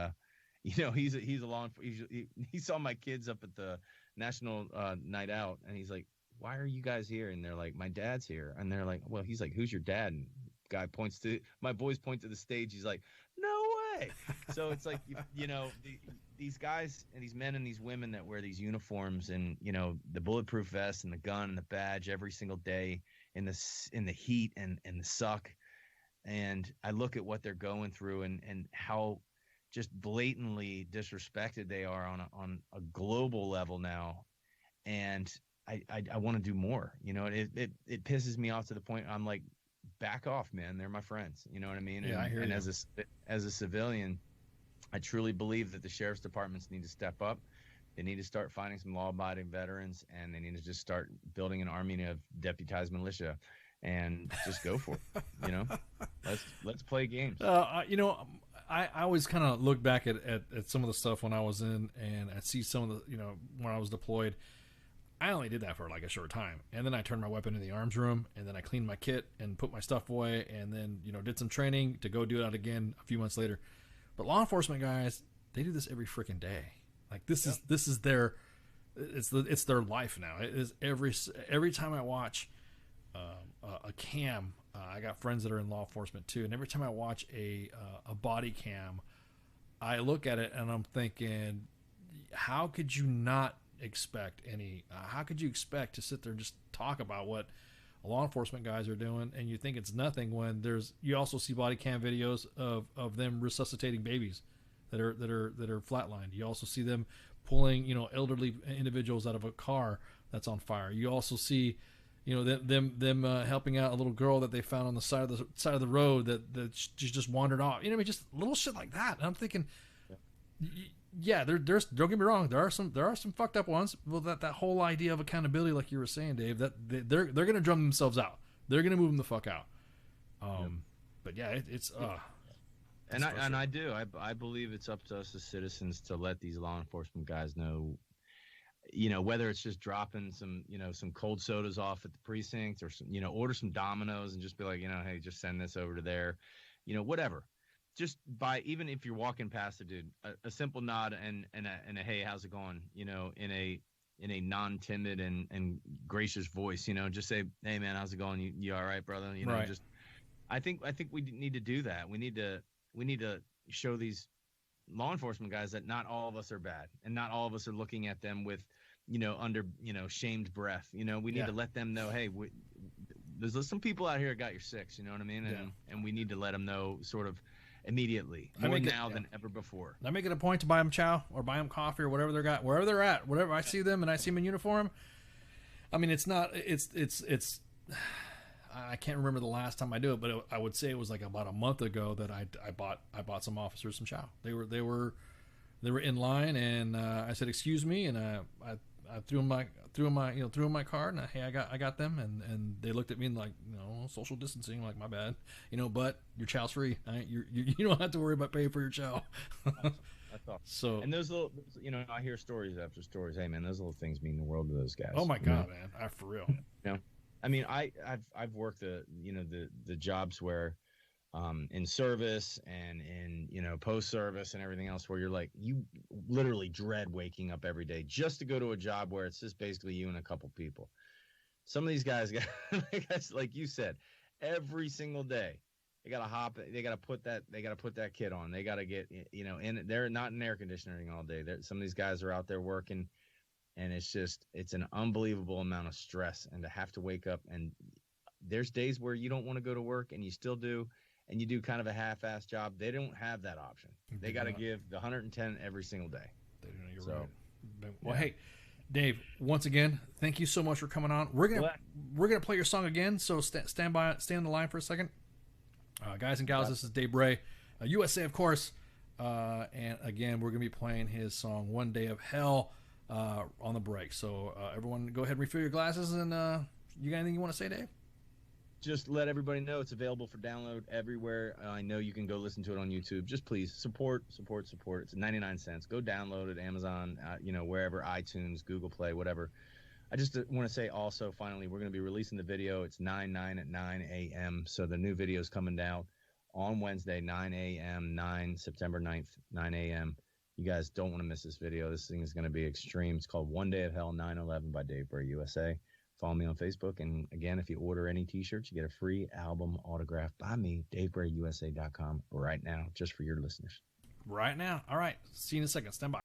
N: saw my kids up at the national night out, and he's like, why are you guys here? And they're like, my dad's here. And they're like, well, he's like, who's your dad? And my boys point to the stage. He's like, no way. So it's like, these guys and these men and these women that wear these uniforms and, the bulletproof vest and the gun and the badge every single day in the heat and the suck. And I look at what they're going through and how just blatantly disrespected they are on a global level now, and I want to do more. You know, it pisses me off to the point I'm like, back off, man. They're my friends. You know what I mean?
H: Yeah,
N: and,
H: I hear
N: and
H: you.
N: as a civilian, I truly believe that the sheriff's departments need to step up. They need to start finding some law-abiding veterans, and they need to just start building an army of deputized militia, and just go for it. You know, let's play games.
H: You know, I always kind of look back at some of the stuff when I was in, and I see some of the, you know, when I was deployed. I only did that for like a short time, and then I turned my weapon in the arms room, and then I cleaned my kit and put my stuff away, and then, you know, did some training to go do it again a few months later. But law enforcement guys, they do this every freaking day. Like this is their, it's their life now. It is every time I watch a cam. I got friends that are in law enforcement too, and every time I watch a body cam, I look at it and I'm thinking, how could you not expect any? How could you expect to sit there and just talk about what law enforcement guys are doing, and you think it's nothing when you also see body cam videos of them resuscitating babies that are flatlined. You also see them pulling, you know, elderly individuals out of a car that's on fire. You also see, you know, them helping out a little girl that they found on the side of the road that just wandered off. You know what I mean? Just little shit like that. And I'm thinking, yeah, there's don't get me wrong, there are some fucked up ones. Well, that whole idea of accountability, like you were saying, Dave, that they're gonna drum themselves out. They're gonna move them the fuck out. But yeah, it's
N: and I believe it's up to us as citizens to let these law enforcement guys know, you know, whether it's just dropping some, you know, some cold sodas off at the precinct, or some, you know, order some Domino's and just be like, you know, hey, just send this over to there, you know, whatever. Just even if you're walking past a dude, a simple nod and a hey, how's it going? You know, in a non-timid and gracious voice, you know, just say, hey man, how's it going? You all right, brother? You know,
H: right.
N: Just I think we need to do that. We need to show these law enforcement guys that not all of us are bad, and not all of us are looking at them with, you know, under, you know, shamed breath. You know, we need to let them know, hey, there's some people out here that got your six. You know what I mean? And we need to let them know sort of immediately, more now than ever before.
H: I make it a point to buy them chow or buy them coffee or whatever wherever they're at, wherever I see them and I see them in uniform. I mean, it's I can't remember the last time I do it, but I would say it was like about a month ago that I bought some officers some chow. They were in line, and I said, excuse me, and I threw in my card, and hey, I got them, and they looked at me and like, you know, social distancing, like, my bad, you know, but your chow's free. You don't have to worry about paying for your chow.
N: That's all. So, and those little, you know, I hear stories after stories. Hey man, those little things mean the world to those guys.
H: Oh my God, man, for real.
N: You know, I mean, I've worked the jobs where, in service and in, you know, post service and everything else, where you're like, you literally dread waking up every day just to go to a job where it's just basically you and a couple people. Some of these guys got, like you said, every single day they got to hop, they got to put that kit on, they got to get, you know, and they're not in air conditioning all day. Some of these guys are out there working, and it's an unbelievable amount of stress, and to have to wake up, and there's days where you don't want to go to work and you still do, and you do kind of a half-assed job. They don't have that option. They got to give the 110 every single day.
H: You're right. Well, hey, Dave, once again, thank you so much for coming on. We're gonna play your song again, so stay on the line for a second. Guys and gals, this is Dave Bray, USA, of course. And again, we're going to be playing his song One Day of Hell on the break. So everyone, go ahead and refill your glasses. And you got anything you want to say, Dave?
N: Just let everybody know it's available for download everywhere. I know you can go listen to it on YouTube. Just please support. It's 99 cents. Go download it, Amazon, you know, wherever, iTunes, Google Play, whatever. I just want to say also, finally, we're going to be releasing the video. It's 9/9 at 9 a.m. So the new video is coming down on Wednesday, 9 a.m., September 9th, 9 a.m. You guys don't want to miss this video. This thing is going to be extreme. It's called One Day of Hell 9/11 by Dave Bray USA. Follow me on Facebook. And again, if you order any t-shirts, you get a free album autographed by me, DaveBrayUSA.com, right now, just for your listeners.
H: Right now. All right. See you in a second. Stand by.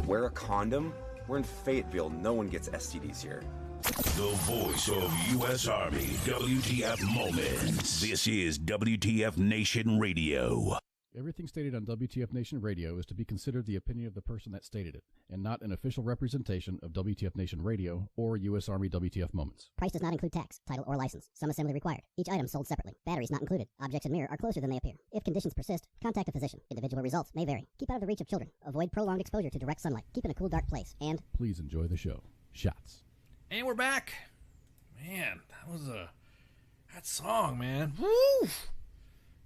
P: Wear a condom? We're in Fayetteville. No one gets STDs here.
A: The voice of U.S. Army, WTF Moments. This is WTF Nation Radio.
L: Everything stated on WTF Nation Radio is to be considered the opinion of the person that stated it, and not an official representation of WTF Nation Radio or U.S. Army WTF Moments.
M: Price does not include tax, title, or license. Some assembly required. Each item sold separately. Batteries not included. Objects in mirror are closer than they appear. If conditions persist, contact a physician. Individual results may vary. Keep out of the reach of children. Avoid prolonged exposure to direct sunlight. Keep in a cool, dark place. And
L: please enjoy the show. Shots.
H: And we're back. Man, that song, man. Woo!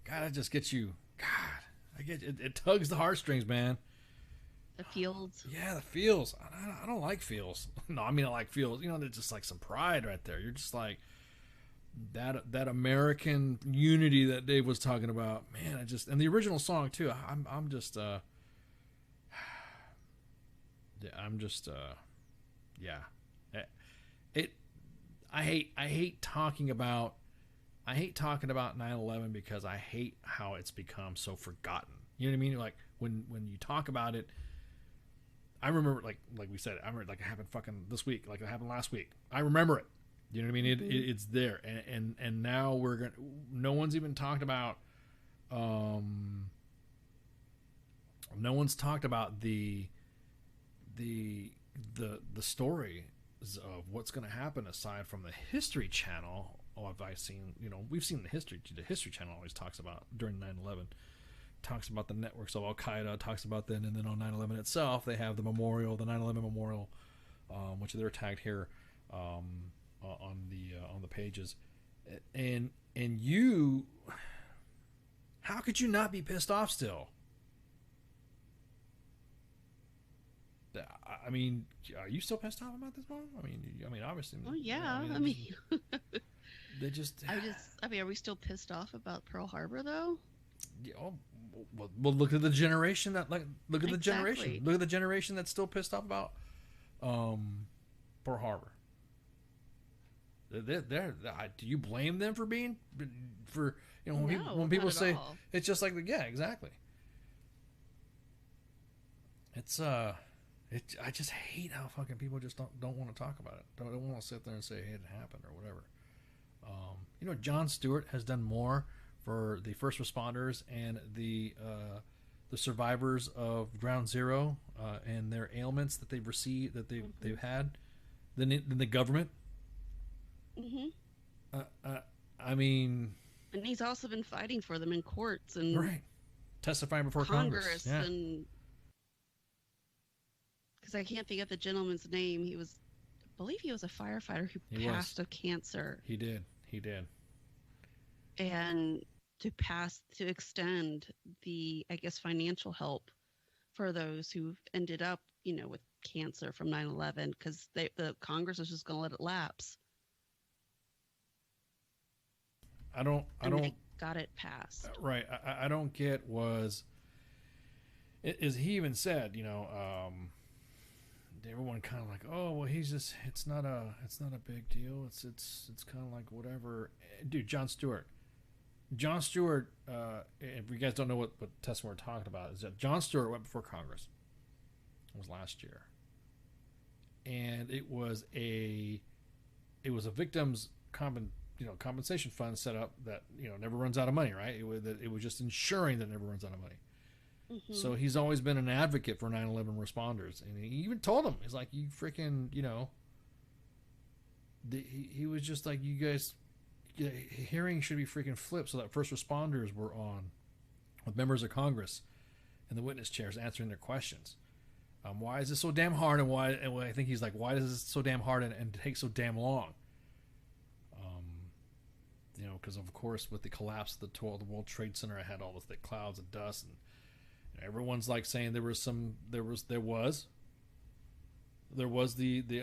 H: God, that just gets you. God, it tugs the heartstrings, man.
Q: The feels.
H: Yeah, the feels. I don't like feels. No, I mean I like feels. You know, there's just like some pride right there. You're just like that American unity that Dave was talking about. Man, and the original song too. I hate talking about 9/11 because I hate how it's become so forgotten. You know what I mean? Like when you talk about it, I remember like we said, I remember like it happened fucking this week, like it happened last week. I remember it. You know what I mean? It's there, and now no one's even talked about. No one's talked about the story of what's going to happen aside from the History Channel. I've seen, we've seen the History Channel always talks about during 9/11, talks about the networks of Al Qaeda, talks about then, and then on 9/11 itself, they have the 9/11 memorial, which they're tagged here on the pages, and you, how could you not be pissed off still? I mean, are you still pissed off about this one? I mean, obviously.
Q: Oh yeah,
H: they just.
Q: are we still pissed off about Pearl Harbor though?
H: Yeah, well, look at the generation that look at the generation that's still pissed off about Pearl Harbor. Do you blame them for when people say it's just like yeah, exactly. It's I just hate how fucking people just don't want to talk about it. Don't want to sit there and say hey, it happened or whatever. Jon Stewart has done more for the first responders and the survivors of Ground Zero and their ailments that they've received, that they've had, than the government.
Q: Mm-hmm.
H: I mean,
Q: and he's also been fighting for them in courts and
H: right, testifying before Congress. Yeah.
Q: And because I can't think of the gentleman's name, I believe he was a firefighter who passed of cancer.
H: He did.
Q: And to extend the, I guess, financial help for those who've ended up, with cancer from 9/11, because the Congress is just going to let it lapse.
H: I don't.
Q: They got it passed.
H: Right. I don't get as he even said, everyone kind of like, oh well, he's just it's not a big deal. It's kind of like whatever. Dude, Jon Stewart. If you guys don't know what testimony we're talking about, is that Jon Stewart went before Congress. It was last year, and it was a victims compensation fund set up that never runs out of money, right? It was just ensuring that it never runs out of money. Mm-hmm. So he's always been an advocate for 9/11 responders, and he even told them, he's like, you freaking, he was just like, you guys, hearings should be freaking flipped so that first responders were on with members of Congress in the witness chairs answering their questions. Why is this so damn hard, and I think he's like, why is this so damn hard and take so damn long? Because of course with the collapse of the World Trade Center, it had all the thick clouds of dust, and everyone's like saying there was the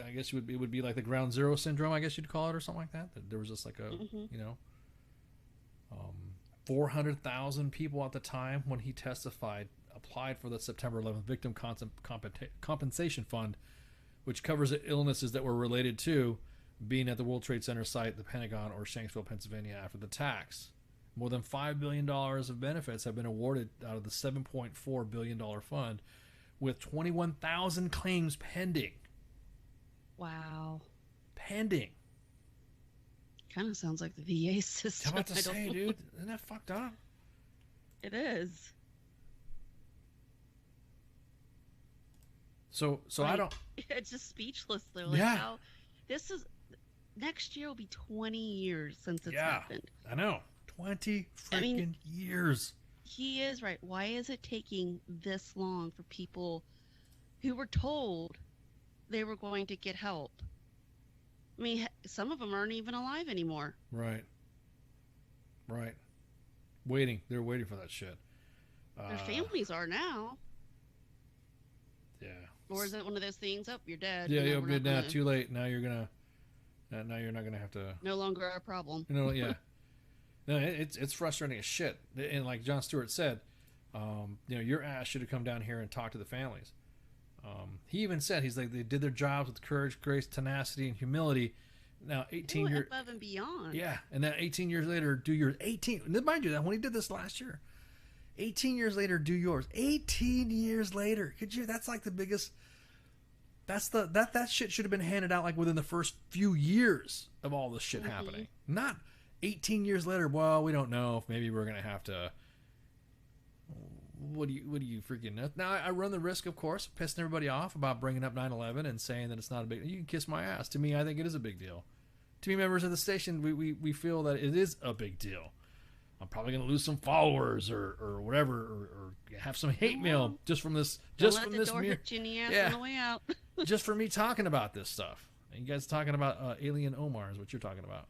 H: I guess it would be like the Ground Zero syndrome, I guess you'd call it, or something like that. There was just like a 400,000 people at the time when he testified applied for the September 11th Victim Compensation Fund, which covers illnesses that were related to being at the World Trade Center site, the Pentagon, or Shanksville, Pennsylvania after the attacks. More than $5 billion of benefits have been awarded out of the $7.4 billion fund, with 21,000 claims pending.
Q: Wow.
H: Pending.
Q: Kind of sounds like the VA system.
H: I'm about to say, dude, isn't that fucked up?
Q: It is.
H: So
Q: Like,
H: I don't.
Q: It's just speechless though. Like
H: Yeah.
Q: how this is next year will be 20 years since it's
H: Yeah,
Q: happened.
H: I know. 20 freaking
Q: I mean,
H: years.
Q: He is right. Why is it taking this long for people who were told they were going to get help? I mean, some of them aren't even alive anymore.
H: Right. Right. Waiting. They're waiting for that shit.
Q: Their families are now.
H: Yeah.
Q: Or is it one of those things? Oh, you're dead.
H: Yeah,
Q: you know,
H: you'll
Q: we're
H: be
Q: not
H: now.
Q: gonna-
H: Too late. Now you're gonna. Now you're not gonna have to.
Q: No longer our problem.
H: You know. Yeah. No, it's frustrating as shit. And like John Stewart said, you know, your ass should have come down here and talked to the families. He even said, he's like, they did their jobs with courage, grace, tenacity, and humility. Now, 18 years
Q: above and beyond.
H: Yeah, and then 18 years later, do your 18. Mind you, that when he did this last year, 18 years later, do yours. 18 years later, could you? That's like the biggest. That's that shit should have been handed out like within the first few years of all this shit happening. Not 18 years later. Well, we don't know if maybe we're gonna have to. What do you freaking know? Now I run the risk, of course, of pissing everybody off about bringing up 9/11 and saying that it's not a big. You can kiss my ass. To me, I think it is a big deal. To me, members of the station, we feel that it is a big deal. I'm probably gonna lose some followers or whatever, or have some hate mail just from this. Just from this.
Q: Hit you in the ass on the way out.
H: Just for me talking about this stuff. And you guys talking about Alien Omar is what you're talking about.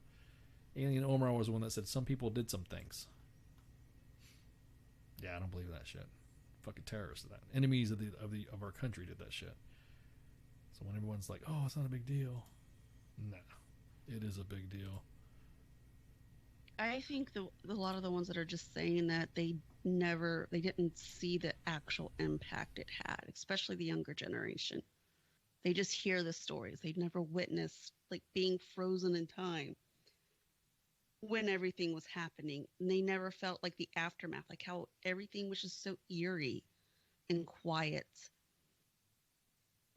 H: Alien Omar was the one that said some people did some things. Yeah, I don't believe that shit. Fucking terrorists, that enemies of our country did that shit. So when everyone's like, "Oh, it's not a big deal," nah, it is a big deal.
Q: I think a lot of the ones that are just saying that they didn't see the actual impact it had, especially the younger generation. They just hear the stories. They've never witnessed like being frozen in time when everything was happening. And they never felt like the aftermath, like how everything was just so eerie and quiet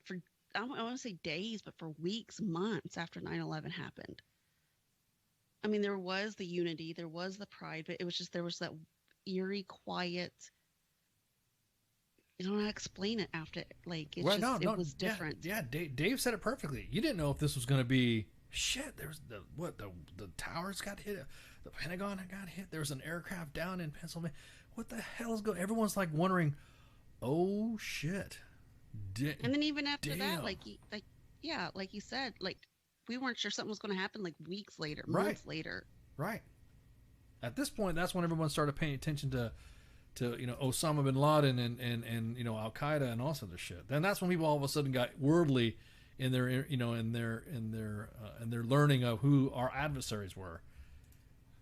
Q: for, I don't want to say days, but for weeks, months after 9/11 happened. I mean, there was the unity, there was the pride, but it was just, there was that eerie, quiet, you don't know how to explain it after, like, it's
H: Well,
Q: just, it was different.
H: Yeah, Dave said it perfectly. You didn't know if this was going to be shit. There's the towers got hit, the Pentagon got hit. There was an aircraft down in Pennsylvania. What the hell is going? Everyone's like wondering, oh shit.
Q: And then even after
H: damn.
Q: that, like you said, like we weren't sure something was going to happen like weeks later,
H: Right.
Q: months later.
H: Right. At this point, that's when everyone started paying attention to Osama bin Laden and Al Qaeda and all sorts of shit. Then that's when people all of a sudden got worldly in their in their learning of who our adversaries were.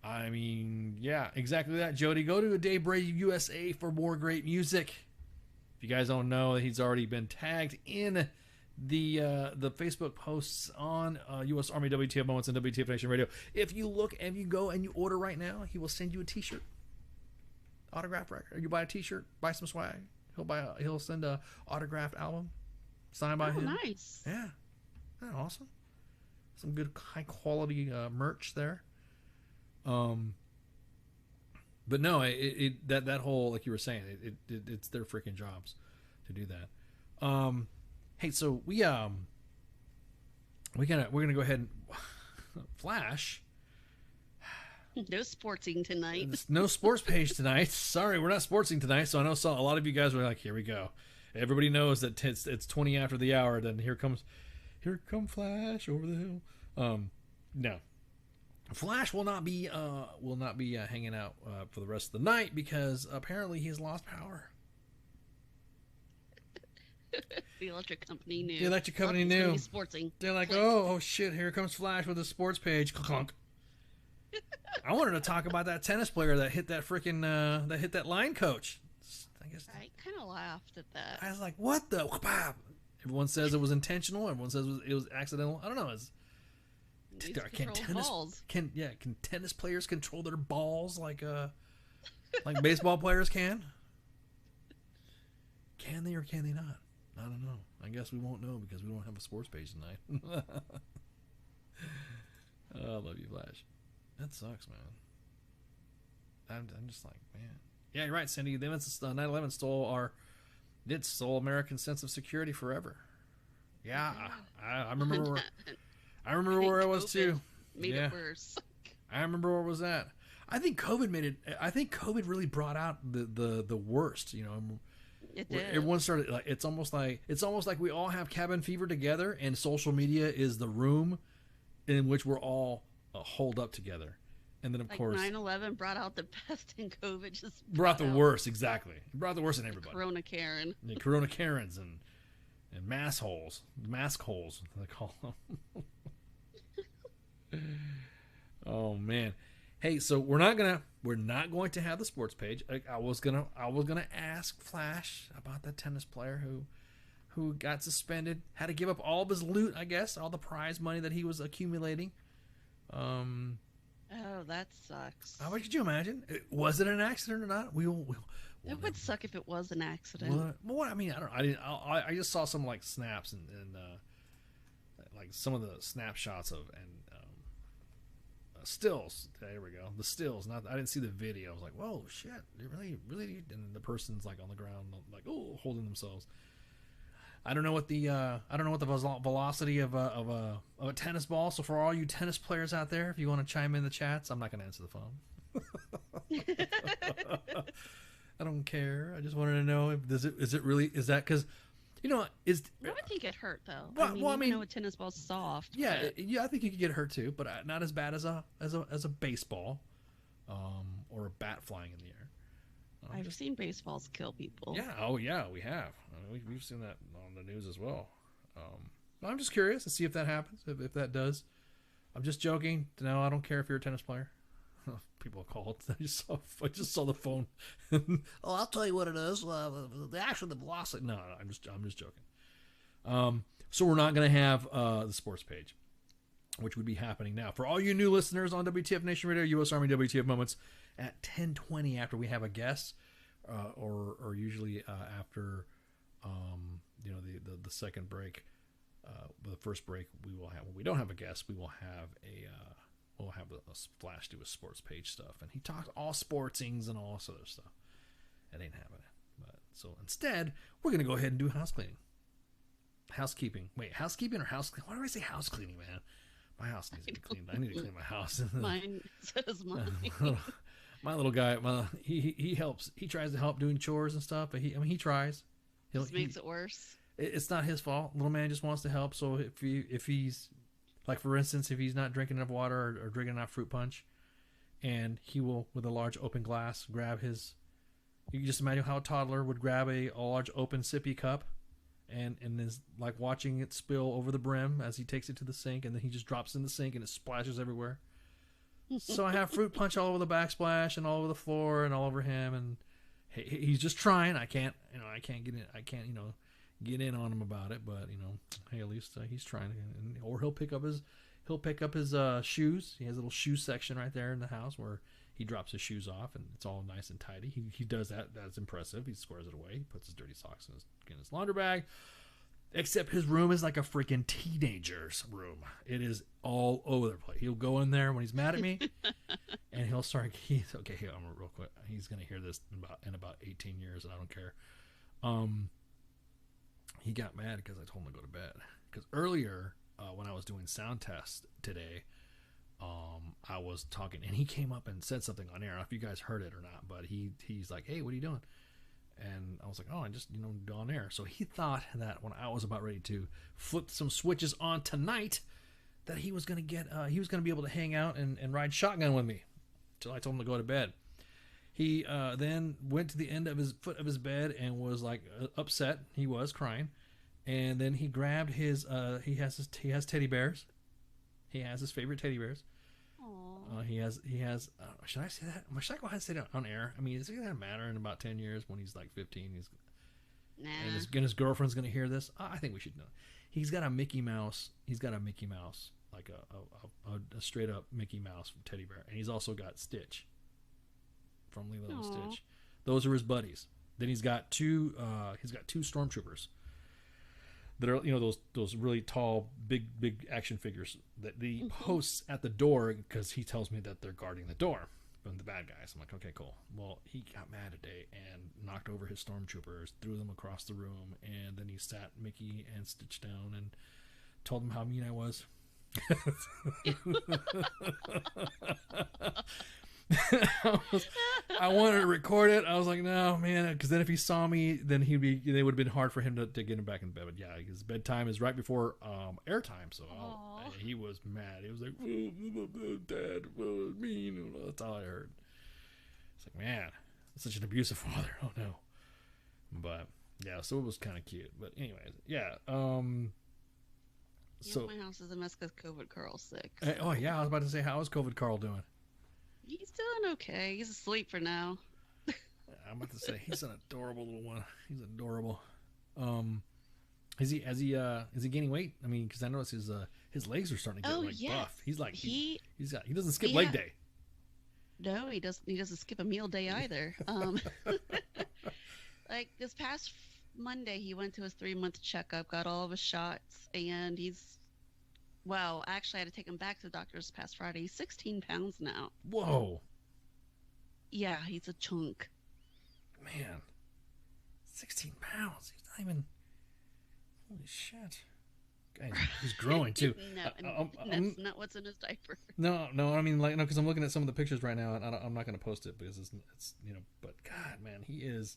H: I mean, yeah, exactly that, Jody. Go to BRAY USA for more great music. If you guys don't know, he's already been tagged in the Facebook posts on U.S. Army WTF Moments and WTF Nation Radio. If you look and you go and you order right now, he will send you a T-shirt, autographed record. You buy a T-shirt, buy some swag. He'll send a autographed album signed by him.
Q: Nice.
H: Yeah, isn't that awesome? Some good high quality merch there. But no, that whole, like you were saying, it's their freaking jobs to do that. Hey, so we're gonna go ahead and Flash.
Q: No sportsing tonight.
H: There's no sports page tonight. Sorry, we're not sportsing tonight. So I know a lot of you guys were like, "Here we go." Everybody knows that it's 20 after the hour. Then here come Flash over the hill. No, Flash will not be hanging out for the rest of the night because apparently he's lost power.
Q: The electric company knew.
H: The electric company
Q: Something's gonna
H: knew.
Q: be sportsing.
H: They're like,
Q: Click.
H: oh shit, here comes Flash with a sports page. Clunk. I wanted to talk about that tennis player that hit that freaking that line coach. I guess
Q: I kind of laughed at that.
H: I was like, what the? Everyone says it was intentional. Everyone says it was accidental. I don't know. Can tennis players control their balls like baseball players can? Can they or can they not? I don't know. I guess we won't know because we don't have a sports page tonight. Oh, I love you, Flash. That sucks, man. I'm just like, man. Yeah, you're right, Cindy. They 9/11 stole Did sole American sense of security forever. Yeah, I remember where I remember where I was too.
Q: Made it worse.
H: I remember where I was at. I think COVID made it. I think COVID really brought out the worst. You know,
Q: it did.
H: Everyone started like it's almost like we all have cabin fever together, and social media is the room in which we're all holed up together. And then of course
Q: 9/11 brought out the best, and COVID just
H: brought the worst. Exactly, it brought the worst in everybody.
Q: Corona Karen.
H: The Corona Karens and mask holes, they call them. Oh man. Hey, so we're not going to have the sports page. I was gonna ask Flash about that tennis player who got suspended, had to give up all of his loot, I guess, all the prize money that he was accumulating.
Q: Oh, that sucks.
H: How could you imagine? Was it an accident or not? We'll
Q: it would suck if it was an accident.
H: Well, I mean, I just saw some like snaps and like some of the snapshots of stills. There we go. The stills. I didn't see the video. I was like, whoa, shit! They really. And the person's like on the ground, like holding themselves. I don't know what the velocity of a tennis ball. So for all you tennis players out there, if you want to chime in the chats, I'm not going to answer the phone. I don't care. I just wanted to know is that because, you know, is.
Q: I would think it hurt though.
H: Well, I mean,
Q: a tennis ball's soft.
H: Yeah, yeah, I think you could get hurt too, but not as bad as a baseball, or a bat flying in the air.
Q: I've seen baseballs kill people.
H: Yeah. Oh yeah, we have. We've seen that on the news as well. I'm just curious to see if that happens. If that does, I'm just joking. No, I don't care if you're a tennis player. People call it. I just saw the phone. Oh, I'll tell you what it is. The velocity. No, I'm just joking. So we're not going to have the sports page, which would be happening now for all you new listeners on WTF Nation Radio, U.S. Army WTF Moments at 10:20 after we have a guest, or usually after the second break. The first break we will have, when we don't have a guest, we will have we'll have a Flash do a sports page stuff, and he talks all sportsings and all this other stuff. It ain't happening. But so instead, we're gonna go ahead and do housekeeping. Wait, housekeeping or house cleaning? Why do I say house cleaning, man? My house needs to be cleaned. I need to clean my house.
Q: Mine says mine.
H: My little guy, he helps. He tries to help doing chores and stuff. But he tries.
Q: Just makes it worse.
H: It's not his fault. Little man just wants to help. So if he's like, for instance, if he's not drinking enough water or drinking enough fruit punch, and he will, with a large open glass, grab his. You can just imagine how a toddler would grab a large open sippy cup, and is like watching it spill over the brim as he takes it to the sink, and then he just drops it in the sink and it splashes everywhere. So I have fruit punch all over the backsplash and all over the floor and all over him, and he's just trying. I can't get in. I can't get in on him about it, but hey, at least he's trying. Or he'll pick up his shoes. He has a little shoe section right there in the house where he drops his shoes off, and it's all nice and tidy. He does that. That's impressive. He squares it away. He puts his dirty socks in his laundry bag. Except his room is like a freaking teenager's room. It is all over the place. He'll go in there when he's mad at me, and he'll start. Okay, here, real quick. He's gonna hear this in about 18 years, and I don't care. He got mad because I told him to go to bed. Because earlier, when I was doing sound tests today, I was talking, and he came up and said something on air. I don't know if you guys heard it or not, but he's like, "Hey, what are you doing?" And I was like, "Oh, I just on air." So he thought that when I was about ready to flip some switches on tonight, that he was gonna be able to hang out and ride shotgun with me, until I told him to go to bed. He then went to the end of his foot of his bed and was like upset. He was crying, and then he grabbed his he has teddy bears. He has his favorite teddy bears. He has. Should I say that? Should I go ahead and say that on air? I mean, is it gonna matter in about 10 years when he's like 15? And his girlfriend's gonna hear this. I think we should know. He's got a Mickey Mouse. Like a straight up Mickey Mouse teddy bear, and he's also got Stitch from Lilo and Stitch. Those are his buddies. Then he's got two stormtroopers that are those really tall, big action figures that he posts at the door because he tells me that they're guarding the door. been the bad guys. I'm like, okay, cool. Well, he got mad today and knocked over his stormtroopers, threw them across the room, and then he sat Mickey and Stitch down and told them how mean I was. I wanted to record it. I was like, no, man, because then if he saw me, then they would have been hard for him to get him back in bed. But yeah, his bedtime is right before airtime, so he was mad. He was like, oh, Dad, mean. That's all I heard. It's like, man, that's such an abusive father. Oh no. But yeah, so it was kind of cute. But anyways, yeah. So
Q: my house is a mess because COVID Carl's sick.
H: Oh yeah, I was about to say, how is COVID Carl doing?
Q: He's doing okay. He's asleep for now.
H: I'm about to say he's an adorable little one. He's adorable. Is he gaining weight? I mean, because I noticed his legs are starting to get buff. He's like he doesn't skip leg day.
Q: No, he doesn't skip a meal day either. Like this past Monday, he went to his 3-month checkup, got all of his shots, and actually I had to take him back to the doctor this past Friday. He's 16 pounds now.
H: Whoa.
Q: Yeah, he's a chunk.
H: Man, 16 pounds. He's not even. Holy shit. Guy, he's growing too.
Q: No, that's not what's in his diaper.
H: No. I mean, like, no, because I'm looking at some of the pictures right now, and I'm not going to post it because it's But God, man, he's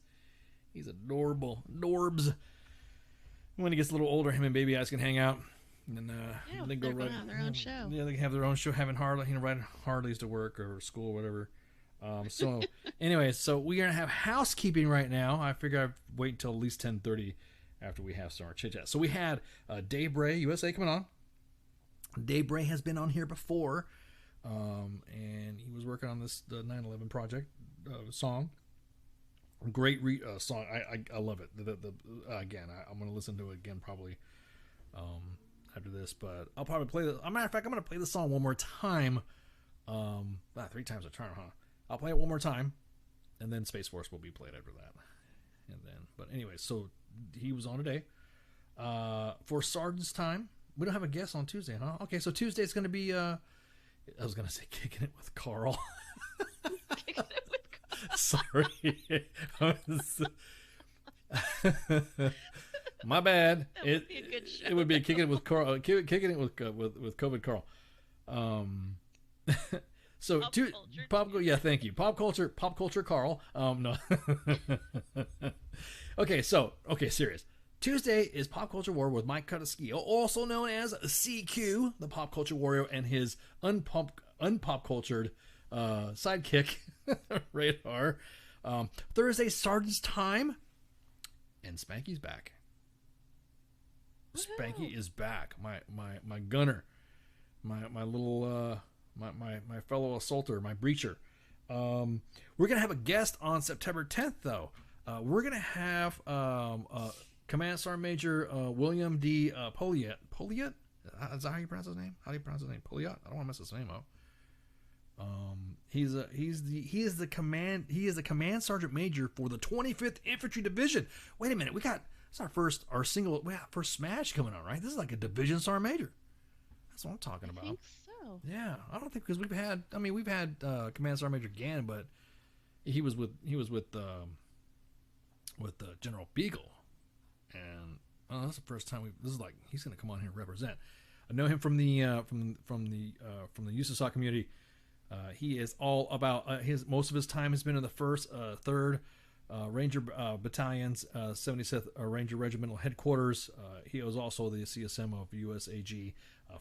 H: adorable. Adorbs. When he gets a little older, him and Baby Eyes can hang out. And they go right.
Q: Have their own show.
H: Yeah, they can have their own show, having riding Harleys to work or school or whatever. So, anyway, so we're gonna have housekeeping right now. I figure I'd wait until at least 10:30 after we have some more chit chat. So we had BRAY USA coming on. BRAY has been on here before, and he was working on the 9/11 project song. Great song. I love it. Again, I'm gonna listen to it again probably. After this, but I'll probably play the. As a matter of fact, I'm going to play the song one more time. 3 times a charm, huh? I'll play it one more time, and then Space Force will be played after that. And then, but anyway, so he was on today. For Sergeant's Time, we don't have a guest on Tuesday, huh? Okay, so Tuesday is going to be. I was going to say kicking it with Carl.
Q: Kicking it with Carl.
H: Sorry. My bad. It would be a good show. It would be kicking it with Carl. Kicking it with COVID Carl. So pop culture. Yeah, thank you. Pop culture Carl. No. Okay, serious. Tuesday is Pop Culture War with Mike Cutascio, also known as CQ, the Pop Culture Warrior, and his unpop cultured sidekick, Radar. Thursday, Sergeant's Time, and Spanky's back. Spanky is back. My gunner, my little my fellow assaulter, my breacher. We're gonna have a guest on September 10th though. We're gonna have Command Sergeant Major William D. Poliat. Poliat? Is that how you pronounce his name? How do you pronounce his name? Poliat? I don't want to mess his name up. He is the command sergeant major for the 25th Infantry Division. Wait a minute, it's our first smash coming on, right? This is like a division sergeant major. That's what I'm talking about.
Q: I think so.
H: Yeah, I don't think because we've had command sergeant major Gann, but he was with General Beagle, and that's the first time he's going to come on here and represent. I know him from the USASOC community. He is all about most of his time has been in the 1st, 3rd Ranger Battalions, 76th Ranger Regimental Headquarters. He was also the CSM of USAG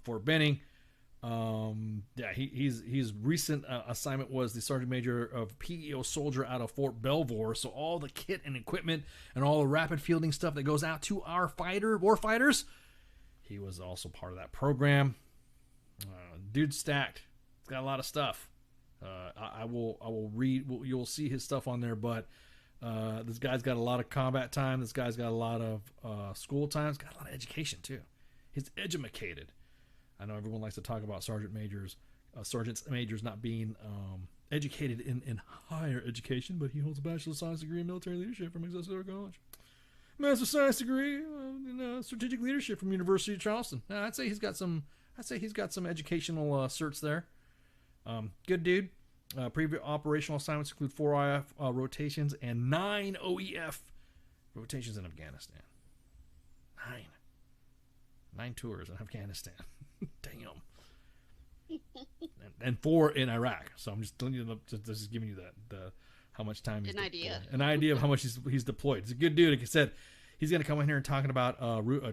H: Fort Benning. His recent assignment was the Sergeant Major of PEO Soldier out of Fort Belvoir. So all the kit and equipment and all the rapid fielding stuff that goes out to our war fighters, he was also part of that program. Dude stacked. It's got a lot of stuff. I will read. You'll see his stuff on there, but this guy's got a lot of combat time. This guy's got a lot of school time. He's got a lot of education too. He's educated. I know everyone likes to talk about sergeants majors not being educated in higher education, but he holds a Bachelor of Science degree in military leadership from Excelsior College, Master of Science degree in strategic leadership from University of Charleston. Now, I'd say he's got some educational certs there. Good dude. Previous operational assignments include 4 IF rotations and 9 OEF rotations in Afghanistan. 9 tours in Afghanistan. Damn. and 4 in Iraq. So I'm just telling you, just giving you the how much time. An idea of how much he's deployed. He's a good dude. Like I said, he's going to come in here and talking about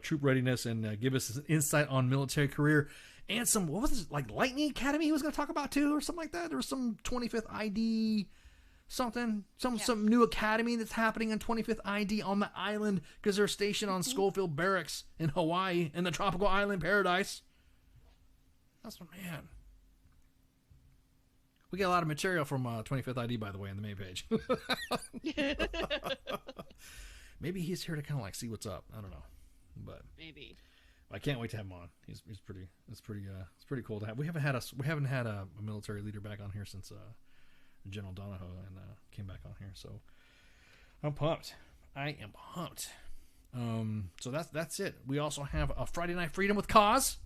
H: troop readiness and give us an insight on military career and some, what was it, like Lightning Academy he was going to talk about too, or something like that. There was some 25th ID something, some new academy that's happening in 25th ID on the island because they're stationed on Schofield Barracks in Hawaii in the tropical island paradise. That's what, man. We get a lot of material from 25th ID, by the way, on the main page. Maybe he's here to kind of like see what's up. I don't know, but
Q: maybe.
H: I can't wait to have him on. He's pretty. It's pretty cool to have. We haven't had a military leader back on here since General Donahoe and came back on here. So I'm pumped. I am pumped. So that's it. We also have a Friday Night Freedom with Cause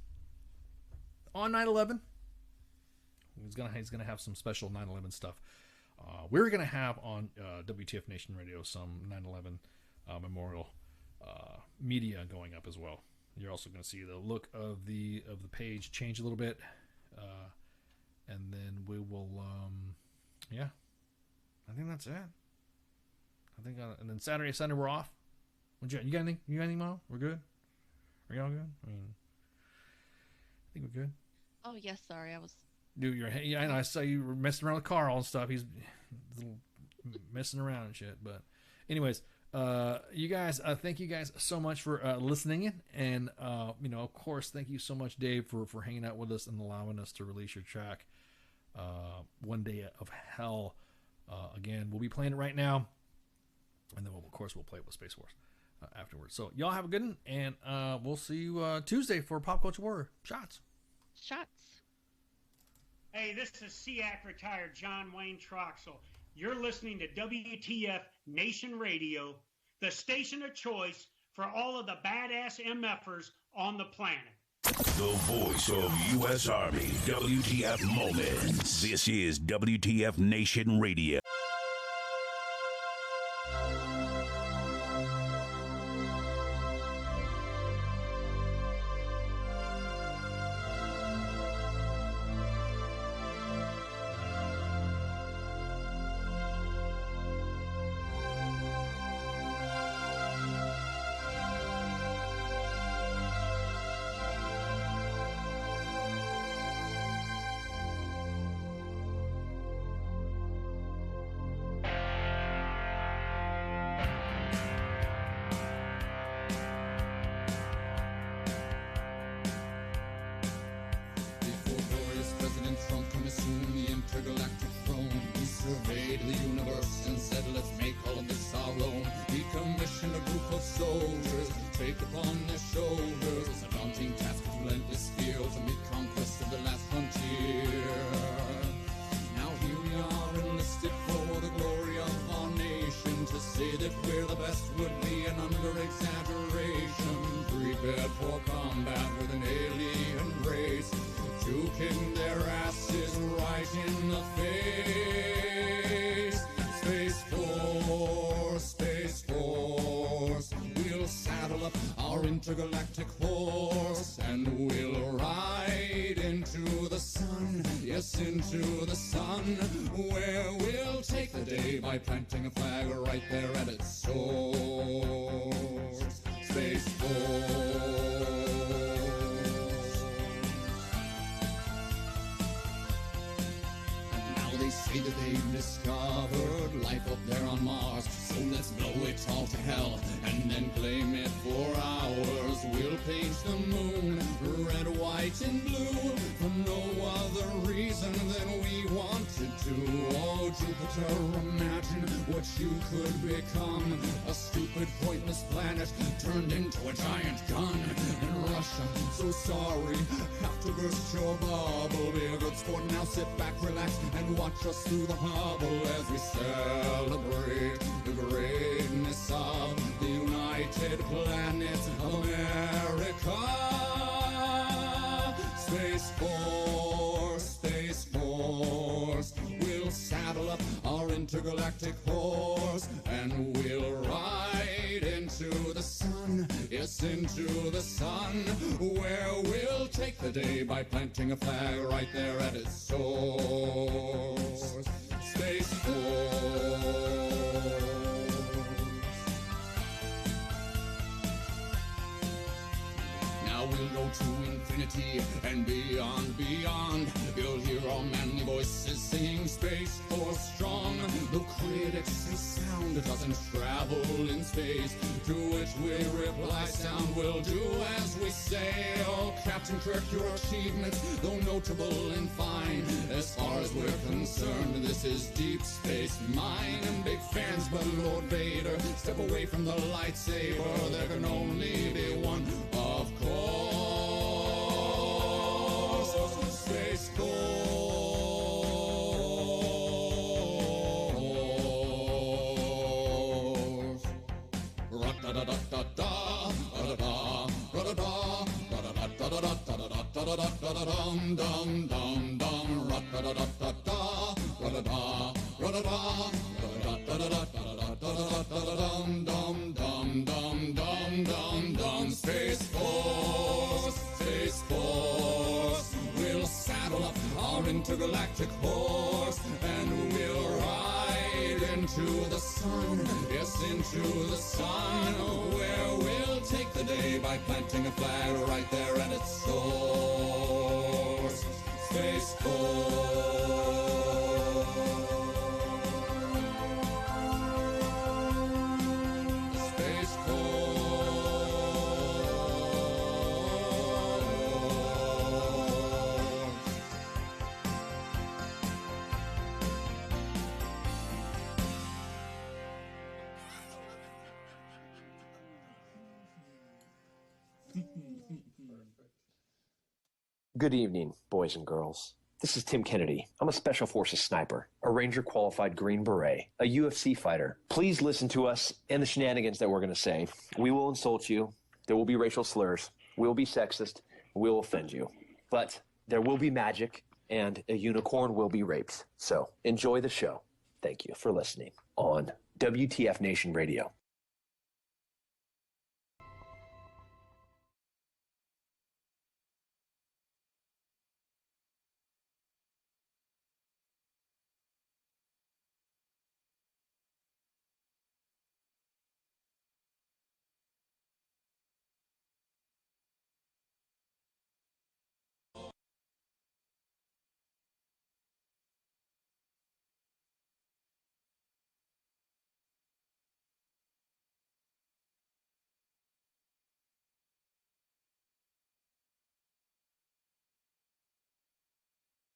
H: on 9/11. He's gonna have some special 9/11 stuff. We're gonna have on WTF Nation Radio some 9/11 memorial media going up as well. You're also going to see the look of the page change a little bit, and then we will, I think that's it. I think, and then Saturday, Sunday we're off. You got anything? You got anything, Mo? We're good. Are y'all good? I mean, I think we're good.
Q: Oh yes, sorry, I was.
H: Dude, I know. I saw you were messing around with Carl and stuff. He's little messing around and shit. But, anyways. You guys, thank you guys so much for listening in, and of course, thank you so much, Dave, for hanging out with us and allowing us to release your track, One Day of Hell. Again, we'll be playing it right now, and then of course we'll play it with Space Force afterwards. So y'all have a good one, and we'll see you Tuesday for Pop Culture Warrior. Shots.
R: Hey, this is SEAC retired John Wayne Troxel. You're listening to WTF Nation Radio, the station of choice for all of the badass MFers on the planet.
A: The voice of U.S. Army, WTF Moments. This is WTF Nation Radio.
S: Intergalactic horse, and we'll ride into the sun, yes, into the sun, where we'll take the day by planting a flag right there at its source. Space Force. Now they say that they've discovered life up there on Mars, so let's blow it all to hell and then claim it for ours. We'll paint the moon red, white, and blue for no other reason than we wanted to. Oh, Jupiter, imagine what you could become. A stupid, pointless planet turned into a giant gun. And Russia, so sorry, have to burst your bubble. Be a good sport now, sit back, relax, and watch us through the hubble as we celebrate the greatness of the United Planet of America. Space Force, Space Force, we'll galactic horse, and we'll ride into the sun, yes, into the sun, where we'll take the day by planting a flag right there at its source. Space Force. Now we'll go to infinity and beyond, beyond. You'll hear our manly voices singing Space Force strong. The critics say sound doesn't travel in space, to which we reply sound will do as we say. Oh, Captain Kirk, your achievements, though notable and fine, as far as we're concerned, this is Deep Space Mine. And big fans, but Lord Vader, step away from the lightsaber. There can only be one, of course. Space Force. Ra-da-da-da-da-da, ra-da-da, ra-da-da, ra-da-da-da-da-da-da-da-da-da-da-da-dum, dum, dum, dum, ra-da-da-da-da-da, ra-da-da, ra-da-da, ra-da-da-da-da-da-da-da-da-da-dum, dum, dum, dum, dum, dum, dum. Space Force, Space Force. We'll saddle up our intergalactic horse, and we'll ride into the sun, yes, into the sun, where we'll take the day by planting a flag right there at its source. Space Force. Space
T: Good evening, boys and girls. This is Tim Kennedy. I'm a Special Forces sniper, a Ranger qualified Green Beret, a UFC fighter. Please listen to us and the shenanigans that we're going to say. We will insult you. There will be racial slurs. We will be sexist. We will offend you. But there will be magic, and a unicorn will be raped. So enjoy the show. Thank you for listening on WTF Nation Radio.